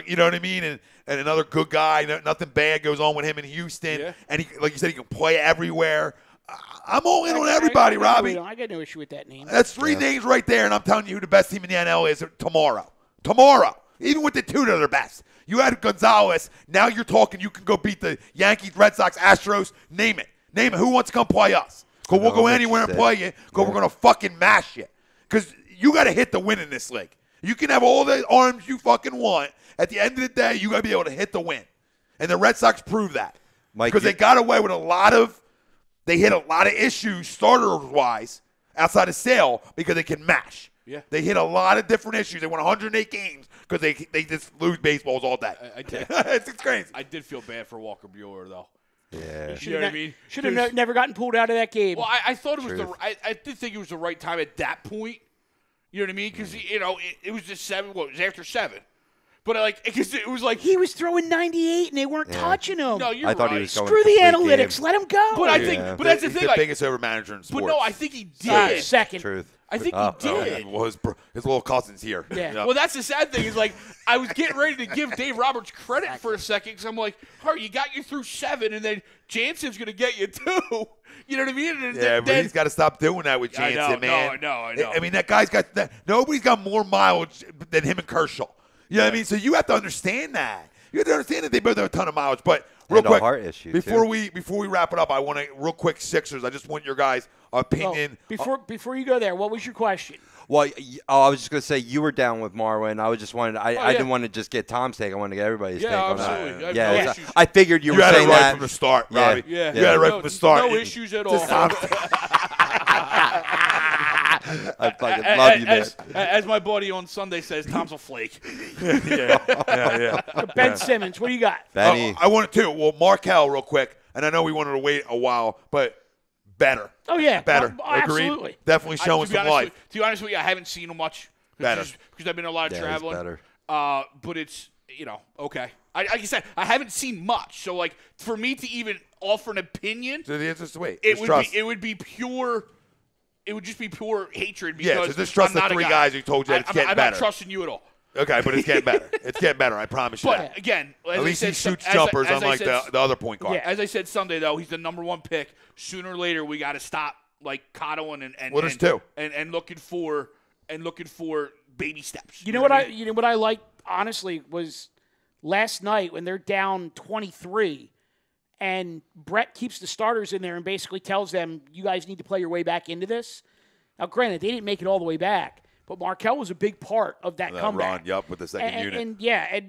you know what I mean, and another good guy. Nothing bad goes on with him in Houston, and he, like you said, he can play everywhere. I'm all in on everybody, Robbie. I got no issue with that name. That's three names right there, and I'm telling you who the best team in the NL is tomorrow. Tomorrow. Even with the two that are best. You had Gonzalez. Now you're talking you can go beat the Yankees, Red Sox, Astros. Name it. Who wants to come play us? Because we'll go anywhere and play you because we're going to fucking mash you. Because you got to hit the win in this league. You can have all the arms you fucking want. At the end of the day, you got to be able to hit the win. And the Red Sox prove that. Because they got away with they hit a lot of issues starter-wise outside of Sale because they can mash. Yeah. They hit a lot of different issues. They won 108 games because they just lose baseballs all day. I did. It's crazy. I did feel bad for Walker Buehler, though. Yeah. You know what I mean? Should have never gotten pulled out of that game. Well, I thought it was I did think it was the right time at that point. You know what I mean? Because it was just 7. What, it was after 7. But because it was like he was throwing 98 and they weren't touching him. No, you're I thought right. he was going Screw the complete analytics. game. Let him go. But I think, but that's the He's thing. the biggest over manager in sports. But no, I think he did. Second. Truth. I think he did. Well, his little cousin's here. Yeah. Well, that's the sad thing is I was getting ready to give Dave Roberts credit for a second because I'm like, all right, you got you through 7, and then Jansen's going to get you 2. You know what I mean? And but he's got to stop doing that with Jansen, man. I know. I mean, that guy's got that. Nobody's got more mileage than him and Kershaw. You know what I mean? So you have to understand that. You have to understand that they both have a ton of mileage. But real And a quick, heart issue, before too. we wrap it up, I want to real quick Sixers. I just want your guys' opinion. Before you go there, what was your question? Well, I was just going to say you were down with Marwin. I was just wanted. I didn't want to just get Tom's take. I wanted to get everybody's take on absolutely. that. I have no So issues. I figured you were had saying it right that from the start, Robbie. Yeah. You had it right from the start. No issues at all. I fucking love you, man. As my buddy on Sunday says, Tom's a flake. Yeah. Ben Simmons, what do you got? Benny. I wanted to. Well, Markel, real quick, and I know we wanted to wait a while, but better. Oh, yeah. Better. Absolutely. Agreed? Definitely showing some life. To be honest with you, I haven't seen him much. Better. Because I've been a lot of Yeah, he's traveling. better. But it's, okay. Like I said, I haven't seen much. So, for me to even offer an opinion, So the answer is to wait. it Just trust. would be pure. It would just be pure hatred because Yeah, so just trust I'm the not a 3 guy. guys who told you it's getting I'm better. not trusting you at all. Okay, but it's getting better. It's getting better. I promise you But that. again, as At I least said, he shoots as jumpers, I unlike said, the other point guard. Yeah. As I said Sunday, though, he's the number 1 pick. Sooner or later, we got to stop coddling and Well, there's 2. and looking for baby steps. You know what I liked honestly was last night when they're down 23 and Brett keeps the starters in there and basically tells them you guys need to play your way back into this. Now granted, they didn't make it all the way back, but Markel was a big part of that comeback. Run, with the second unit.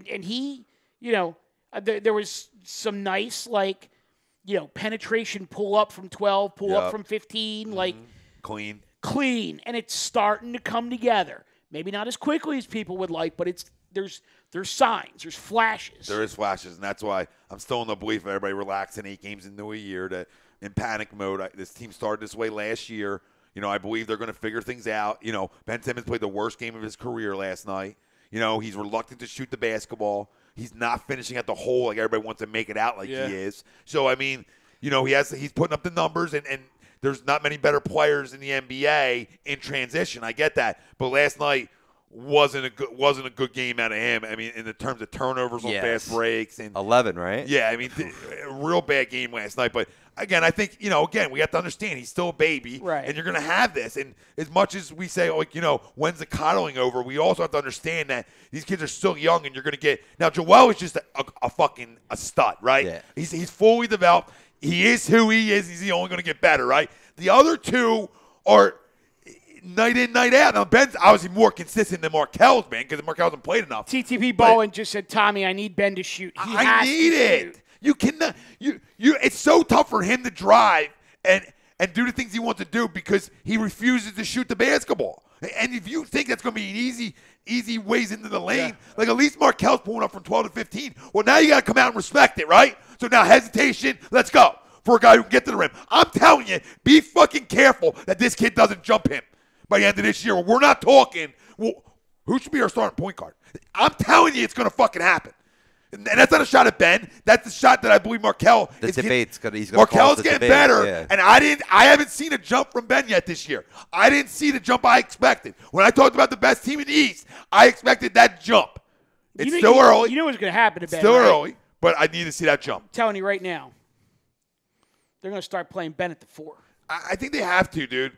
And he, there was some nice penetration pull up from 12, pull up from 15, clean, and it's starting to come together. Maybe not as quickly as people would like, but there's signs, there's flashes. There is flashes, and that's why I'm still in the belief of everybody relaxing 8 games into a year that in panic mode. This team started this way last year. I believe they're going to figure things out. Ben Simmons played the worst game of his career last night. He's reluctant to shoot the basketball. He's not finishing at the hole like everybody wants to make it out like he is. So, I mean, he's putting up the numbers, and there's not many better players in the NBA in transition. I get that. But last night wasn't a good game out of him. I mean, in the terms of turnovers on fast breaks. And 11, right? Yeah, I mean, a real bad game last night. But, again, I think, we have to understand he's still a baby. Right. And you're going to have this. And as much as we say, when's the coddling over, we also have to understand that these kids are still young and you're going to get – now, Joel is just a fucking stud, right? Yeah. He's fully developed. He is who he is. He's only going to get better, right? The other two are night in, night out. Now, Ben's obviously more consistent than Markel's, man, because Markel hasn't played enough. TTP Ballin just said, Tommy, I need Ben to shoot. I need it. You cannot. It's so tough for him to drive and do the things he wants to do because he refuses to shoot the basketball. And if you think that's going to be an easy ways into the lane, like at least Markel's pulling up from 12 to 15. Well, now you got to come out and respect it, right? So now hesitation, let's go for a guy who can get to the rim. I'm telling you, be fucking careful that this kid doesn't jump him by the end of this year. We're not talking, well, who should be our starting point guard? I'm telling you it's going to fucking happen. And that's not a shot at Ben. That's the shot that I believe Markel the is debate's gonna he's Markel's getting debate, better. yeah. And I haven't seen a jump from Ben yet this year. I didn't see the jump I expected. When I talked about the best team in the East, I expected that jump. It's still early. You know what's going to happen to Ben. Still right? early, but I need to see that jump. I'm telling you right now, they're going to start playing Ben at the 4. I think they have to, dude.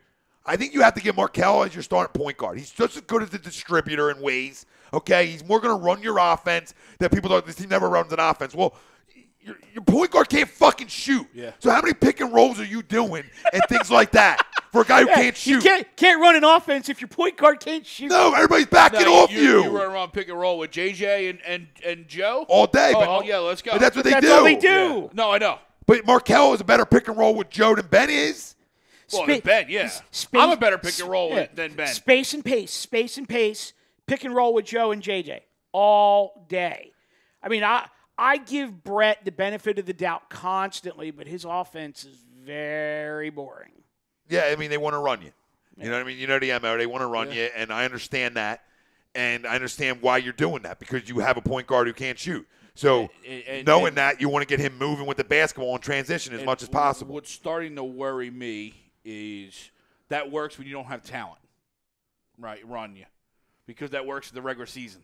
I think you have to get Markel as your starting point guard. He's just as good as a distributor in ways. Okay, he's more going to run your offense that people thought this team never runs an offense. Well, your point guard can't fucking shoot. Yeah. So how many pick and rolls are you doing and things like that for a guy who can't shoot? You can't run an offense if your point guard can't shoot. No, everybody's backing off you. You run around pick and roll with JJ and Joe all day. Oh, yeah, let's go. But that's what they do. That's all they do. Yeah. No, I know. But Markel is a better pick and roll with Joe than Ben is. Well, than Ben, yeah. I'm a better pick and roll than Ben. Space and pace, pick and roll with Joe and JJ all day. I mean, I give Brett the benefit of the doubt constantly, but his offense is very boring. Yeah, I mean, they want to run you. You know what I mean? You know the MO. They want to run you, and I understand that. And I understand why you're doing that, because you have a point guard who can't shoot. So knowing that, you want to get him moving with the basketball in transition as much as possible. What's starting to worry me is that works when you don't have talent, right, run you, because that works in the regular season.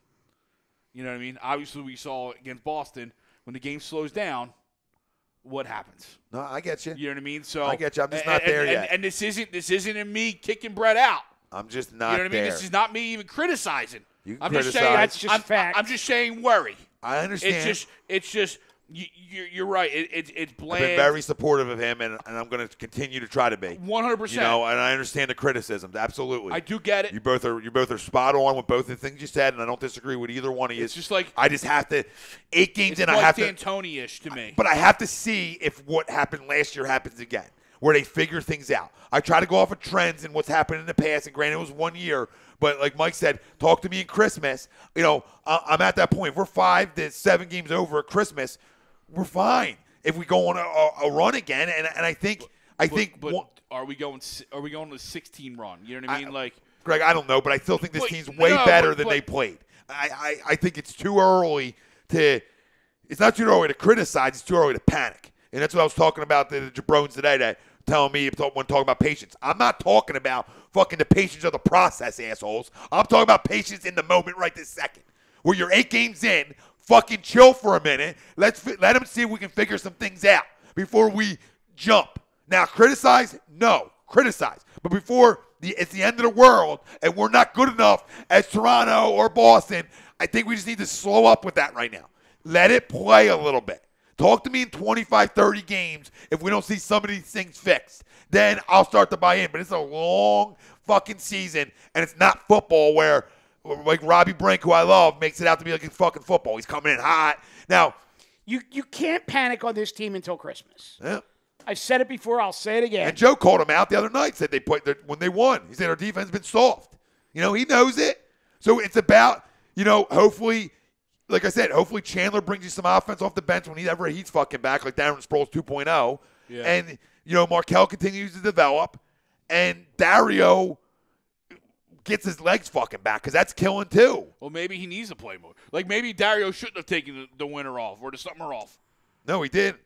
You know what I mean? Obviously, we saw against Boston, when the game slows down, what happens? No, I get you. You know what I mean? So I get you. I'm just not there yet. And this isn't in me kicking Brett out. I'm just not there. You know what I mean? This is not me even criticizing. You can I'm criticize. just saying That's just fact. I'm just saying worry. I understand. It's just you're right. It's bland. I've been very supportive of him, and I'm going to continue to try to be. 100%. You know, and I understand the criticisms. Absolutely. I do get it. You both are spot on with both the things you said, and I don't disagree with either one of you. It's just like I just have to 8 games in. It's I have to D'Antoni-ish to me. But I have to see if what happened last year happens again, where they figure things out. I try to go off of trends and what's happened in the past, and granted it was 1 year, but like Mike said, talk to me in Christmas. You know, I'm at that point. If we're 5 to 7 games over at Christmas, we're fine. If we go on a run again, and I think But are we going to 16 run? You know what I mean? Greg, I don't know, but I still think this team's way better than they played. I think it's too early to – it's not too early to criticize. It's too early to panic. And that's what I was talking about the jabrones today that telling me when talking about patience. I'm not talking about fucking the patience of the process, assholes. I'm talking about patience in the moment right this second. Where you're 8 games in, fucking chill for a minute. Let them see if we can figure some things out before we jump. Now, criticize? No. Criticize. But before it's the end of the world and we're not good enough as Toronto or Boston, I think we just need to slow up with that right now. Let it play a little bit. Talk to me in 25, 30 games if we don't see some of these things fixed. Then I'll start to buy in. But it's a long fucking season, and it's not football where, like Robbie Brink, who I love, makes it out to be like it's fucking football. He's coming in hot. Now, You can't panic on this team until Christmas. yeah. I've said it before. I'll say it again. And Joe called him out the other night, said when they won. He said our defense has been soft. You know, he knows it. So it's about, hopefully, like I said, hopefully Chandler brings you some offense off the bench whenever he's fucking back, like Darren Sproles 2.0. Yeah. And, Markel continues to develop. And Dario gets his legs fucking back because that's killing too. Well, maybe he needs to play more. Like maybe Dario shouldn't have taken the winter off or the summer off. No, he didn't.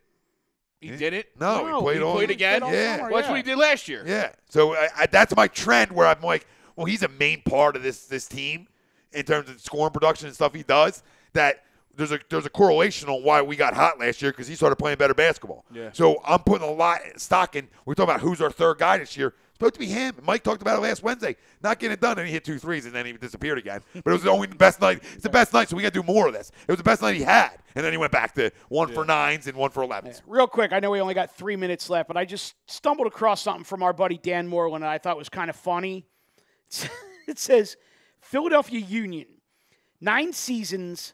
He didn't? No, he played again? Yeah. Summer, Well, that's what he did last year. Yeah. So that's my trend where I'm like, well, he's a main part of this team in terms of scoring production and stuff he does. That there's a correlation on why we got hot last year because he started playing better basketball. Yeah. So I'm putting a lot of stock in. We're talking about who's our third guy this year. It's supposed to be him. Mike talked about it last Wednesday. Not getting it done, and he hit 2 threes, and then he disappeared again. But it was only the best night. It's the best night, so we got to do more of this. It was the best night he had, and then he went back to 1 for 9s and 1 for 11s. Yeah. Real quick, I know we only got 3 minutes left, but I just stumbled across something from our buddy Dan Moreland that I thought was kind of funny. It says Philadelphia Union, 9 seasons,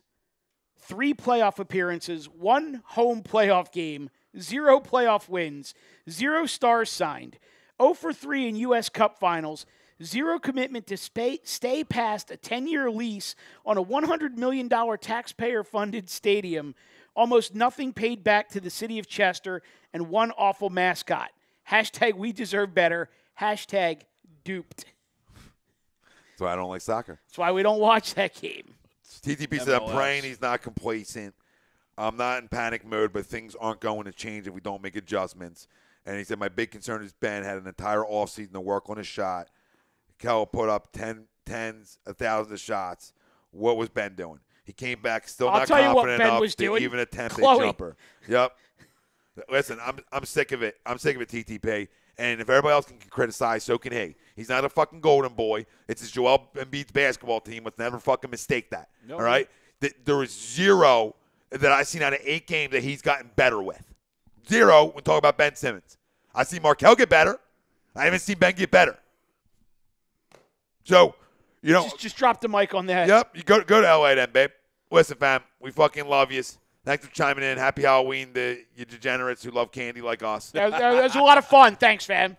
3 playoff appearances, 1 home playoff game, 0 playoff wins, 0 stars signed, 0 for 3 in U.S. Cup Finals, 0 commitment to stay past a 10-year lease on a $100 million taxpayer-funded stadium, almost nothing paid back to the city of Chester, and 1 awful mascot. Hashtag we deserve better. Hashtag duped. That's why I don't like soccer. That's why we don't watch that game. TTP said, I'm praying he's not complacent. I'm not in panic mode, but things aren't going to change if we don't make adjustments. And he said, my big concern is Ben had an entire offseason to work on his shot. Kel put up tens of thousands of shots. What was Ben doing? He came back still I'll not tell you what confident Ben enough was to doing. even attempt Chloe. a jumper. Yep. Listen, I'm sick of it. I'm sick of it, TTP. And if everybody else can criticize, so can he. He's not a fucking golden boy. It's his Joel Embiid's basketball team. Let's never fucking mistake that. No, all right? There was 0 that I've seen out of 8 games that he's gotten better with. 0 when talking about Ben Simmons. I see Markelle get better. I haven't seen Ben get better. So, you know. Just drop the mic on that. Yep. You go to L.A. then, babe. Listen, fam, we fucking love you. Thanks for chiming in. Happy Halloween to you degenerates who love candy like us. That was a lot of fun. Thanks, fam.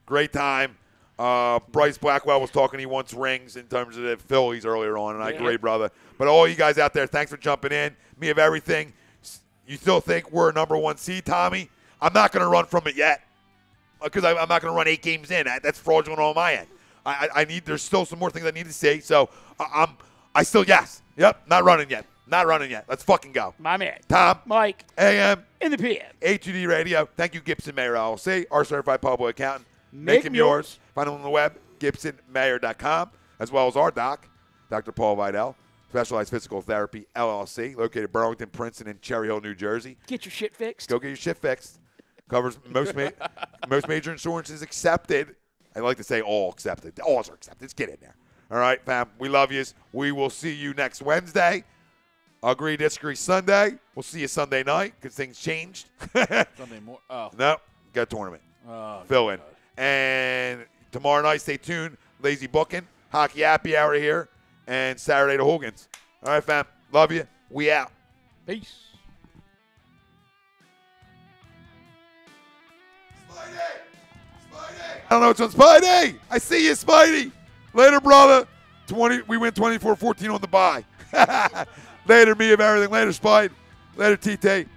Great time. Bryce Blackwell was talking he wants rings in terms of the Phillies earlier on, and I agree, brother. But all you guys out there, thanks for jumping in. Me of everything. You still think we're a number 1 seed, Tommy? I'm not going to run from it yet because I'm not going to run 8 games in. That's fraudulent on my end. There's still some more things I need to say. So yes. Yep, not running yet. Not running yet. Let's fucking go. My man. Tom. Mike. AM. In the PM. A2D Radio. Thank you, Gibson Mayer LLC, our certified public accountant. Make him yours. Find him on the web, gibsonmayer.com, as well as our doc, Dr. Paul Vidal, Specialized Physical Therapy LLC, located Burlington, Princeton, and Cherry Hill, New Jersey. Get your shit fixed. Go get your shit fixed. Covers most major insurances accepted. I like to say all accepted. All are accepted. Let's get in there. All right, fam. We love yous. We will see you next Wednesday. Agree, disagree Sunday. We'll see you Sunday night because things changed. Sunday morning. Oh. No, got a tournament. Oh, Fill in. And tomorrow night, stay tuned. Lazy booking. Hockey happy hour here. And Saturday to Hoogans. All right, fam. Love you. We out. Peace. I don't know what's on Spidey. I see you, Spidey. Later, brother. We win 24-14 on the bye. Later, me of everything. Later, Spide. Later, T-Tate.